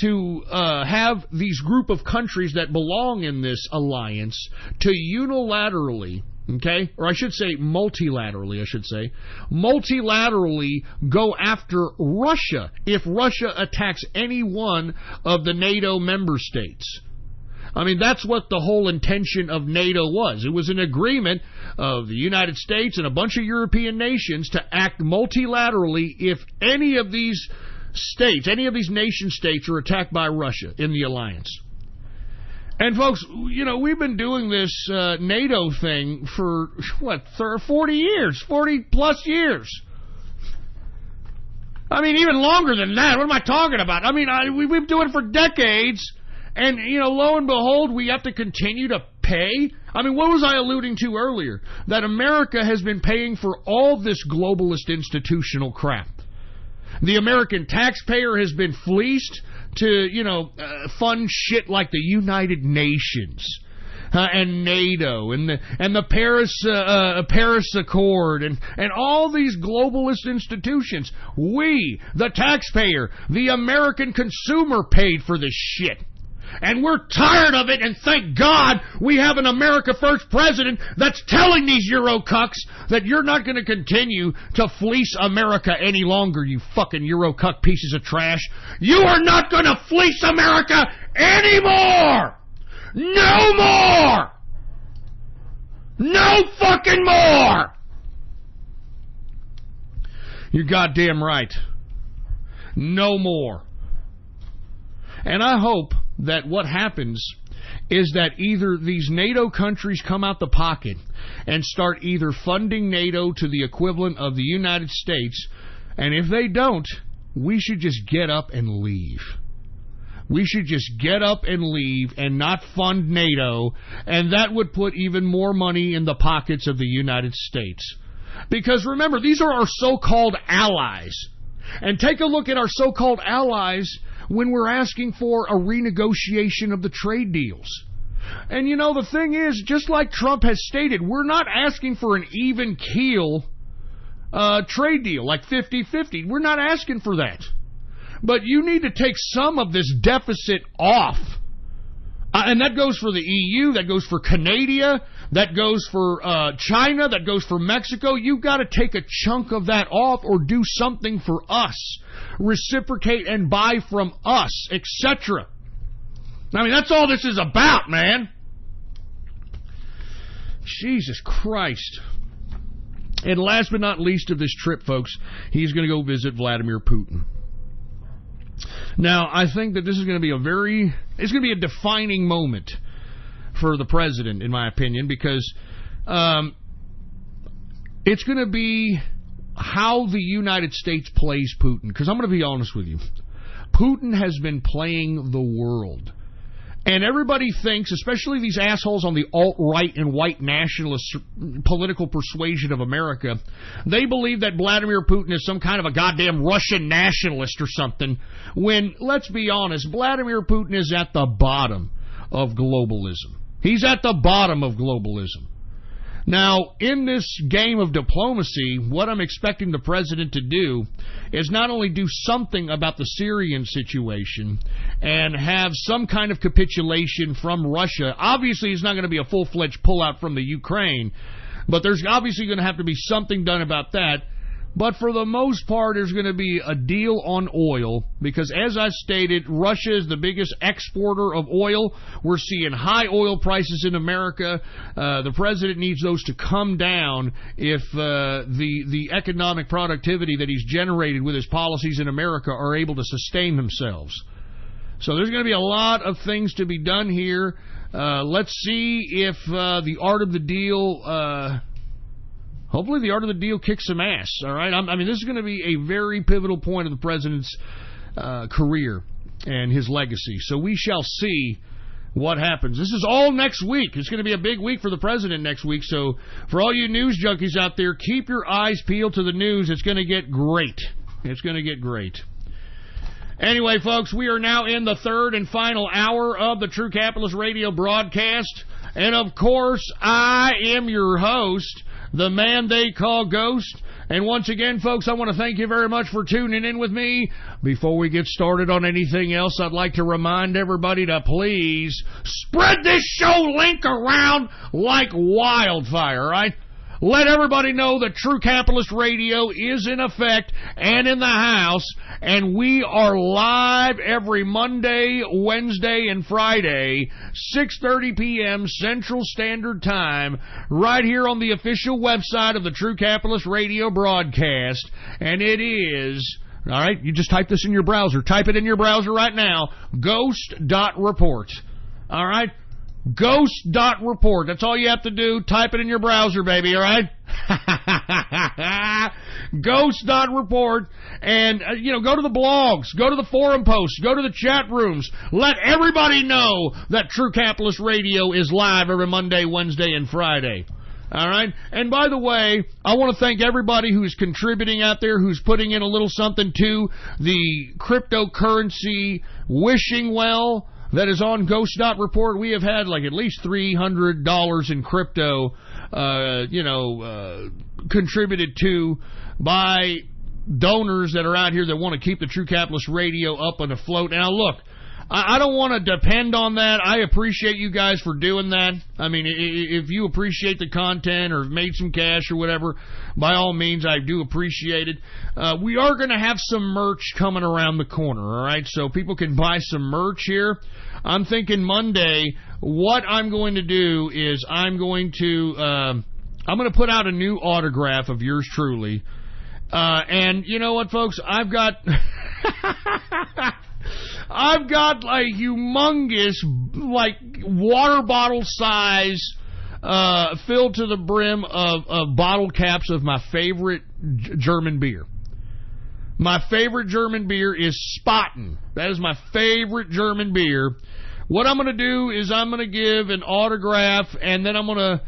to have these group of countries that belong in this alliance to unilaterally, or I should say multilaterally, go after Russia if Russia attacks any one of the NATO member states. I mean, that's what the whole intention of NATO was. It was an agreement of the United States and a bunch of European nations to act multilaterally if any of these states, any of these nation states are attacked by Russia in the alliance. And folks, we've been doing this NATO thing for, 40 years, 40 plus years. I mean, even longer than that. What am I talking about? I mean, we've been doing it for decades. And, lo and behold, we have to continue to pay. I mean, what was I alluding to earlier? That America has been paying for all this globalist institutional crap. The American taxpayer has been fleeced to, fund shit like the United Nations and NATO and the Paris Accord and all these globalist institutions. We, the taxpayer, the American consumer, paid for this shit. And we're tired of it, and thank God we have an America First president that's telling these Eurocucks that you're not going to continue to fleece America any longer, you fucking Eurocuck pieces of trash. You are not going to fleece America anymore! No more! No fucking more! You're goddamn right. No more. And I hope that what happens is that either these NATO countries come out the pocket and start either funding NATO to the equivalent of the United States, and if they don't, we should just get up and leave. We should just get up and leave and not fund NATO, and that would put even more money in the pockets of the United States. Because remember, these are our so-called allies. And take a look at our so-called allies when we're asking for a renegotiation of the trade deals. And the thing is, just like Trump has stated, we're not asking for an even keel trade deal, like 50-50. We're not asking for that. But you need to take some of this deficit off And that goes for the EU, that goes for Canada, that goes for China, that goes for Mexico. You've got to take a chunk of that off or do something for us. Reciprocate and buy from us, etc. I mean, that's all this is about, man. Jesus Christ. And last but not least of this trip, folks, he's going to go visit Vladimir Putin. Now, I think that this is going to be a defining moment for the president, in my opinion, because it's going to be how the United States plays Putin. Because I'm going to be honest with you. Putin has been playing the world. And everybody thinks, especially these assholes on the alt-right and white nationalist political persuasion of America, they believe that Vladimir Putin is some kind of a goddamn Russian nationalist or something, when, let's be honest, Vladimir Putin is at the bottom of globalism. He's at the bottom of globalism. Now, in this game of diplomacy, what I'm expecting the president to do is not only do something about the Syrian situation and have some kind of capitulation from Russia. Obviously, it's not going to be a full-fledged pullout from the Ukraine, but there's obviously going to have to be something done about that. But for the most part, there's going to be a deal on oil because, as I stated, Russia is the biggest exporter of oil. We're seeing high oil prices in America. The president needs those to come down if the economic productivity that he's generated with his policies in America are able to sustain themselves. So there's going to be a lot of things to be done here. Let's see if the art of the deal... hopefully the art of the deal kicks some ass, all right? I mean, this is going to be a very pivotal point of the president's career and his legacy. So we shall see what happens. This is all next week. It's going to be a big week for the president next week. So for all you news junkies out there, keep your eyes peeled to the news. It's going to get great. It's going to get great. Anyway, folks, we are now in the third and final hour of the True Capitalist Radio broadcast. And, of course, I am your host, the man they call Ghost. And once again, folks, I want to thank you very much for tuning in with me. Before we get started on anything else, I'd like to remind everybody to please spread this show link around like wildfire, all right? Let everybody know that True Capitalist Radio is in effect and in the house, and we are live every Monday, Wednesday, and Friday, 6:30 p.m. Central Standard Time, right here on the official website of the True Capitalist Radio broadcast, and it is... All right, you just type this in your browser. Type it in your browser right now, ghost.report. All right? Ghost.report. That's all you have to do. Type it in your browser, baby, all right? Ghost.report. And, go to the blogs. Go to the forum posts. Go to the chat rooms. Let everybody know that True Capitalist Radio is live every Monday, Wednesday, and Friday. All right? And by the way, I want to thank everybody who's contributing out there, who's putting in a little something to the cryptocurrency wishing well that is on Ghost.report. We have had like at least $300 in crypto, contributed to by donors that are out here that want to keep the True Capitalist Radio up and afloat. Now, look, I don't want to depend on that. I appreciate you guys for doing that. I mean, if you appreciate the content or made some cash or whatever, by all means, I do appreciate it. We are going to have some merch coming around the corner, all right? So people can buy some merch here. I'm thinking Monday, what I'm going to do is I'm going to put out a new autograph of yours truly. And you know what, folks? I've got like humongous, like water bottle size, filled to the brim of bottle caps of my favorite German beer. My favorite German beer is Spaten. That is my favorite German beer. What I'm going to do is I'm going to give an autograph, and then I'm going to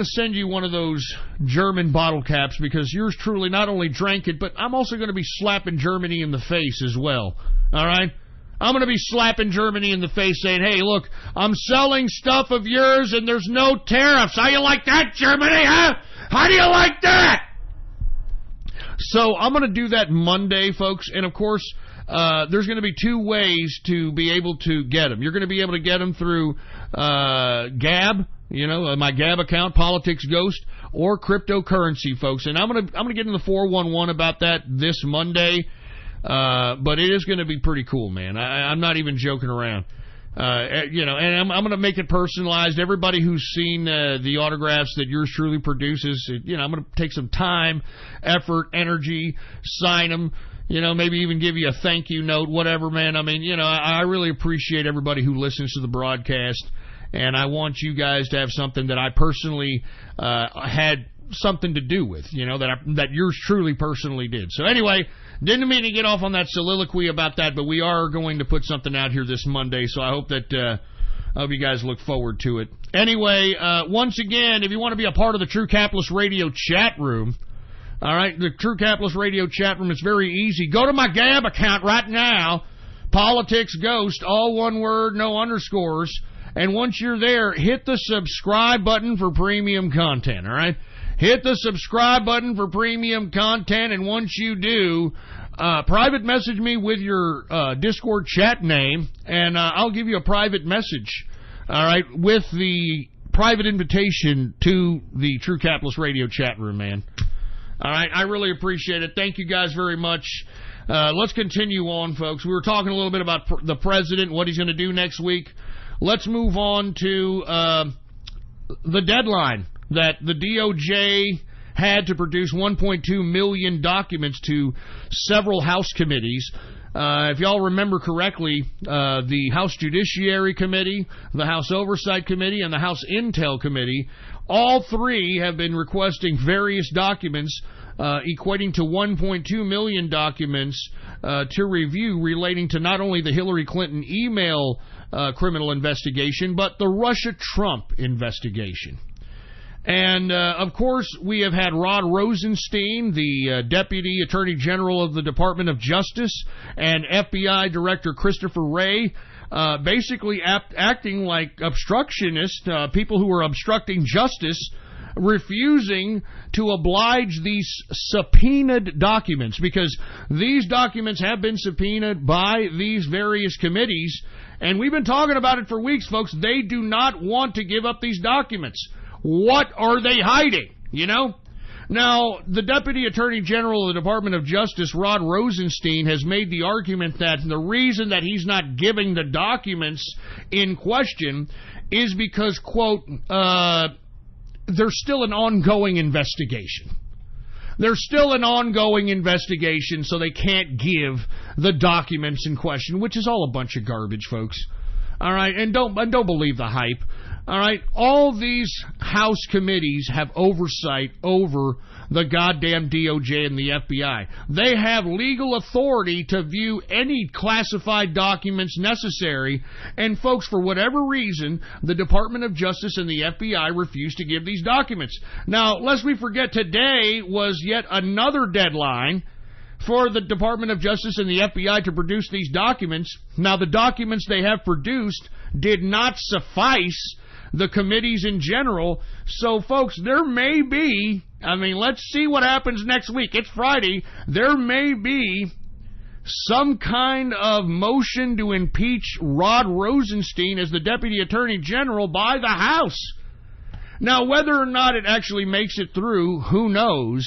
send you one of those German bottle caps because yours truly not only drank it, but I'm also going to be slapping Germany in the face as well. All right? I'm going to be slapping Germany in the face saying, hey, look, I'm selling stuff of yours and there's no tariffs. How you like that, Germany, huh? How do you like that? So I'm going to do that Monday, folks. And, of course, there's going to be two ways to be able to get them. You're going to be able to get them through Gab, my Gab account, Politics Ghost, or cryptocurrency, folks. And I'm going to get in the 411 about that this Monday. But it is going to be pretty cool, man. I'm not even joking around. And I'm going to make it personalized. Everybody who's seen the autographs that yours truly produces, I'm going to take some time, effort, energy, sign them, maybe even give you a thank you note, whatever, man. I mean, I really appreciate everybody who listens to the broadcast, and I want you guys to have something that I personally had something to do with, that yours truly personally did. So anyway, didn't mean to get off on that soliloquy about that, but we are going to put something out here this Monday, so I hope that I hope you guys look forward to it. Anyway, once again, if you want to be a part of the True Capitalist Radio chat room, all right, the True Capitalist Radio chat room is very easy. Go to my Gab account right now, Politics Ghost, all one word, no underscores, and once you're there, hit the subscribe button for premium content, all right? Hit the subscribe button for premium content, and once you do, private message me with your Discord chat name, and I'll give you a private message, all right, with the private invitation to the True Capitalist Radio chat room, man. All right, I really appreciate it. Thank you guys very much. Let's continue on, folks. We were talking a little bit about the president, what he's going to do next week. Let's move on to the deadline that the DOJ had to produce 1.2 million documents to several House committees. If y'all remember correctly, the House Judiciary Committee, the House Oversight Committee, and the House Intel Committee, all three have been requesting various documents equating to 1.2 million documents to review relating to not only the Hillary Clinton email criminal investigation, but the Russia-Trump investigation. And, of course, we have had Rod Rosenstein, the Deputy Attorney General of the Department of Justice, and FBI Director Christopher Wray, basically acting like obstructionists, people who are obstructing justice, refusing to oblige these subpoenaed documents, because these documents have been subpoenaed by these various committees, and we've been talking about it for weeks, folks. They do not want to give up these documents. What are they hiding, Now, the Deputy Attorney General of the Department of Justice, Rod Rosenstein, has made the argument that the reason that he's not giving the documents in question is because, quote, there's still an ongoing investigation. There's still an ongoing investigation, so they can't give the documents in question, which is all a bunch of garbage, folks. All right, and don't believe the hype. All right, all these House committees have oversight over the goddamn DOJ and the FBI. They have legal authority to view any classified documents necessary, and folks, for whatever reason, the Department of Justice and the FBI refuse to give these documents. Now, lest we forget, today was yet another deadline for the Department of Justice and the FBI to produce these documents. Now, the documents they have produced did not suffice the committees in general. So, folks, there may be, let's see what happens next week. It's Friday. There may be some kind of motion to impeach Rod Rosenstein as the Deputy Attorney General by the House. Now, whether or not it actually makes it through, who knows?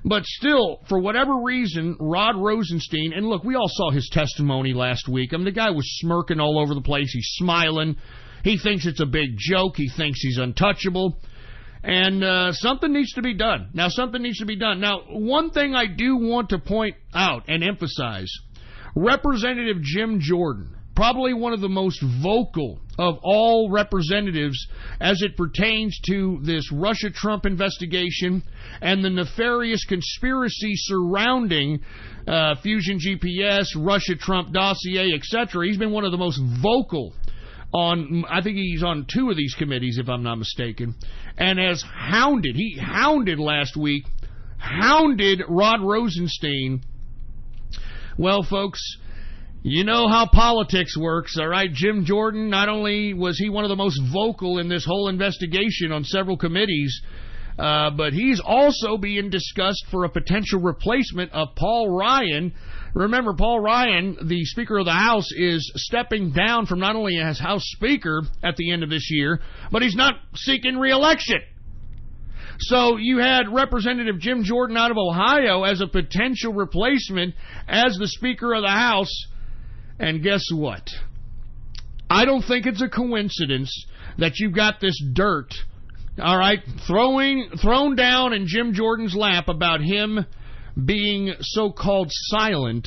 But still, for whatever reason, Rod Rosenstein, and look, we all saw his testimony last week. The guy was smirking all over the place. He's smiling. He thinks it's a big joke. He thinks he's untouchable. And something needs to be done. Now, something needs to be done. Now, one thing I do want to point out and emphasize, Representative Jim Jordan, probably one of the most vocal of all representatives as it pertains to this Russia-Trump investigation and the nefarious conspiracy surrounding Fusion GPS, Russia-Trump dossier, etc. He's been one of the most vocal on, I think he's on 2 of these committees, if I'm not mistaken, and has hounded last week, hounded Rod Rosenstein. Well, folks, you know how politics works, all right? Jim Jordan, not only was he one of the most vocal in this whole investigation on several committees, but he's also being discussed for a potential replacement of Paul Ryan. Remember, Paul Ryan, the Speaker of the House, is stepping down from not only as House Speaker at the end of this year, but he's not seeking re-election. So you had Representative Jim Jordan out of Ohio as a potential replacement as the Speaker of the House. And guess what? I don't think it's a coincidence that you've got this dirt, all right, thrown down in Jim Jordan's lap about him being so-called silent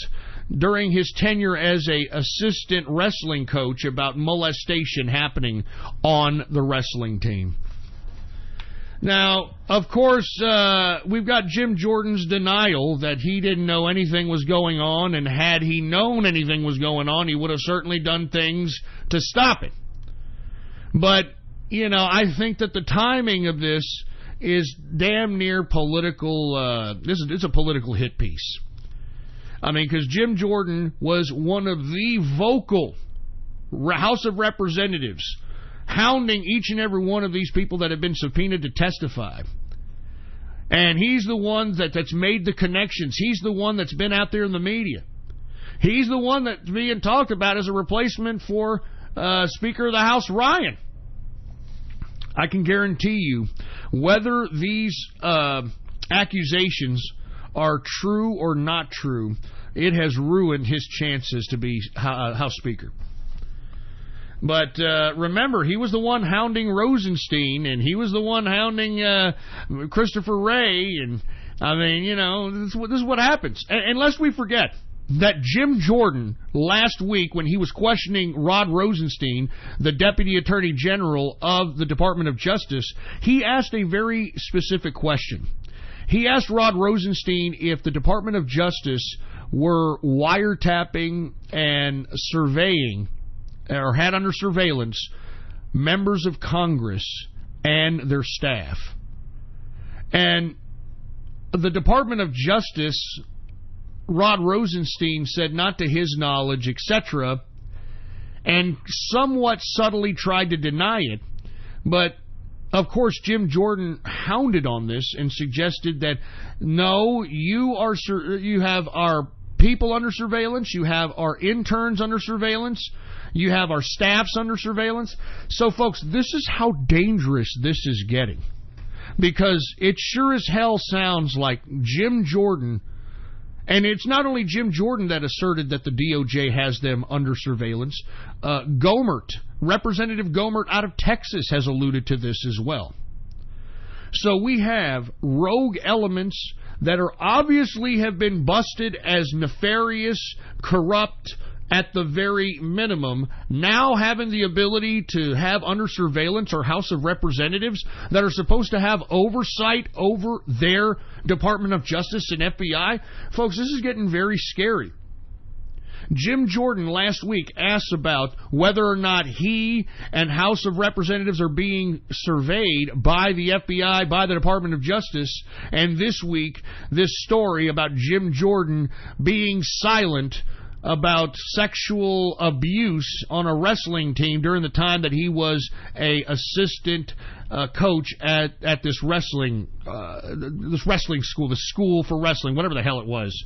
during his tenure as a assistant wrestling coach about molestation happening on the wrestling team. Now, of course, we've got Jim Jordan's denial that he didn't know anything was going on, and had he known anything was going on, he would have certainly done things to stop it. But, you know, I think that the timing of this is damn near political. It's a political hit piece. I mean, because Jim Jordan was one of the vocal House of Representatives hounding each and every one of these people that have been subpoenaed to testify. And he's the one that's made the connections. He's the one that's been out there in the media. He's the one that's being talked about as a replacement for Speaker of the House Ryan. I can guarantee you, whether these accusations are true or not true, it has ruined his chances to be House Speaker. But remember, he was the one hounding Rosenstein, and he was the one hounding Christopher Wray, and I mean, you know, this is what happens. And lest we forget that Jim Jordan, last week when he was questioning Rod Rosenstein, the Deputy Attorney General of the Department of Justice, he asked a very specific question. He asked Rod Rosenstein if the Department of Justice were wiretapping and surveying, or had under surveillance, members of Congress and their staff. And the Department of Justice, Rod Rosenstein said not to his knowledge, etc., and somewhat subtly tried to deny it. But, of course, Jim Jordan hounded on this and suggested that, no, you have our people under surveillance, you have our interns under surveillance, you have our staffs under surveillance. So, folks, this is how dangerous this is getting. Because it sure as hell sounds like Jim Jordan, and it's not only Jim Jordan that asserted that the DOJ has them under surveillance. Gohmert, Representative Gohmert out of Texas, has alluded to this as well. So we have rogue elements that are obviously have been busted as nefarious, corrupt, at the very minimum, now having the ability to have under surveillance our House of Representatives that are supposed to have oversight over their Department of Justice and FBI. Folks, this is getting very scary. Jim Jordan last week asked about whether or not he and House of Representatives are being surveyed by the FBI, by the Department of Justice, and this week, this story about Jim Jordan being silent about sexual abuse on a wrestling team during the time that he was a assistant coach at this wrestling school, the School for Wrestling, whatever the hell it was.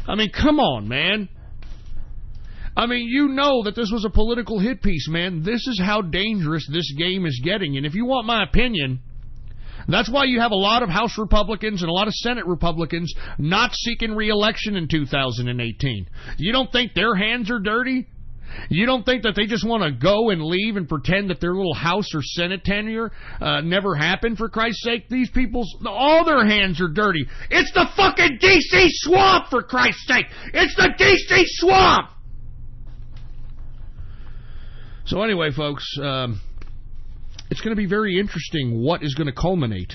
I mean, come on, man. I mean, you know that this was a political hit piece, man. This is how dangerous this game is getting. And if you want my opinion, that's why you have a lot of House Republicans and a lot of Senate Republicans not seeking re-election in 2018. You don't think their hands are dirty? You don't think that they just want to go and leave and pretend that their little House or Senate tenure never happened, for Christ's sake? These people's, all their hands are dirty. It's the fucking D.C. swamp, for Christ's sake! It's the D.C. swamp! So anyway, folks, it's going to be very interesting what is going to culminate.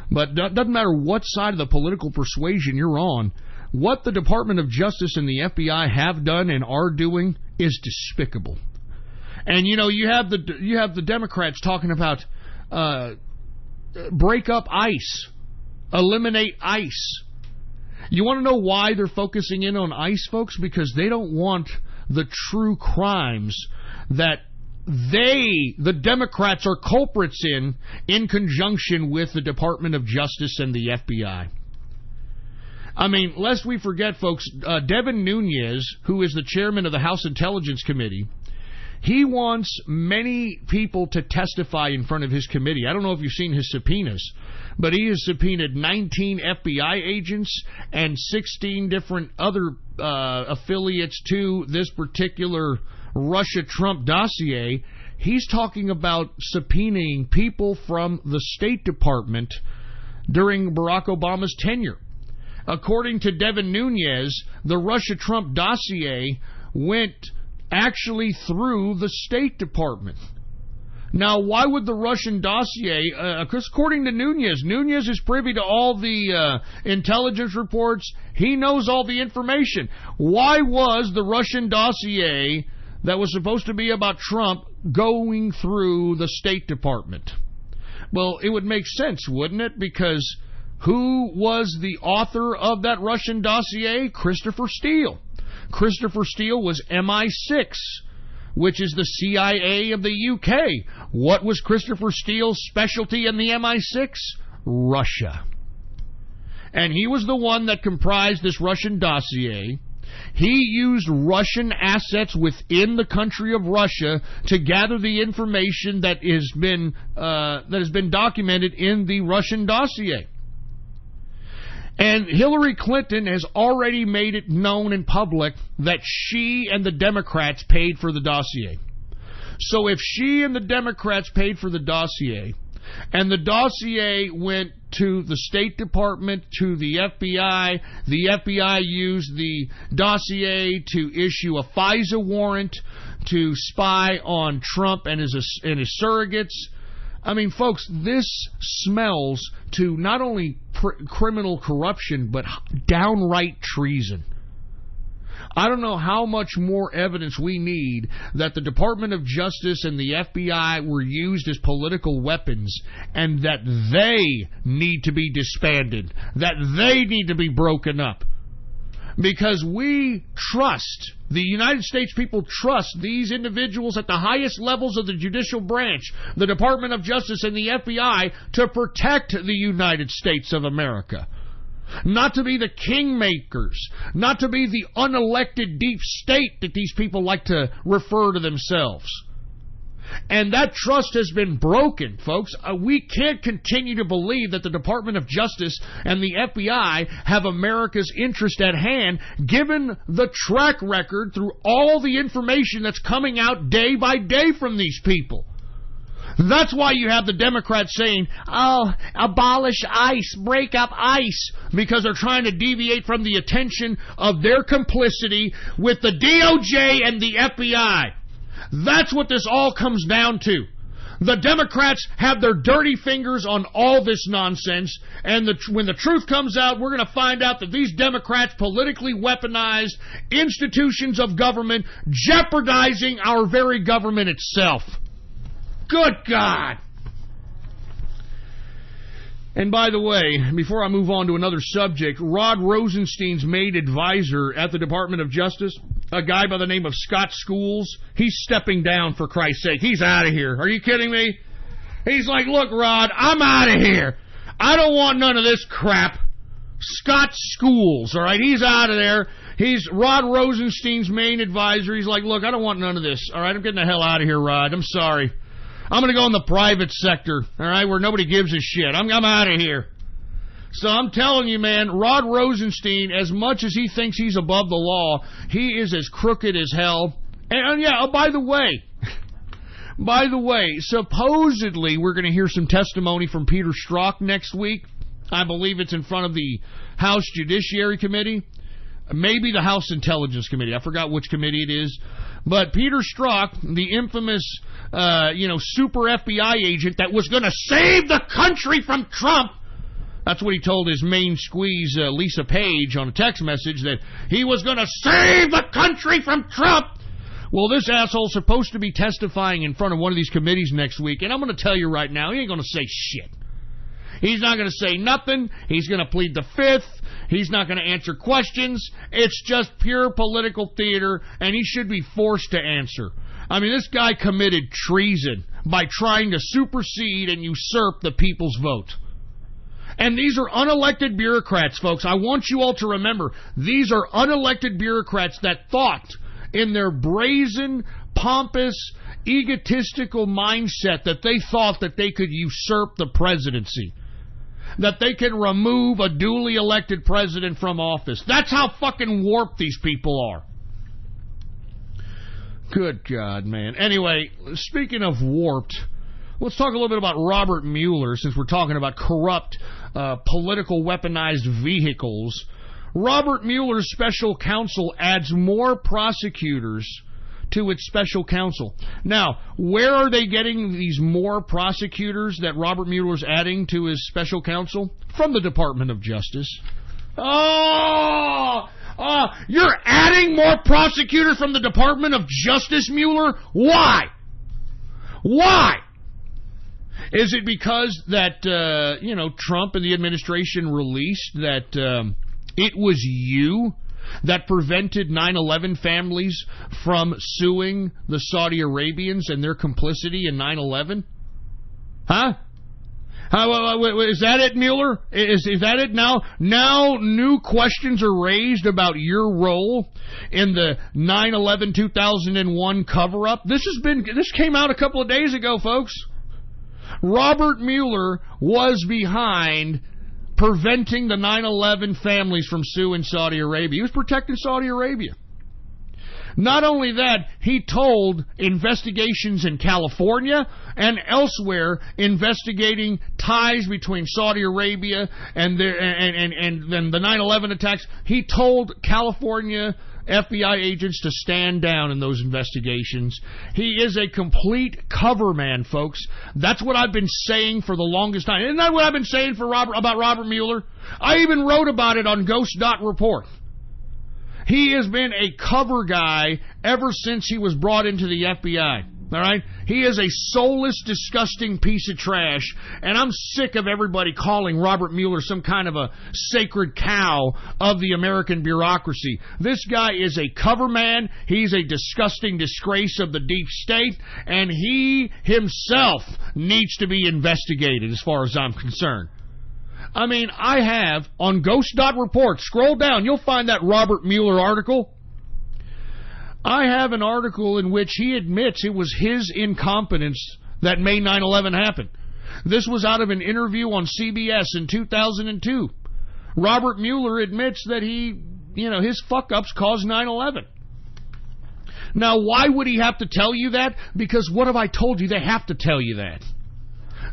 But it doesn't matter what side of the political persuasion you're on, what the Department of Justice and the FBI have done and are doing is despicable. And, you know, you have the Democrats talking about break up ICE, eliminate ICE. You want to know why they're focusing in on ICE, folks? Because they don't want the true crimes that the Democrats, are culprits in conjunction with the Department of Justice and the FBI. I mean, lest we forget, folks, Devin Nunes, who is the chairman of the House Intelligence Committee, he wants many people to testify in front of his committee. I don't know if you've seen his subpoenas, but he has subpoenaed 19 FBI agents and 16 different other affiliates to this particular Russia-Trump dossier. He's talking about subpoenaing people from the State Department during Barack Obama's tenure. According to Devin Nunes, the Russia-Trump dossier went actually through the State Department. Now, why would the Russian dossier, according to Nunes is privy to all the intelligence reports. He knows all the information. Why was the Russian dossier that was supposed to be about Trump going through the State Department? Well, it would make sense, wouldn't it? Because who was the author of that Russian dossier? Christopher Steele. Christopher Steele was MI6, which is the CIA of the UK. What was Christopher Steele's specialty in the MI6? Russia. And he was the one that comprised this Russian dossier. He used Russian assets within the country of Russia to gather the information that has been documented in the Russian dossier. And Hillary Clinton has already made it known in public that she and the Democrats paid for the dossier. So if she and the Democrats paid for the dossier, and the dossier went to the State Department, to the FBI used the dossier to issue a FISA warrant to spy on Trump and his surrogates. I mean, folks, this smells to not only criminal corruption, but downright treason. I don't know how much more evidence we need that the Department of Justice and the FBI were used as political weapons and that they need to be disbanded, that they need to be broken up. Because we trust, the United States people trust these individuals at the highest levels of the judicial branch, the Department of Justice and the FBI, to protect the United States of America. Not to be the kingmakers, not to be the unelected deep state that these people like to refer to themselves. And that trust has been broken, folks. We can't continue to believe that the Department of Justice and the FBI have America's interest at hand, given the track record through all the information that's coming out day by day from these people. That's why you have the Democrats saying, oh, abolish ICE, break up ICE, because they're trying to deviate from the attention of their complicity with the DOJ and the FBI. That's what this all comes down to. The Democrats have their dirty fingers on all this nonsense, and when the truth comes out, we're going to find out that these Democrats politically weaponized institutions of government, jeopardizing our very government itself. Good God! And by the way, before I move on to another subject, Rod Rosenstein's main advisor at the Department of Justice, a guy by the name of Scott Schools, he's stepping down, for Christ's sake. He's out of here. Are you kidding me? He's like, look, Rod, I'm out of here. I don't want none of this crap. Scott Schools, all right? He's out of there. He's Rod Rosenstein's main advisor. He's like, look, I don't want none of this, all right? I'm getting the hell out of here, Rod. I'm sorry. I'm going to go in the private sector, all right, where nobody gives a shit. I'm out of here. So I'm telling you, man, Rod Rosenstein, as much as he thinks he's above the law, he is as crooked as hell. And yeah, oh, by the way, supposedly we're going to hear some testimony from Peter Strzok next week. I believe it's in front of the House Judiciary Committee. Maybe the House Intelligence Committee. I forgot which committee it is. But Peter Strzok, the infamous, super FBI agent that was going to save the country from Trump. That's what he told his main squeeze, Lisa Page, on a text message, that he was going to save the country from Trump. Well, this asshole's supposed to be testifying in front of one of these committees next week, and I'm going to tell you right now, he ain't going to say shit. He's not going to say nothing. He's going to plead the fifth. He's not going to answer questions. It's just pure political theater, and he should be forced to answer. I mean, this guy committed treason by trying to supersede and usurp the people's vote. And these are unelected bureaucrats, folks. I want you all to remember, these are unelected bureaucrats that thought in their brazen, pompous, egotistical mindset that they thought that they could usurp the presidency, that they can remove a duly elected president from office. That's how fucking warped these people are. Good God, man. Anyway, speaking of warped, let's talk a little bit about Robert Mueller, since we're talking about corrupt, political weaponized vehicles. Robert Mueller's special counsel adds more prosecutors to its special counsel. Now, where are they getting these more prosecutors that Robert Mueller's adding to his special counsel? From the Department of Justice. You're adding more prosecutors from the Department of Justice, Mueller? Why? Why? Is it because that, Trump and the administration released that it was you that prevented 9/11 families from suing the Saudi Arabians and their complicity in 9/11? Huh? Is that it, Mueller? Is that it now? Now new questions are raised about your role in the 9/11 2001 cover-up. This came out a couple of days ago, folks. Robert Mueller was behind preventing the 9/11 families from suing Saudi Arabia. He was protecting Saudi Arabia. Not only that, he told investigations in California and elsewhere investigating ties between Saudi Arabia and the 9/11 attacks. He told California FBI agents to stand down in those investigations. He is a complete cover man, folks. That's what I've been saying for the longest time. Isn't that what I've been saying about Robert Mueller? I even wrote about it on Ghost.Report. He has been a cover guy ever since he was brought into the FBI. All right? He is a soulless, disgusting piece of trash, and I'm sick of everybody calling Robert Mueller some kind of a sacred cow of the American bureaucracy. This guy is a cover man. He's a disgusting disgrace of the deep state, and he himself needs to be investigated as far as I'm concerned. I mean, I have on Ghost.Report, scroll down, you'll find that Robert Mueller article. I have an article in which he admits it was his incompetence that made 9/11 happen. This was out of an interview on CBS in 2002. Robert Mueller admits that his fuck-ups caused 9/11. Now, why would he have to tell you that? Because what have I told you? They have to tell you that.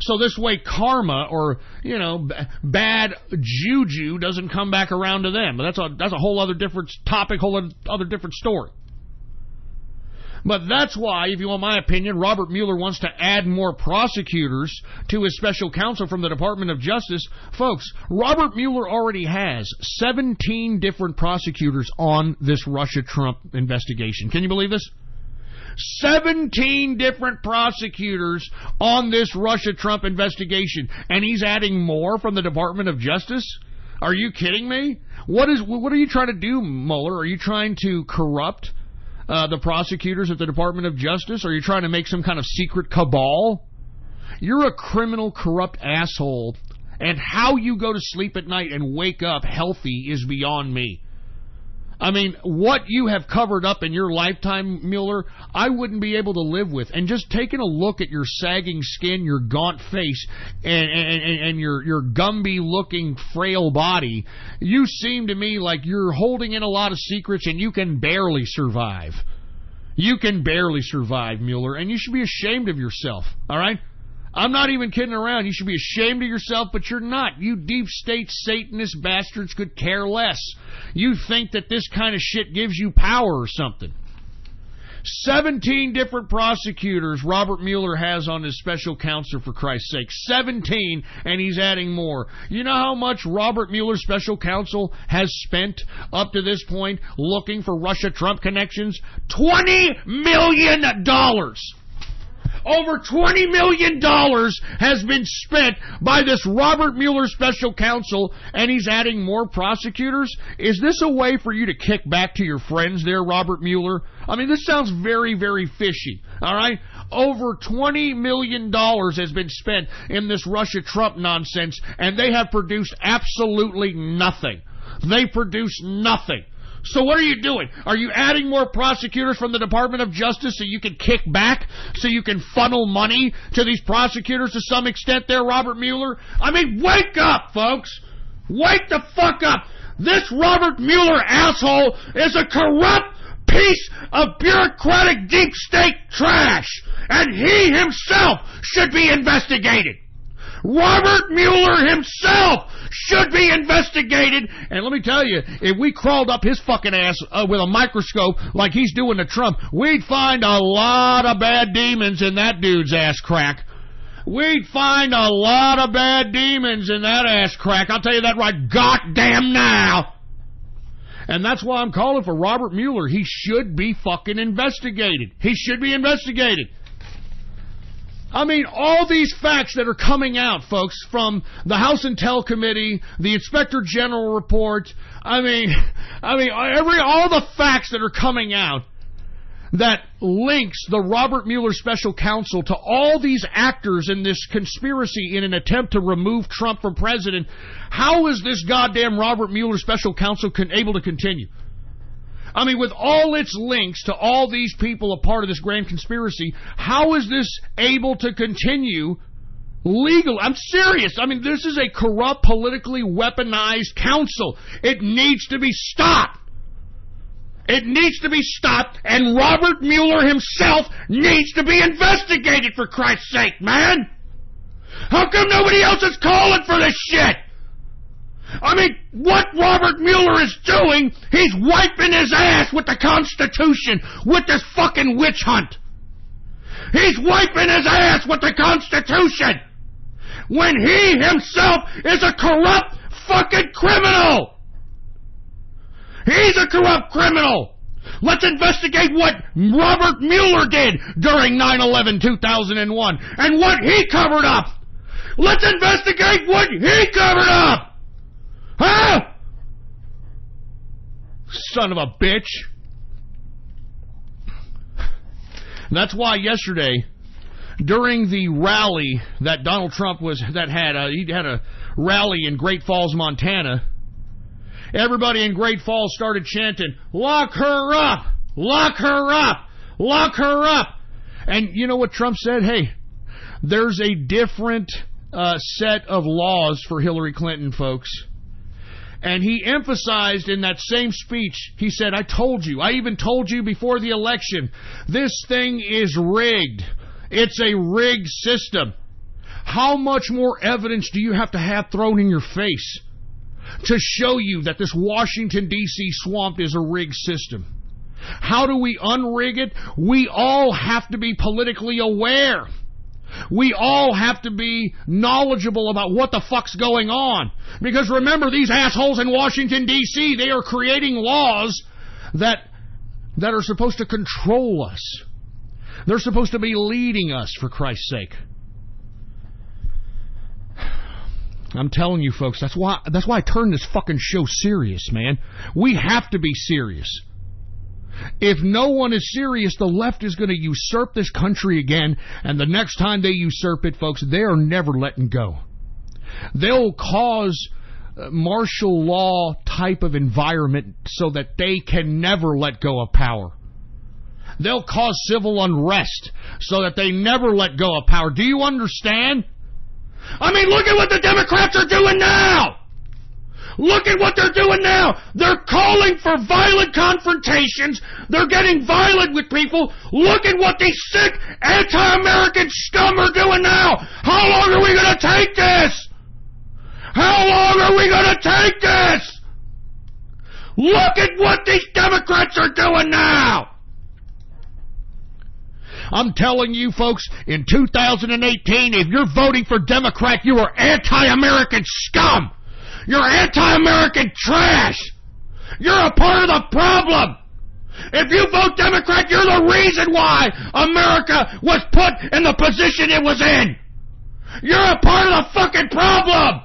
So this way karma or, bad juju doesn't come back around to them. But that's a whole other different topic, whole other different story. But that's why, if you want my opinion, Robert Mueller wants to add more prosecutors to his special counsel from the Department of Justice. Folks, Robert Mueller already has 17 different prosecutors on this Russia-Trump investigation. Can you believe this? 17 different prosecutors on this Russia-Trump investigation, and he's adding more from the Department of Justice? Are you kidding me? What are you trying to do, Mueller? Are you trying to corrupt the prosecutors at the Department of Justice? Are you trying to make some kind of secret cabal? You're a criminal, corrupt asshole, and how you go to sleep at night and wake up healthy is beyond me. I mean, what you have covered up in your lifetime, Mueller, I wouldn't be able to live with. And just taking a look at your sagging skin, your gaunt face, and your Gumby-looking, frail body, you seem to me like you're holding in a lot of secrets and you can barely survive. You can barely survive, Mueller, and you should be ashamed of yourself, all right? I'm not even kidding around. You should be ashamed of yourself, but you're not. You deep state Satanist bastards could care less. You think that this kind of shit gives you power or something. 17 different prosecutors Robert Mueller has on his special counsel, for Christ's sake. 17, and he's adding more. You know how much Robert Mueller's special counsel has spent up to this point looking for Russia-Trump connections? $20 million! Over $20 million has been spent by this Robert Mueller special counsel, and he's adding more prosecutors? Is this a way for you to kick back to your friends there, Robert Mueller? I mean, this sounds very, very fishy, all right? Over $20 million has been spent in this Russia-Trump nonsense, and they have produced absolutely nothing. They produce nothing. So what are you doing? Are you adding more prosecutors from the Department of Justice so you can kick back, so you can funnel money to these prosecutors to some extent there, Robert Mueller? I mean, wake up, folks! Wake the fuck up! This Robert Mueller asshole is a corrupt piece of bureaucratic deep state trash, and he himself should be investigated. Robert Mueller himself should be investigated. And let me tell you, if we crawled up his fucking ass with a microscope like he's doing to Trump, we'd find a lot of bad demons in that dude's ass crack. We'd find a lot of bad demons in that ass crack. I'll tell you that right goddamn now. And that's why I'm calling for Robert Mueller. He should be fucking investigated. He should be investigated. I mean, all these facts that are coming out, folks, from the House Intel Committee, the Inspector General report, all the facts that are coming out that links the Robert Mueller special counsel to all these actors in this conspiracy in an attempt to remove Trump from president. How is this goddamn Robert Mueller special counsel able to continue? I mean, with all its links to all these people a part of this grand conspiracy, how is this able to continue legal? I'm serious. I mean, this is a corrupt, politically weaponized council. It needs to be stopped. It needs to be stopped, and Robert Mueller himself needs to be investigated, for Christ's sake, man! How come nobody else is calling for this shit? I mean, what Robert Mueller is doing, he's wiping his ass with the Constitution, with this fucking witch hunt. He's wiping his ass with the Constitution, when he himself is a corrupt fucking criminal. He's a corrupt criminal. Let's investigate what Robert Mueller did during 9/11/2001 and what he covered up. Let's investigate what he covered up. Huh? Son of a bitch. That's why yesterday, during the rally that Donald Trump he had a rally in Great Falls, Montana. Everybody in Great Falls started chanting, "Lock her up! Lock her up! Lock her up!" And you know what Trump said? Hey, there's a different set of laws for Hillary Clinton, folks. And he emphasized in that same speech, he said, I even told you before the election, this thing is rigged. It's a rigged system. How much more evidence do you have to have thrown in your face to show you that this Washington, D.C. swamp is a rigged system? How do we unrig it? We all have to be politically aware. We all have to be knowledgeable about what the fuck's going on. Because remember, these assholes in Washington, D.C., they are creating laws that are supposed to control us. They're supposed to be leading us, for Christ's sake. I'm telling you, folks, that's why I turned this fucking show serious, man. We have to be serious. If no one is serious, the left is going to usurp this country again, and the next time they usurp it, folks, they are never letting go. They'll cause martial law type of environment so that they can never let go of power. They'll cause civil unrest so that they never let go of power. Do you understand? I mean, look at what the Democrats are doing now! Look at what they're doing now. They're calling for violent confrontations. They're getting violent with people. Look at what these sick anti-American scum are doing now. How long are we going to take this? How long are we going to take this? Look at what these Democrats are doing now. I'm telling you, folks, in 2018, if you're voting for Democrat, you are anti-American scum. You're anti-American trash. You're a part of the problem. If you vote Democrat, you're the reason why America was put in the position it was in. You're a part of the fucking problem.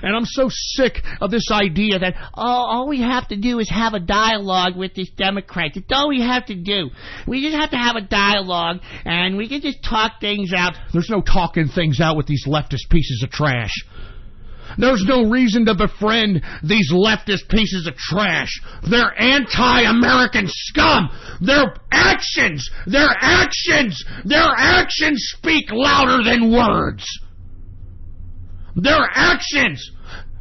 And I'm so sick of this idea that, all we have to do is have a dialogue with this Democrat. That's all we have to do. We just have to have a dialogue, and we can just talk things out. There's no talking things out with these leftist pieces of trash. There's no reason to befriend these leftist pieces of trash. They're anti-American scum. Their actions speak louder than words. Their actions.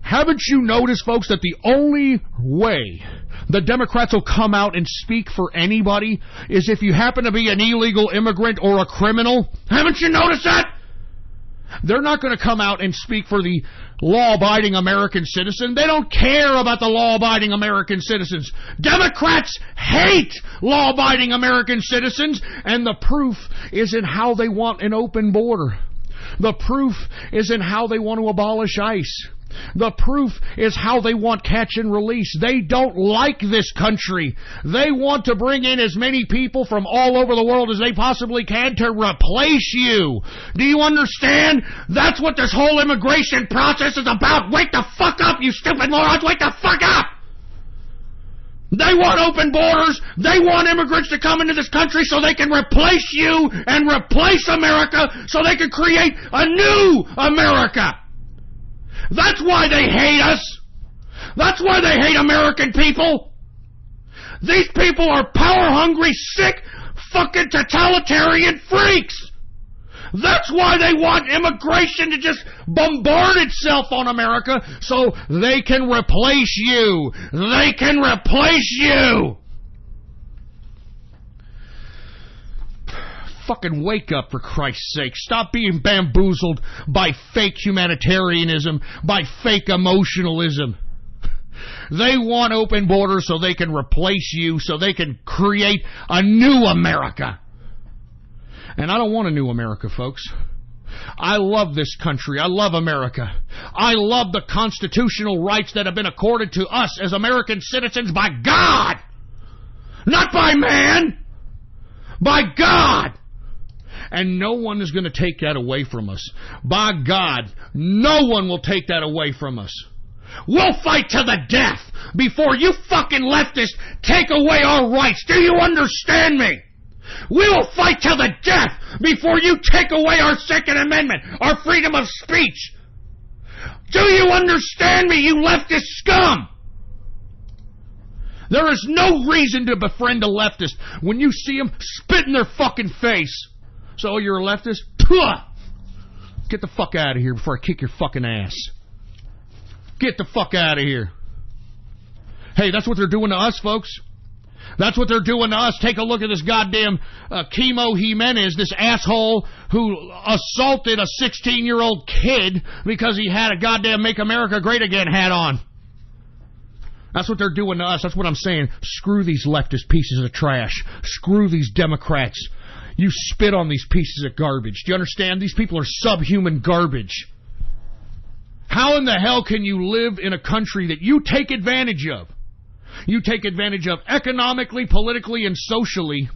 Haven't you noticed, folks, that the only way the Democrats will come out and speak for anybody is if you happen to be an illegal immigrant or a criminal? Haven't you noticed that? They're not going to come out and speak for the law-abiding American citizen. They don't care about the law-abiding American citizens. Democrats hate law-abiding American citizens, and the proof is in how they want an open border. The proof is in how they want to abolish ICE. The proof is how they want catch and release. They don't like this country. They want to bring in as many people from all over the world as they possibly can to replace you. Do you understand? That's what this whole immigration process is about. Wake the fuck up, you stupid morons. Wake the fuck up. They want open borders. They want immigrants to come into this country so they can replace you and replace America so they can create a new America. That's why they hate us. That's why they hate American people. These people are power-hungry, sick, fucking totalitarian freaks. That's why they want immigration to just bombard itself on America so they can replace you. They can replace you. Fucking wake up, for Christ's sake. Stop being bamboozled by fake humanitarianism, by fake emotionalism. They want open borders so they can replace you, so they can create a new America. And I don't want a new America, folks. I love this country. I love America. I love the constitutional rights that have been accorded to us as American citizens by God. Not by man. By God. And no one is going to take that away from us. By God, no one will take that away from us. We'll fight to the death before you fucking leftists take away our rights. Do you understand me? We will fight to the death before you take away our Second Amendment, our freedom of speech. Do you understand me, you leftist scum? There is no reason to befriend a leftist when you see them spit in their fucking face. So you're a leftist? Puh! Get the fuck out of here before I kick your fucking ass. Get the fuck out of here. Hey, that's what they're doing to us, folks. That's what they're doing to us. Take a look at this goddamn Chemo Jimenez, this asshole who assaulted a 16-year-old kid because he had a goddamn Make America Great Again hat on. That's what they're doing to us. That's what I'm saying. Screw these leftist pieces of trash. Screw these Democrats. You spit on these pieces of garbage. Do you understand? These people are subhuman garbage. How in the hell can you live in a country that you take advantage of? You take advantage of economically, politically, and socially,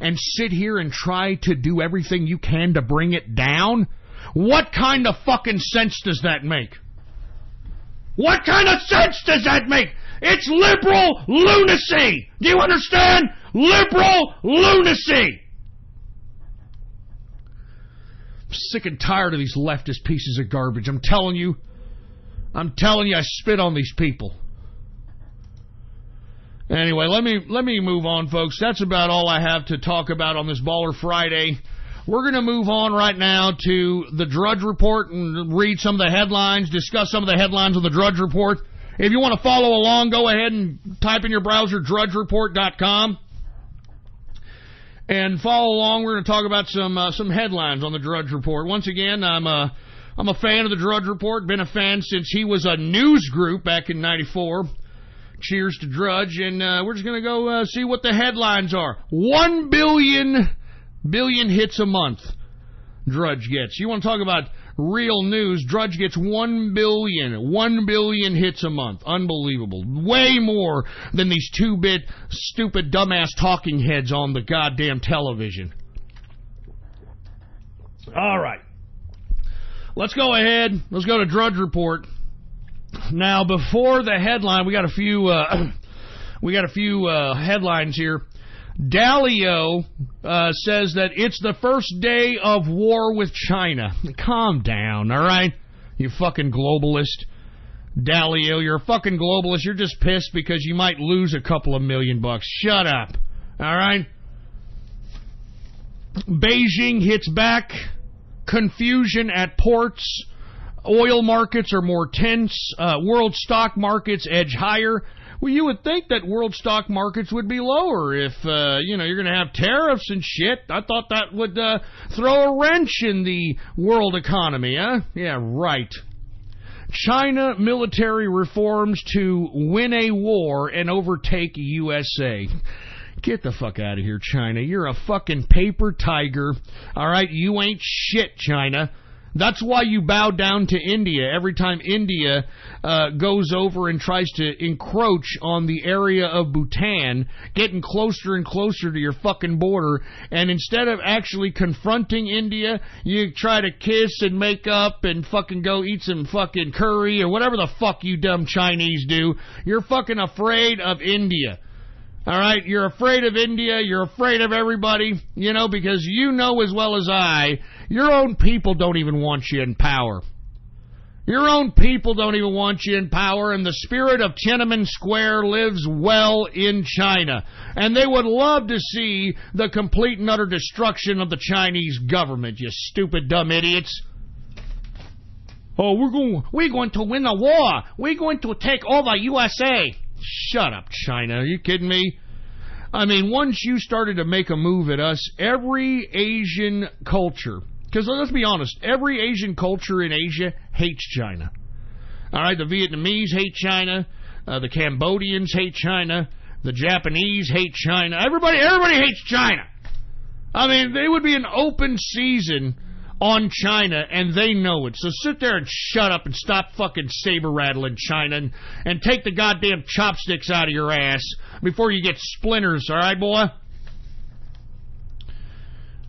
and sit here and try to do everything you can to bring it down? What kind of fucking sense does that make? What kind of sense does that make? It's liberal lunacy! Do you understand? Liberal lunacy! I'm sick and tired of these leftist pieces of garbage. I'm telling you, I spit on these people. Anyway, let me move on, folks. That's about all I have to talk about on this Baller Friday. We're going to move on right now to the Drudge Report and read some of the headlines, discuss some of the headlines of the Drudge Report. If you want to follow along, go ahead and type in your browser drudgereport.com and follow along. We're going to talk about some headlines on the Drudge Report. Once again, I'm a fan of the Drudge Report. Been a fan since he was a news group back in '94. Cheers to Drudge, and we're just going to go see what the headlines are. 1 billion hits a month Drudge gets. You want to talk about Real news. Drudge gets 1 billion hits a month. Unbelievable. Way more than these 2-bit, stupid, dumbass talking heads on the goddamn television. All right. Let's go ahead. Let's go to Drudge Report. Now, before the headline, we got a few headlines here. Dalio says that it's the first day of war with China. Calm down, all right? You fucking globalist. Dalio, you're a fucking globalist. You're just pissed because you might lose a couple of $1 million. Shut up, all right? Beijing hits back. Confusion at ports. Oil markets are more tense. World stock markets edge higher. Well, you would think that world stock markets would be lower if, you're going to have tariffs and shit. I thought that would throw a wrench in the world economy, huh? Yeah, right. China military reforms to win a war and overtake USA. Get the fuck out of here, China. You're a fucking paper tiger. All right? You ain't shit, China. That's why you bow down to India every time India goes over and tries to encroach on the area of Bhutan, getting closer and closer to your fucking border. And instead of actually confronting India, you try to kiss and make up and fucking go eat some fucking curry or whatever the fuck you dumb Chinese do. You're fucking afraid of India. All right, you're afraid of India, you're afraid of everybody, because you know as well as I, your own people don't even want you in power. Your own people don't even want you in power, and the spirit of Tiananmen Square lives well in China. And they would love to see the complete and utter destruction of the Chinese government, you stupid, dumb idiots. Oh, we're going to win the war. We're going to take over USA. Shut up, China. Are you kidding me? I mean, once you started to make a move at us, every Asian culture, because let's be honest, every Asian culture in Asia hates China. All right, the Vietnamese hate China. The Cambodians hate China. The Japanese hate China. Everybody hates China. I mean, they would be an open season on China, and they know it. So sit there and shut up and stop fucking saber-rattling China and take the goddamn chopsticks out of your ass before you get splinters, all right, boy?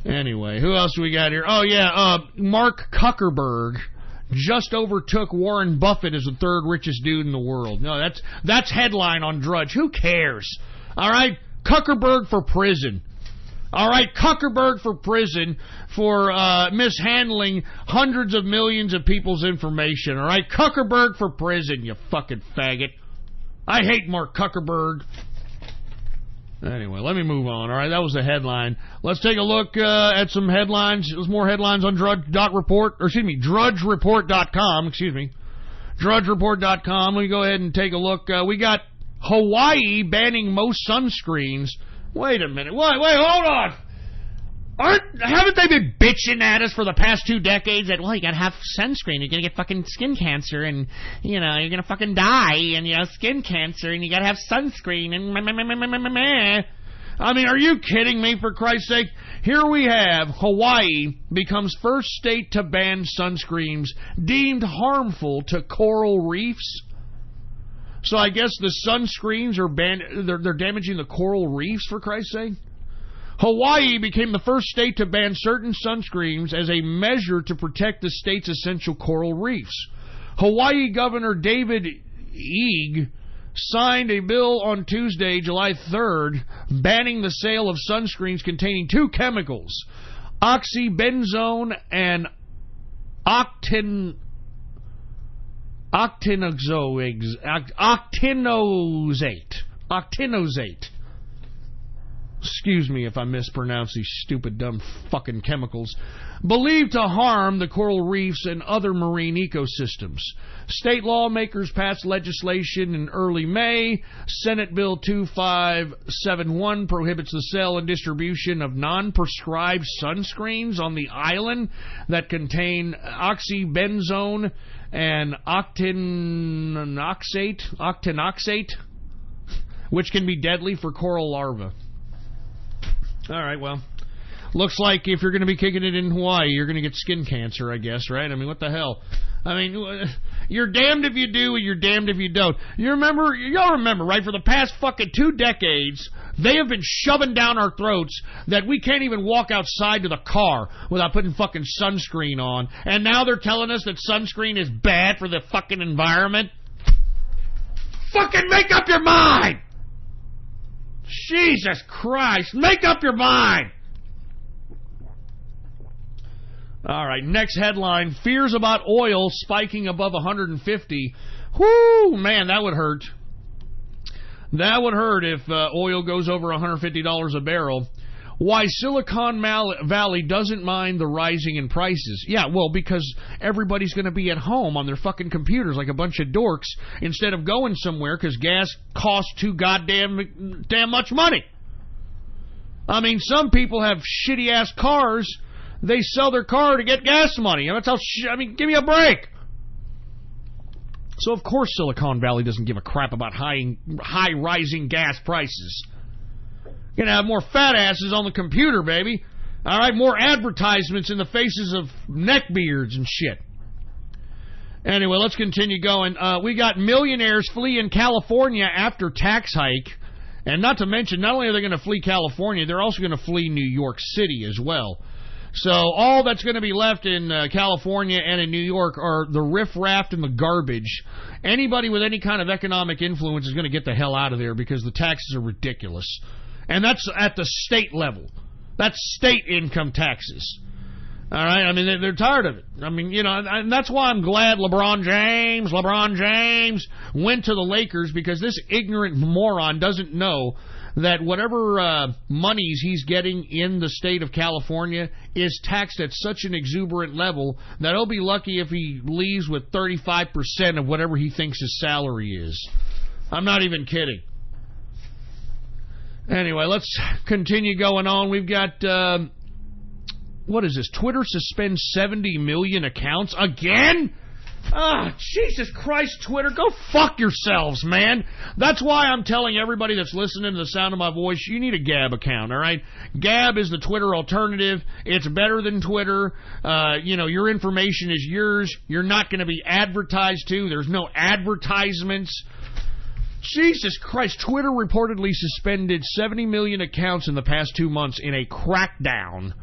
Anyway, who else do we got here? Oh, yeah, Mark Zuckerberg just overtook Warren Buffett as the third richest dude in the world. No, that's headline on Drudge. Who cares? All right? Zuckerberg for prison. All right, Zuckerberg for prison for mishandling hundreds of millions of people's information. All right, Zuckerberg for prison, you fucking faggot. I hate Mark Zuckerberg. Anyway, let me move on. All right, that was the headline. Let's take a look at some headlines. There's more headlines on drudgereport.com. Drudgereport.com. Let me go ahead and take a look. We got Hawaii banning most sunscreens. Wait a minute. Wait, hold on. Haven't they been bitching at us for the past 2 decades that, well, you gotta have sunscreen, you're gonna get fucking skin cancer, and, you're gonna fucking die, and, skin cancer, and you gotta have sunscreen, and meh. I mean, are you kidding me, for Christ's sake? Here we have Hawaii becomes first state to ban sunscreens deemed harmful to coral reefs. So I guess the sunscreens are they're damaging the coral reefs, for Christ's sake? Hawaii became the first state to ban certain sunscreens as a measure to protect the state's essential coral reefs. Hawaii Governor David Ige signed a bill on Tuesday, July 3rd, banning the sale of sunscreens containing 2 chemicals, oxybenzone and octinoxate. Excuse me if I mispronounce these stupid, dumb fucking chemicals. Believed to harm the coral reefs and other marine ecosystems. State lawmakers passed legislation in early May. Senate Bill 2571 prohibits the sale and distribution of non-prescribed sunscreens on the island that contain oxybenzone and octinoxate, which can be deadly for coral larvae. All right, well, Looks like if you're going to be kicking it in Hawaii, you're going to get skin cancer, I guess, right? I mean, what the hell? I mean, you're damned if you do and you're damned if you don't. Y'all remember, right? For the past fucking 2 decades, they have been shoving down our throats that we can't even walk outside to the car without putting fucking sunscreen on. And now they're telling us that sunscreen is bad for the fucking environment. Fucking make up your mind! Jesus Christ, make up your mind! All right, next headline, fears about oil spiking above 150. Whoo, man, that would hurt. That would hurt if oil goes over $150 a barrel. Why Silicon Valley doesn't mind the rising in prices. Yeah, well, because everybody's going to be at home on their fucking computers like a bunch of dorks instead of going somewhere because gas costs too goddamn much money. I mean, some people have shitty-ass cars. They sell their car to get gas money. And that's how, give me a break. So, of course, Silicon Valley doesn't give a crap about high rising gas prices. You're going to have more fat asses on the computer, baby. All right, more advertisements in the faces of neckbeards and shit. Anyway, let's continue going. We got millionaires fleeing California after tax hike. And not to mention, not only are they going to flee California, they're also going to flee New York City as well. So all that's going to be left in California and in New York are the riffraff and the garbage. Anybody with any kind of economic influence is going to get the hell out of there because the taxes are ridiculous. And that's at the state level. That's state income taxes. All right? I mean, they're tired of it. I mean, you know, and that's why I'm glad LeBron James went to the Lakers, because this ignorant moron doesn't know that whatever monies he's getting in the state of California is taxed at such an exuberant level that he'll be lucky if he leaves with 35% of whatever he thinks his salary is. I'm not even kidding. Anyway, let's continue going on. We've got, what is this? Twitter suspends 70 million accounts again? Ah, Jesus Christ, Twitter, go fuck yourselves, man. That's why I'm telling everybody that's listening to the sound of my voice, you need a Gab account, all right? Gab is the Twitter alternative. It's better than Twitter. You know, your information is yours. You're not going to be advertised to. There's no advertisements. Jesus Christ, Twitter reportedly suspended 70 million accounts in the past 2 months in a crackdown.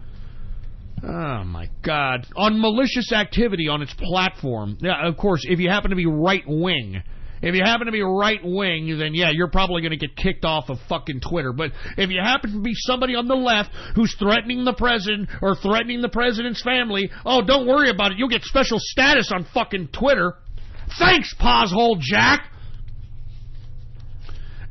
Oh, my God. On malicious activity on its platform. Yeah, of course, if you happen to be right-wing. If you happen to be right-wing, then, yeah, you're probably going to get kicked off of fucking Twitter. But if you happen to be somebody on the left who's threatening the president or threatening the president's family, oh, don't worry about it. You'll get special status on fucking Twitter. Thanks, Poshole Jack.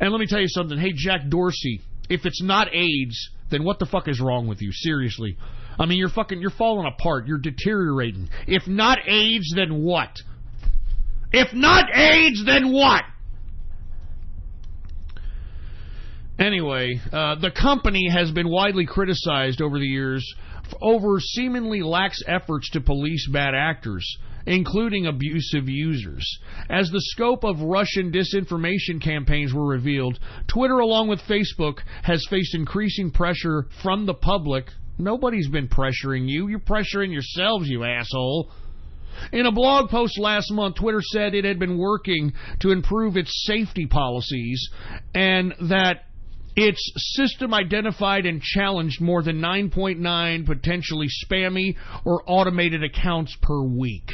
And let me tell you something. Hey, Jack Dorsey, if it's not AIDS, then what the fuck is wrong with you? Seriously. I mean, you're falling apart. You're deteriorating. If not AIDS, then what? If not AIDS, then what? Anyway, the company has been widely criticized over the years over seemingly lax efforts to police bad actors, including abusive users. As the scope of Russian disinformation campaigns were revealed, Twitter, along with Facebook, has faced increasing pressure from the public. Nobody's been pressuring you. You're pressuring yourselves, you asshole. In a blog post last month, Twitter said it had been working to improve its safety policies and that its system identified and challenged more than 9.9 potentially spammy or automated accounts per week.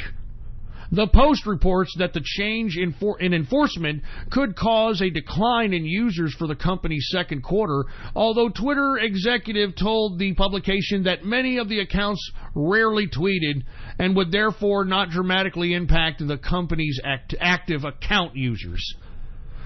The Post reports that the change in enforcement could cause a decline in users for the company's second quarter, although Twitter executive told the publication that many of the accounts rarely tweeted and would therefore not dramatically impact the company's active account users.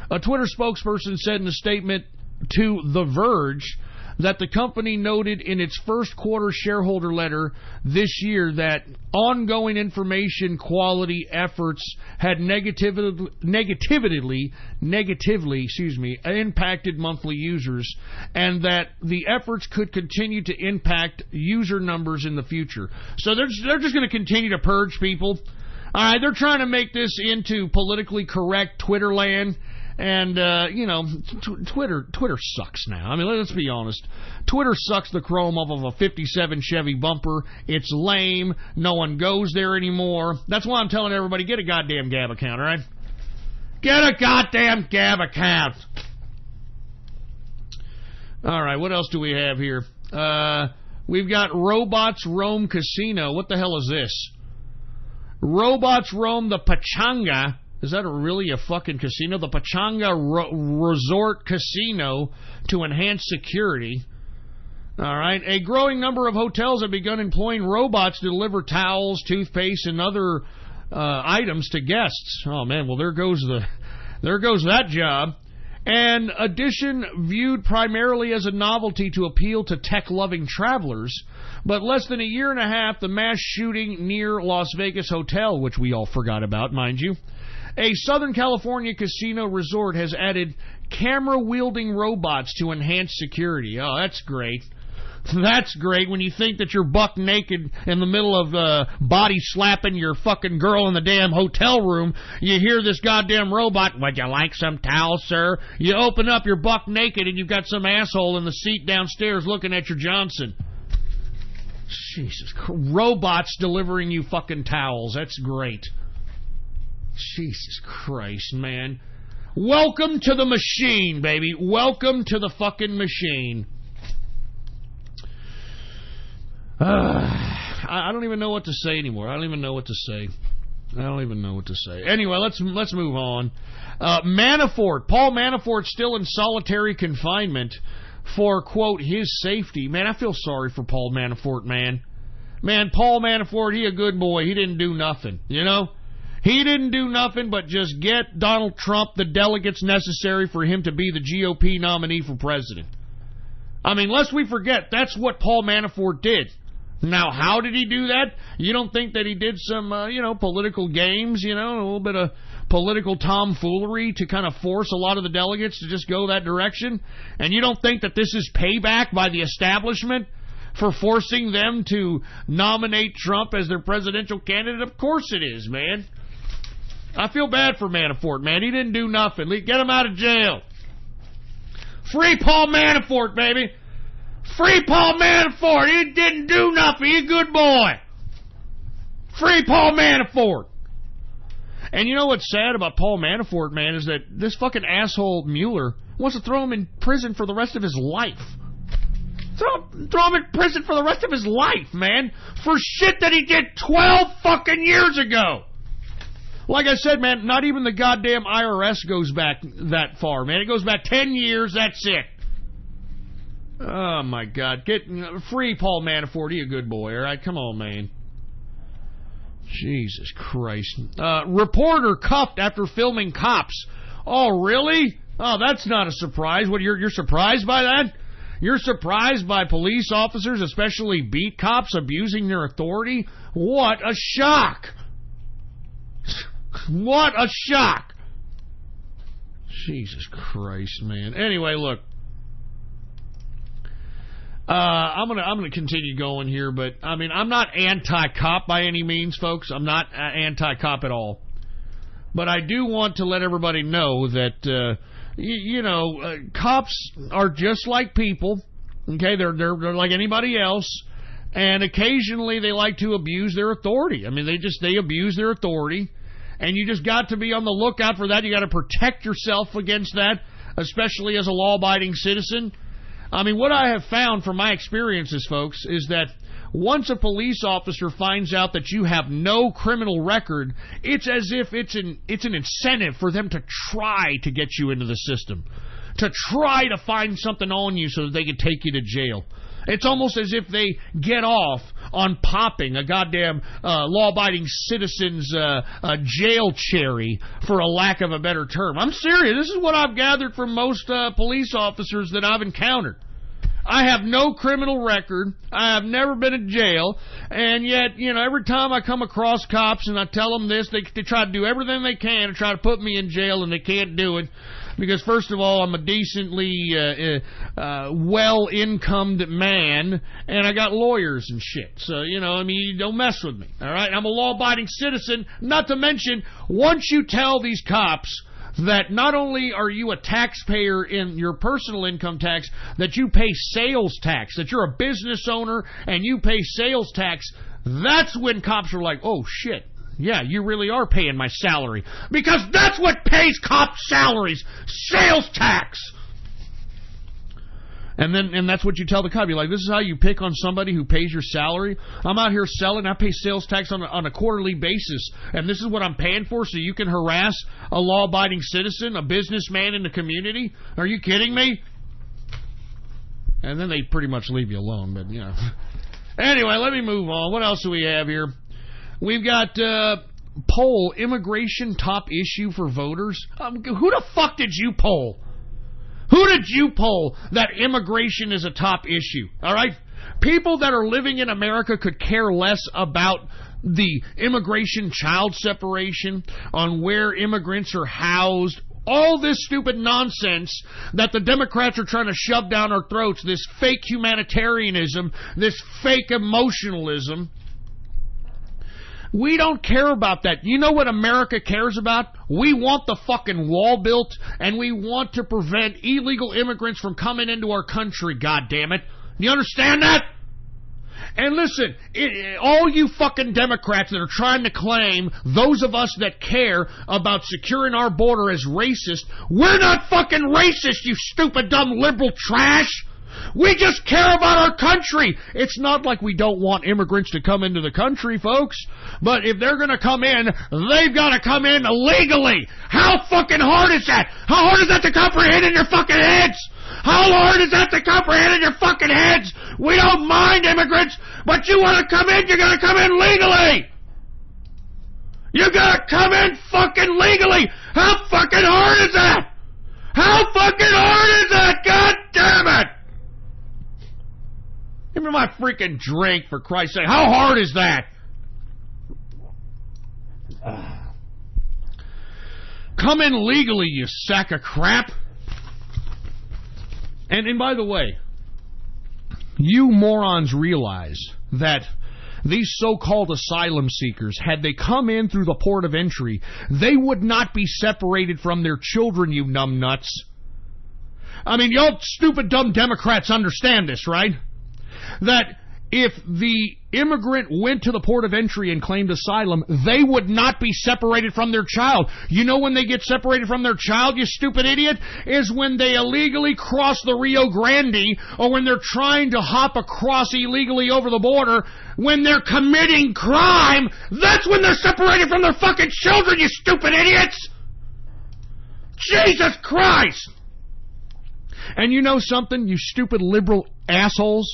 A Twitter spokesperson said in a statement to The Verge that the company noted in its first quarter shareholder letter this year that ongoing information quality efforts had negatively impacted monthly users, and that the efforts could continue to impact user numbers in the future. So they're just going to continue to purge people. All right, they're trying to make this into politically correct Twitter land. And, Twitter sucks now. I mean, let's be honest. Twitter sucks the chrome off of a 57 Chevy bumper. It's lame. No one goes there anymore. That's why I'm telling everybody, get a goddamn Gab account, all right? Get a goddamn Gab account. All right, what else do we have here? We've got Robots Roam Casino. What the hell is this? Robots Roam the Pachanga. Is that really a fucking casino? The Pachanga Resort Casino to enhance security. All right. A growing number of hotels have begun employing robots to deliver towels, toothpaste, and other items to guests. Oh, man. Well, there goes that job. An addition viewed primarily as a novelty to appeal to tech-loving travelers. But less than a year and a half, the mass shooting near Las Vegas Hotel, which we all forgot about, mind you, a Southern California casino resort has added camera-wielding robots to enhance security. Oh, that's great. That's great when you think that you're buck naked in the middle of body slapping your fucking girl in the damn hotel room. You hear this goddamn robot, would you like some towels, sir? You open up, you're buck naked, and you've got some asshole in the seat downstairs looking at your Johnson. Jesus Christ. Robots delivering you fucking towels. That's great. Jesus Christ, man. Welcome to the machine, baby. Welcome to the fucking machine. I don't even know what to say anymore. I don't even know what to say. Anyway, let's move on. Paul Manafort's still in solitary confinement for, quote, his safety. Man, I feel sorry for Paul Manafort, man. Man, Paul Manafort, he a good boy. He didn't do nothing, you know? He didn't do nothing but just get Donald Trump the delegates necessary for him to be the GOP nominee for president. I mean, lest we forget, that's what Paul Manafort did. Now, how did he do that? You don't think that he did some, political games, a little bit of political tomfoolery to kind of force a lot of the delegates to just go that direction? And you don't think that this is payback by the establishment for forcing them to nominate Trump as their presidential candidate? Of course it is, man. I feel bad for Manafort, man. He didn't do nothing. Get him out of jail. Free Paul Manafort, baby. Free Paul Manafort. He didn't do nothing. He's a good boy. Free Paul Manafort. And you know what's sad about Paul Manafort, man, is that this fucking asshole Mueller wants to throw him in prison for the rest of his life. Throw him in prison for the rest of his life, man, for shit that he did 12 fucking years ago. Like I said, man, not even the goddamn IRS goes back that far, man. It goes back 10 years, that's it. Oh, my God. Get free Paul Manafort. He a good boy, all right? Come on, man. Jesus Christ. Reporter cuffed after filming cops. Oh, really? Oh, that's not a surprise. What, you're surprised by that? You're surprised by police officers, especially beat cops, abusing their authority? What a shock. What a shock. Jesus Christ, man. Anyway, look. I'm gonna continue going here, but I mean, I'm not anti-cop by any means, folks. I'm not anti-cop at all. But I do want to let everybody know that cops are just like people. Okay, they're like anybody else, and occasionally they like to abuse their authority. I mean, they abuse their authority. And you just got to be on the lookout for that. You got to protect yourself against that, especially as a law-abiding citizen. I mean, what I have found from my experiences, folks, is that once a police officer finds out that you have no criminal record, it's as if it's an incentive for them to try to get you into the system, to try to find something on you so that they can take you to jail. It's almost as if they get off on popping a goddamn law-abiding citizen's jail cherry, for a lack of a better term. I'm serious. This is what I've gathered from most police officers that I've encountered. I have no criminal record. I have never been in jail. And yet, every time I come across cops and I tell them this, they try to do everything they can to try to put me in jail, and they can't do it. Because, first of all, I'm a decently well-incomed man, and I got lawyers and shit. So, you don't mess with me, all right? I'm a law-abiding citizen, not to mention, once you tell these cops that not only are you a taxpayer in your personal income tax, that you pay sales tax, that you're a business owner and you pay sales tax. That's when cops are like, oh shit, yeah, you really are paying my salary. Because that's what pays cops' salaries, sales tax. And that's what you tell the cop. You're like, this is how you pick on somebody who pays your salary? I'm out here selling, I pay sales tax on a quarterly basis, and this is what I'm paying for so you can harass a law-abiding citizen, a businessman in the community? Are you kidding me? And then they pretty much leave you alone, but, you know. Anyway, let me move on. What else do we have here? We've got poll, immigration top issue for voters. Who the fuck did you poll? Who did you poll that immigration is a top issue? All right? People that are living in America could care less about the immigration child separation, on where immigrants are housed, all this stupid nonsense that the Democrats are trying to shove down our throats, this fake humanitarianism, this fake emotionalism. We don't care about that. You know what America cares about? We want the fucking wall built, and we want to prevent illegal immigrants from coming into our country, goddammit. You understand that? And listen, all you fucking Democrats that are trying to claim those of us that care about securing our border as racist, we're not fucking racist, you stupid, dumb, liberal trash. We just care about our country. It's not like we don't want immigrants to come into the country, folks. But if they're going to come in, they've got to come in legally. How fucking hard is that? How hard is that to comprehend in your fucking heads? How hard is that to comprehend in your fucking heads? We don't mind immigrants, but you want to come in, you got to come in legally. You got to come in fucking legally. How fucking hard is that? How fucking hard is that? God damn it. Give me my freaking drink, for Christ's sake. How hard is that? Come in legally, you sack of crap. And by the way, you morons realize that these so-called asylum seekers, had they come in through the port of entry, they would not be separated from their children, you numbnuts. I mean, y'all stupid, dumb Democrats understand this, right? That if the immigrant went to the port of entry and claimed asylum, they would not be separated from their child. You know when they get separated from their child, you stupid idiot? Is when they illegally cross the Rio Grande, or when they're trying to hop across illegally over the border, when they're committing crime. That's when they're separated from their fucking children, you stupid idiots! Jesus Christ! And you know something, you stupid liberal assholes?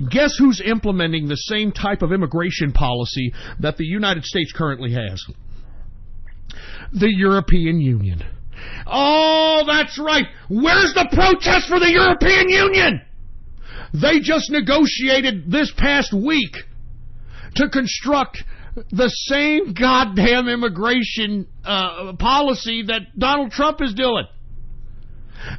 Guess who's implementing the same type of immigration policy that the United States currently has? The European Union. Oh, that's right. Where's the protest for the European Union? They just negotiated this past week to construct the same goddamn immigration policy that Donald Trump is doing.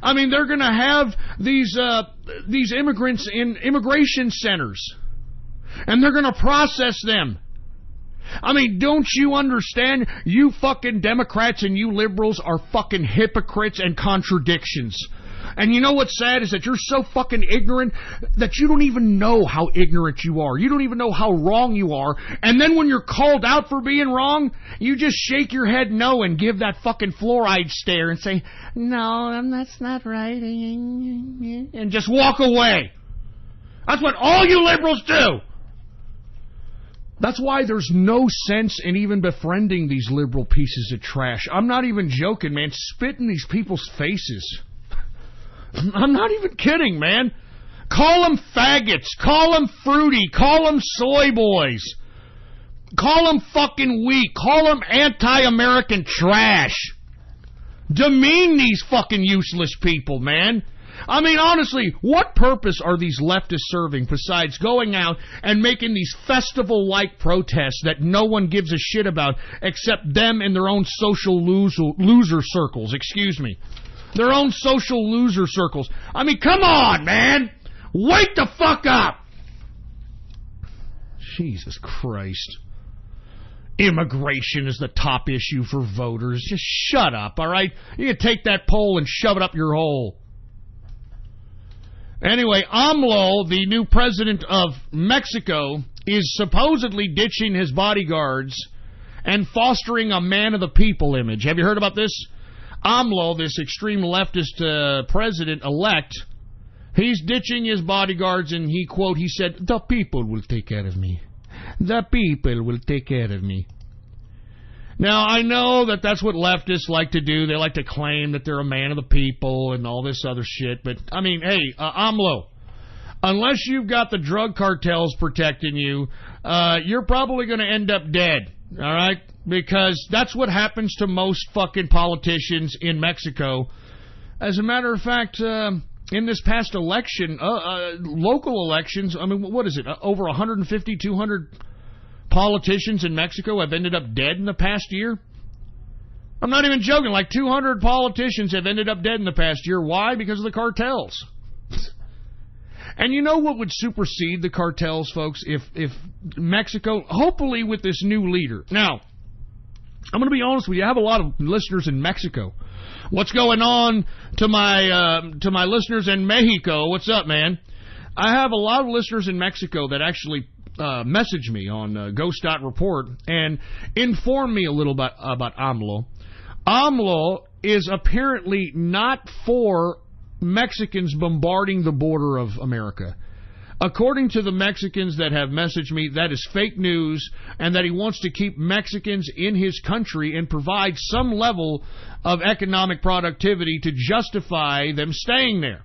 I mean, they're going to have these immigrants in immigration centers, and they're going to process them. I mean, don't you understand? You fucking Democrats and you liberals are fucking hypocrites and contradictions. And you know what's sad is that you're so fucking ignorant that you don't even know how ignorant you are. You don't even know how wrong you are. And then when you're called out for being wrong, you just shake your head no and give that fucking fluoride stare and say, no, that's not right. And just walk away. That's what all you liberals do. That's why there's no sense in even befriending these liberal pieces of trash. I'm not even joking, man. Spit in these people's faces. I'm not even kidding, man. Call them faggots. Call them fruity. Call them soy boys. Call them fucking weak. Call them anti-American trash. Demean these fucking useless people, man. I mean, honestly, what purpose are these leftists serving besides going out and making these festival-like protests that no one gives a shit about except them and their own social loser circles? Excuse me. Their own social loser circles. I mean, come on, man. Wake the fuck up. Jesus Christ. immigration is the top issue for voters. Just shut up, all right? You can take that poll and shove it up your hole. Anyway, AMLO, the new president of Mexico, is supposedly ditching his bodyguards and fostering a man of the people image. Have you heard about this? AMLO, this extreme leftist president-elect, he's ditching his bodyguards, and he said, "The people will take care of me. The people will take care of me." Now, I know that that's what leftists like to do. They like to claim that they're a man of the people and all this other shit. But, I mean, hey, AMLO, unless you've got the drug cartels protecting you, you're probably going to end up dead, all right? Because that's what happens to most fucking politicians in Mexico. As a matter of fact, in this past election, local elections, I mean, what is it? Over 150, 200 politicians in Mexico have ended up dead in the past year. I'm not even joking. Like 200 politicians have ended up dead in the past year. Why? Because of the cartels. And you know what would supersede the cartels, folks? If Mexico, hopefully with this new leader. Now, I'm going to be honest with you. I have a lot of listeners in Mexico. What's going on to my listeners in Mexico? What's up, man? I have a lot of listeners in Mexico that actually message me on Ghost.report and inform me a little bit about AMLO. AMLO is apparently not for Mexicans bombarding the border of America. According to the Mexicans that have messaged me, that is fake news, and that he wants to keep Mexicans in his country and provide some level of economic productivity to justify them staying there.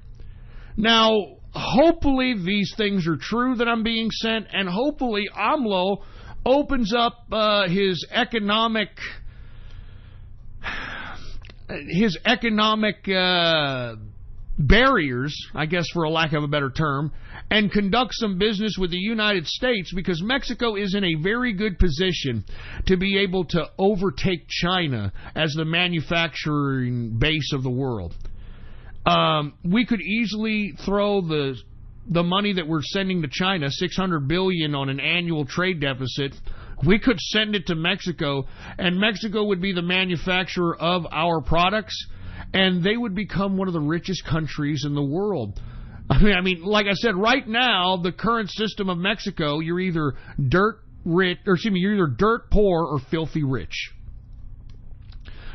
Now, hopefully these things are true that I'm being sent, and hopefully AMLO opens up his economic barriers, I guess for a lack of a better term, and conduct some business with the United States, because Mexico is in a very good position to be able to overtake China as the manufacturing base of the world. We could easily throw the money that we're sending to China, $600 billion on an annual trade deficit. We could send it to Mexico, and Mexico would be the manufacturer of our products, and they would become one of the richest countries in the world. I mean, like I said, right now, the current system of Mexico, you're either dirt poor or filthy rich.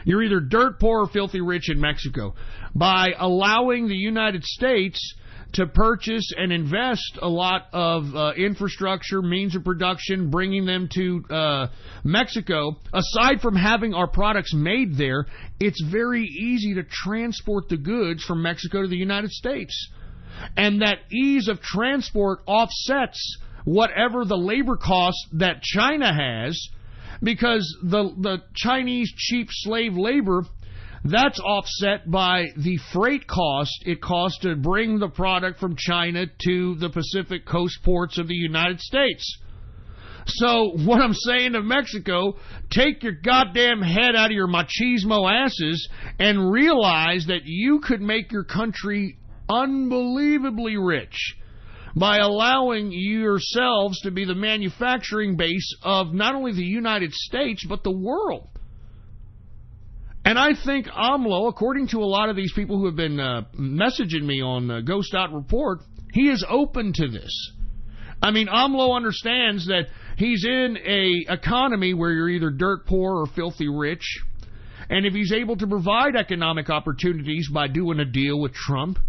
You're either dirt poor or filthy rich in Mexico. By allowing the United States to purchase and invest a lot of infrastructure, means of production, bringing them to Mexico, aside from having our products made there, it's very easy to transport the goods from Mexico to the United States. And that ease of transport offsets whatever the labor costs that China has, because the Chinese cheap slave labor, that's offset by the freight cost it costs to bring the product from China to the Pacific Coast ports of the United States. So what I'm saying to Mexico, take your goddamn head out of your machismo asses and realize that you could make your country unbelievably rich by allowing yourselves to be the manufacturing base of not only the United States, but the world. And I think AMLO, according to a lot of these people who have been messaging me on Ghost.report, he is open to this. I mean, AMLO understands that he's in a economy where you're either dirt poor or filthy rich. And if he's able to provide economic opportunities by doing a deal with Trump,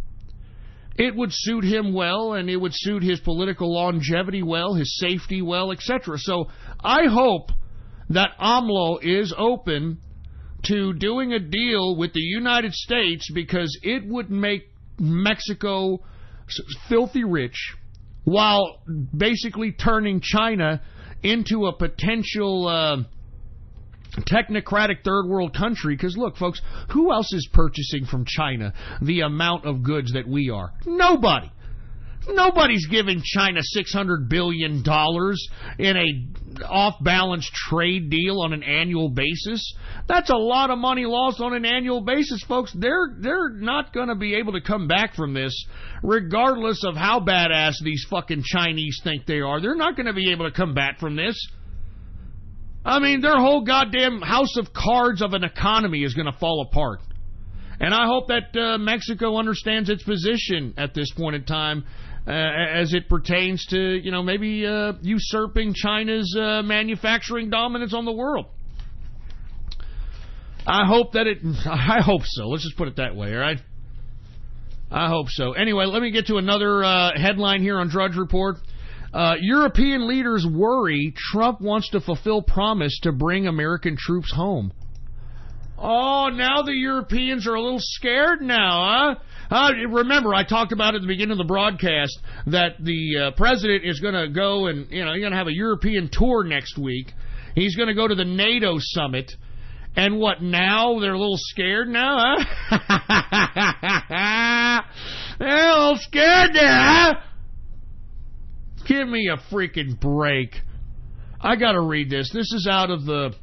it would suit him well, and it would suit his political longevity well, his safety well, etc. So I hope that AMLO is open to doing a deal with the United States, because it would make Mexico filthy rich while basically turning China into a potential technocratic third world country. Because look, folks, who else is purchasing from China the amount of goods that we are? Nobody. Nobody's giving China $600 billion in a off-balance trade deal on an annual basis. That's a lot of money lost on an annual basis, folks. They're not going to be able to come back from this, regardless of how badass these fucking Chinese think they are. They're not going to be able to come back from this. I mean, their whole goddamn house of cards of an economy is going to fall apart. And I hope that Mexico understands its position at this point in time as it pertains to, maybe usurping China's manufacturing dominance on the world. I hope so. Let's just put it that way, all right? I hope so. Anyway, let me get to another headline here on Drudge Report. European leaders worry Trump wants to fulfill promise to bring American troops home. Oh, now the Europeans are a little scared now, huh? Remember, I talked about at the beginning of the broadcast that the president is going to go and, he's going to have a European tour next week. He's going to go to the NATO summit. And what, now? They're a little scared now, huh? They're a little scared there, huh? Give me a freaking break. I got to read this. This is out of the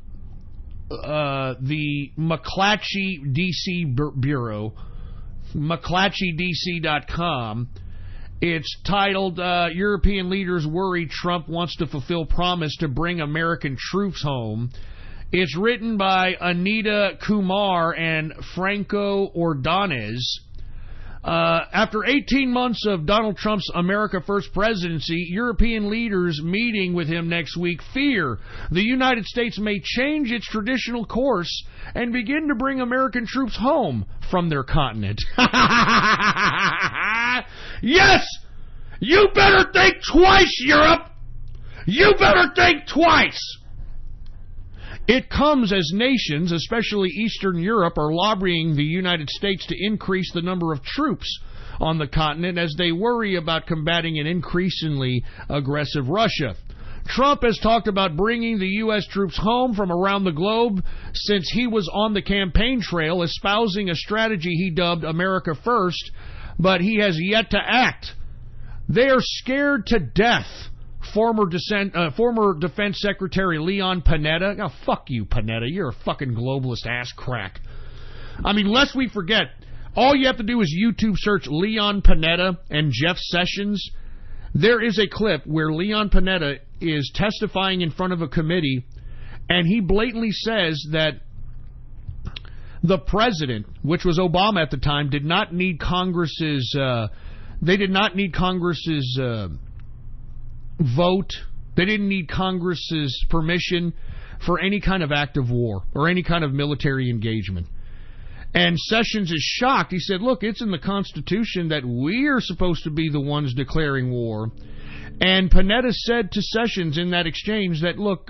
McClatchy DC Bureau, McClatchydC.com. It's titled, European Leaders Worry Trump Wants to Fulfill Promise to Bring American Troops Home. It's written by Anita Kumar and Franco Ordonez. After 18 months of Donald Trump's America First presidency, European leaders meeting with him next week fear the United States may change its traditional course and begin to bring American troops home from their continent. Yes! You better think twice, Europe! You better think twice! It comes as nations, especially Eastern Europe, are lobbying the United States to increase the number of troops on the continent as they worry about combating an increasingly aggressive Russia. Trump has talked about bringing the U.S. troops home from around the globe since he was on the campaign trail, espousing a strategy he dubbed America First, but he has yet to act. They are scared to death. Former Defense Secretary Leon Panetta. Oh, fuck you, Panetta. You're a fucking globalist ass crack. I mean, lest we forget, all you have to do is YouTube search Leon Panetta and Jeff Sessions. There is a clip where Leon Panetta is testifying in front of a committee, and he blatantly says that the president, which was Obama at the time, did not need Congress's vote. They didn't need Congress's permission for any kind of act of war or any kind of military engagement. And Sessions is shocked. He said, look, it's in the Constitution that we are supposed to be the ones declaring war. And Panetta said to Sessions in that exchange that, look,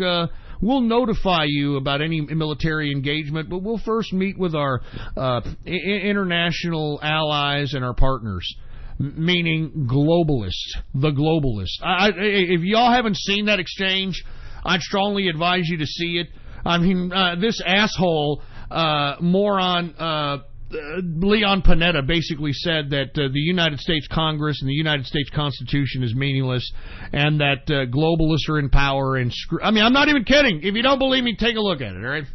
we'll notify you about any military engagement, but we'll first meet with our international allies and our partners. Meaning the globalist. If y'all haven't seen that exchange, I'd strongly advise you to see it. I mean, this asshole, moron, Leon Panetta basically said that the United States Congress and the United States Constitution is meaningless and that globalists are in power and I'm not even kidding. If you don't believe me, take a look at it, all right?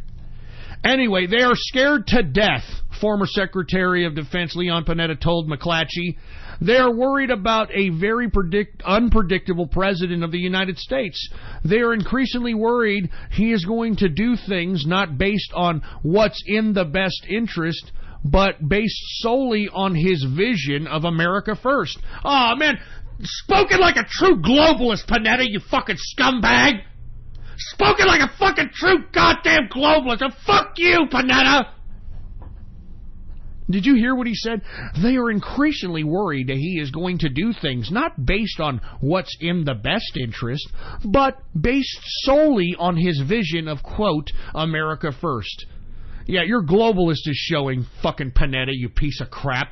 Anyway, they are scared to death, former Secretary of Defense Leon Panetta told McClatchy. They are worried about a very unpredictable president of the United States. They are increasingly worried he is going to do things not based on what's in the best interest, but based solely on his vision of America First. Oh, man, spoken like a true globalist, Panetta, you fucking scumbag! Spoken like a fucking true goddamn globalist, and fuck you, Panetta! Did you hear what he said? They are increasingly worried that he is going to do things not based on what's in the best interest, but based solely on his vision of, quote, America First. Yeah, your globalist is showing, fucking Panetta, you piece of crap.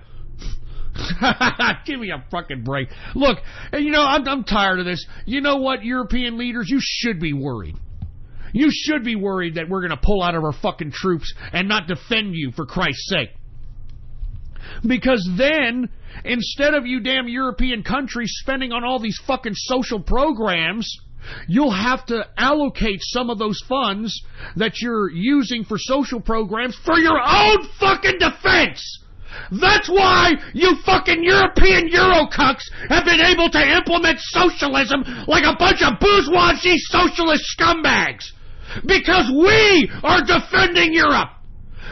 Give me a fucking break. Look, I'm tired of this. You know what, European leaders? You should be worried. You should be worried that we're going to pull out of our fucking troops and not defend you, for Christ's sake. Because then, instead of you damn European countries spending on all these fucking social programs, you'll have to allocate some of those funds that you're using for social programs for your own fucking defense. That's why you fucking European Eurocucks have been able to implement socialism like a bunch of bourgeoisie socialist scumbags. Because we are defending Europe.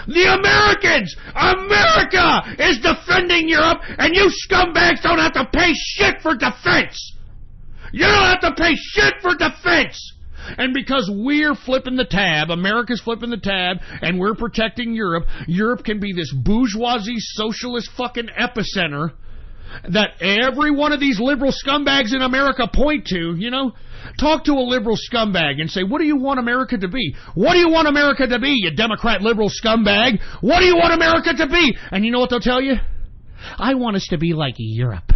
The Americans, America is defending Europe, and you scumbags don't have to pay shit for defense. You don't have to pay shit for defense. And because we're flipping the tab, America's flipping the tab, and we're protecting Europe, Europe can be this bourgeoisie socialist fucking epicenter that every one of these liberal scumbags in America point to, you know. Talk to a liberal scumbag and say, what do you want America to be? What do you want America to be, you Democrat liberal scumbag? What do you want America to be? And you know what they'll tell you? I want us to be like Europe.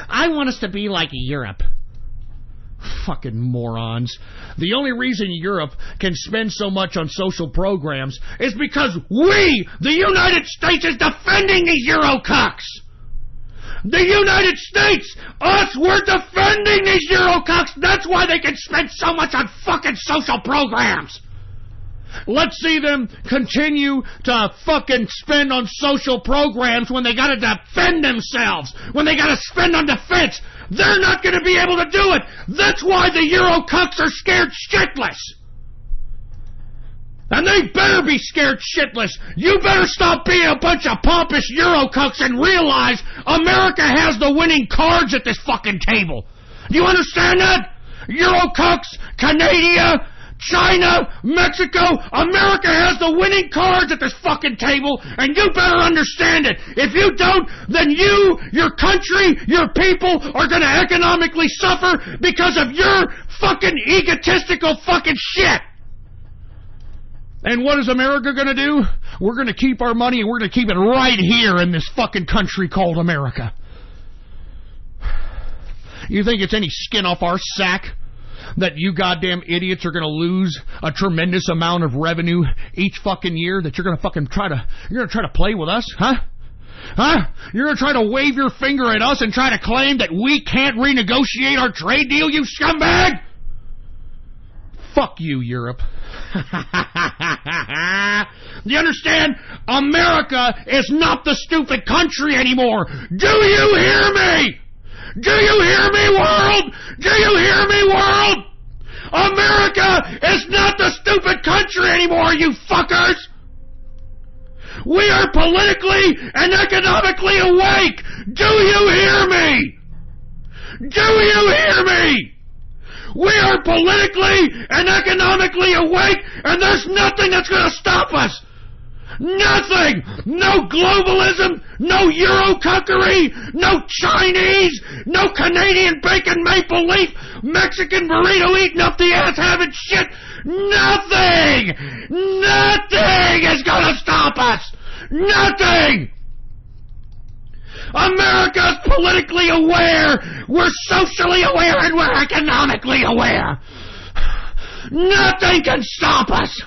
I want us to be like Europe. Fucking morons. The only reason Europe can spend so much on social programs is because we, the United States, is defending these Eurocucks. The United States, us, we're defending these Eurocucks. That's why they can spend so much on fucking social programs. Let's see them continue to fucking spend on social programs when they gotta defend themselves, when they gotta spend on defense. They're not gonna be able to do it. That's why the Eurocucks are scared shitless. And they better be scared shitless. You better stop being a bunch of pompous Eurocucks and realize America has the winning cards at this fucking table. Do you understand that? Eurocucks, Canada, China, Mexico, America has the winning cards at this fucking table, and you better understand it. If you don't, then you, your country, your people are gonna economically suffer because of your fucking egotistical fucking shit. And what is America going to do? We're going to keep our money and we're going to keep it right here in this fucking country called America. You think it's any skin off our sack that you goddamn idiots are going to lose a tremendous amount of revenue each fucking year, that you're going to fucking try to play with us, huh? Huh? You're going to try to wave your finger at us and try to claim that we can't renegotiate our trade deal, you scumbag? Fuck you, Europe. You understand? America is not the stupid country anymore. Do you hear me? Do you hear me, world? Do you hear me, world? America is not the stupid country anymore, you fuckers. We are politically and economically awake. Do you hear me? Do you hear me? We are politically and economically awake, and there's nothing that's going to stop us. Nothing. No globalism, no Eurocuckery, no Chinese, no Canadian bacon maple leaf, Mexican burrito eating up the ass having shit. Nothing. Nothing is going to stop us. Nothing. America's politically aware, we're socially aware, and we're economically aware. Nothing can stop us.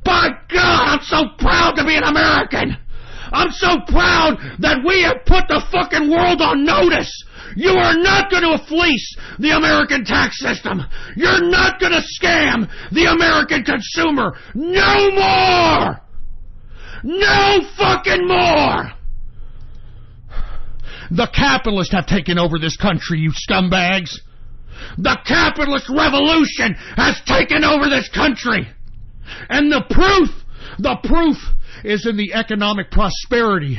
By God, I'm so proud to be an American. I'm so proud that we have put the fucking world on notice. You are not going to fleece the American tax system. You're not going to scam the American consumer. No more. No fucking more. The capitalists have taken over this country, you scumbags. The capitalist revolution has taken over this country. And the proof is in the economic prosperity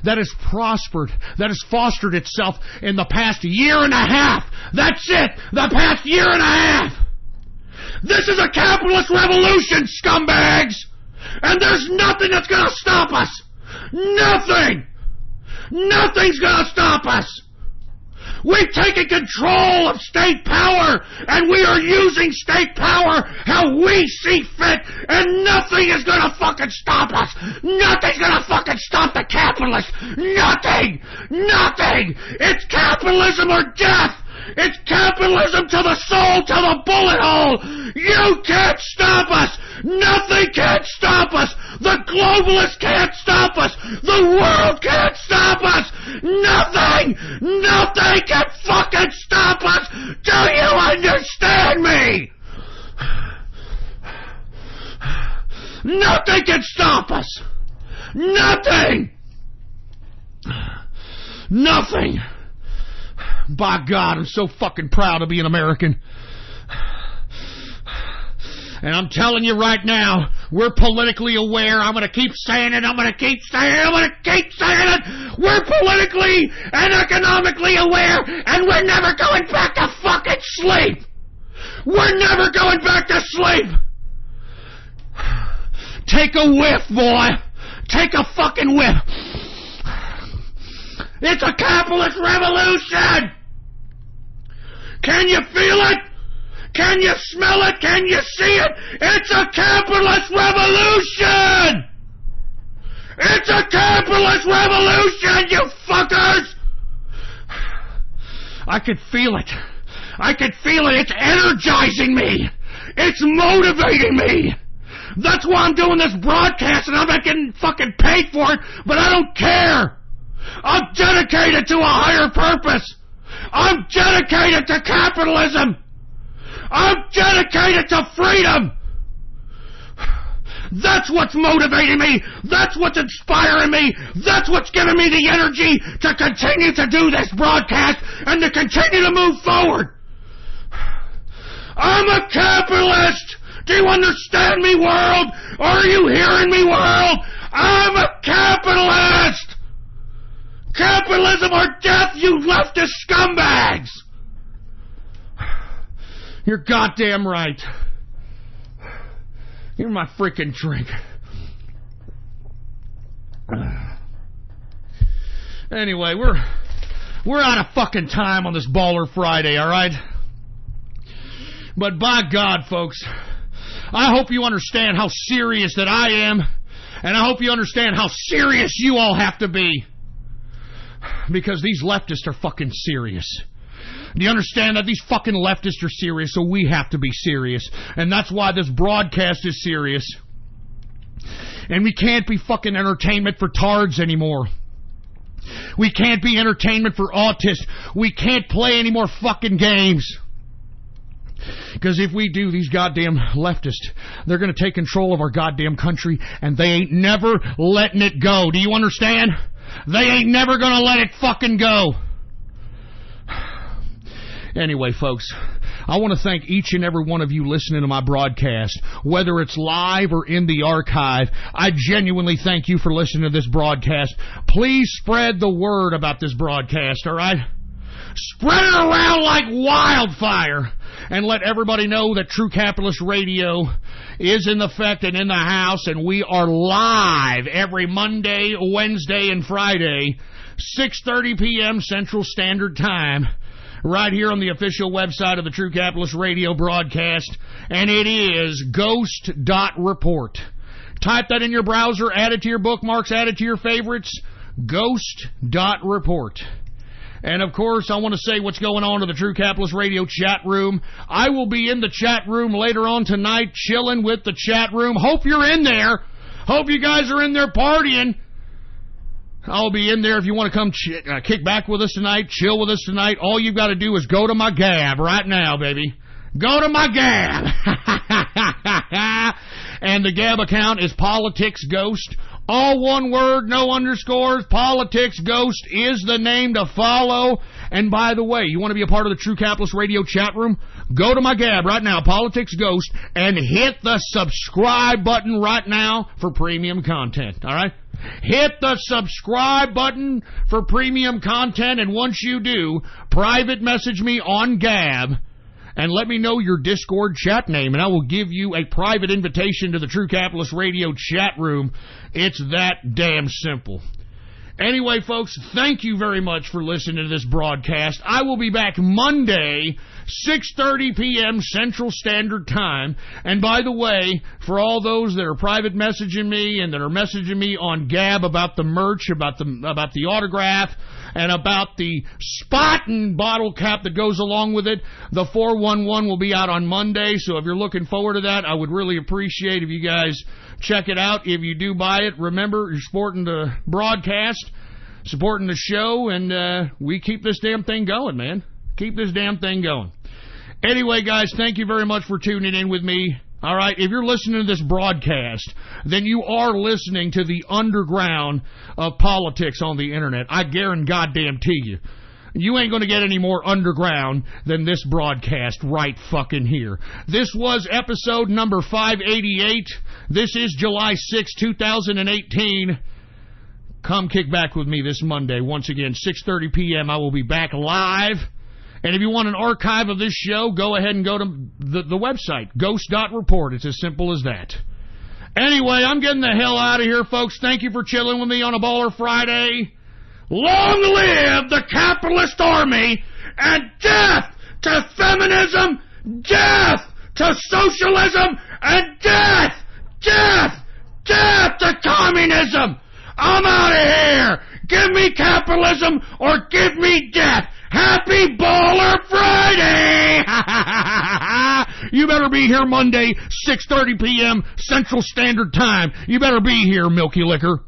that has prospered, that has fostered itself in the past year and a half. That's it, the past year and a half. This is a capitalist revolution, scumbags. And there's nothing that's going to stop us. Nothing. Nothing's going to stop us. We've taken control of state power, and we are using state power how we see fit, and nothing is going to fucking stop us. Nothing's going to fucking stop the capitalists. Nothing. Nothing. It's capitalism or death. It's capitalism to the soul, to the bullet hole. You can't stop us. Nothing can stop us. The globalists can't stop us. The world can't stop us. Nothing can fucking stop us. Do you understand me? Nothing can stop us. Nothing. Nothing. By God, I'm so fucking proud to be an American. And I'm telling you right now, we're politically aware. I'm going to keep saying it. I'm going to keep saying it. I'm going to keep saying it. We're politically and economically aware, and we're never going back to fucking sleep. We're never going back to sleep. Take a whiff, boy. Take a fucking whiff. It's a capitalist revolution. Can you feel it? Can you smell it? Can you see it? It's a capitalist revolution! It's a capitalist revolution, you fuckers! I could feel it. I could feel it. It's energizing me. It's motivating me. That's why I'm doing this broadcast, and I'm not getting fucking paid for it, but I don't care. I'm dedicated to a higher purpose. I'm dedicated to capitalism. I'm dedicated to freedom. That's what's motivating me. That's what's inspiring me. That's what's giving me the energy to continue to do this broadcast and to continue to move forward. I'm a capitalist. Do you understand me, world? Are you hearing me, world? I'm a capitalist. Capitalism or death, you leftist scumbags. You're goddamn right. Here's my freaking drink. Anyway, we're out of fucking time on this Baller Friday, all right? But by God, folks, I hope you understand how serious that I am, and I hope you understand how serious you all have to be. Because these leftists are fucking serious. Do you understand that these fucking leftists are serious, so we have to be serious. And that's why this broadcast is serious. And we can't be fucking entertainment for tards anymore. We can't be entertainment for autists. We can't play any more fucking games. Because if we do, these goddamn leftists, they're going to take control of our goddamn country, and they ain't never letting it go. Do you understand? They ain't never going to let it fucking go. Anyway, folks, I want to thank each and every one of you listening to my broadcast, whether it's live or in the archive. I genuinely thank you for listening to this broadcast. Please spread the word about this broadcast, all right? Spread it around like wildfire and let everybody know that True Capitalist Radio is in effect and in the house, and we are live every Monday, Wednesday, and Friday, 6:30 p.m. Central Standard Time, right here on the official website of the True Capitalist Radio broadcast, and it is ghost.report. Type that in your browser, add it to your bookmarks, add it to your favorites, ghost.report. And, of course, I want to say what's going on to the True Capitalist Radio chat room. I will be in the chat room later on tonight, chilling with the chat room. Hope you're in there. Hope you guys are in there partying. I'll be in there if you want to come kick back with us tonight, chill with us tonight. All you've got to do is go to my Gab right now, baby. Go to my Gab. And the Gab account is Politics Ghost. All one word, no underscores. Politics Ghost is the name to follow. And by the way, you want to be a part of the True Capitalist Radio chat room? Go to my Gab right now, Politics Ghost, and hit the subscribe button right now for premium content. All right? Hit the subscribe button for premium content, and once you do, private message me on Gab and let me know your Discord chat name, and I will give you a private invitation to the True Capitalist Radio chat room. It's that damn simple. Anyway, folks, thank you very much for listening to this broadcast. I will be back Monday, 6:30 p.m. Central Standard Time. And by the way, for all those that are private messaging me and that are messaging me on Gab about the merch, about the autograph, and about the Spaten bottle cap that goes along with it, the 411 will be out on Monday. So if you're looking forward to that, I would really appreciate if you guys check it out. If you do buy it, remember, you're supporting the broadcast, supporting the show, and we keep this damn thing going, man. Keep this damn thing going. Anyway, guys, thank you very much for tuning in with me. All right, if you're listening to this broadcast, then you are listening to the underground of politics on the internet. I guarantee you. You ain't going to get any more underground than this broadcast right fucking here. This was episode number 588. This is July 6, 2018. Come kick back with me this Monday. Once again, 6:30 p.m. I will be back live. And if you want an archive of this show, go ahead and go to the website, ghost.report. It's as simple as that. Anyway, I'm getting the hell out of here, folks. Thank you for chilling with me on a Baller Friday. Long live the capitalist army, and death to feminism, death to socialism, and death to communism. I'm out of here. Give me capitalism or give me death. Happy Baller Friday! You better be here Monday, 6:30 p.m. Central Standard Time. You better be here, Milky Liquor.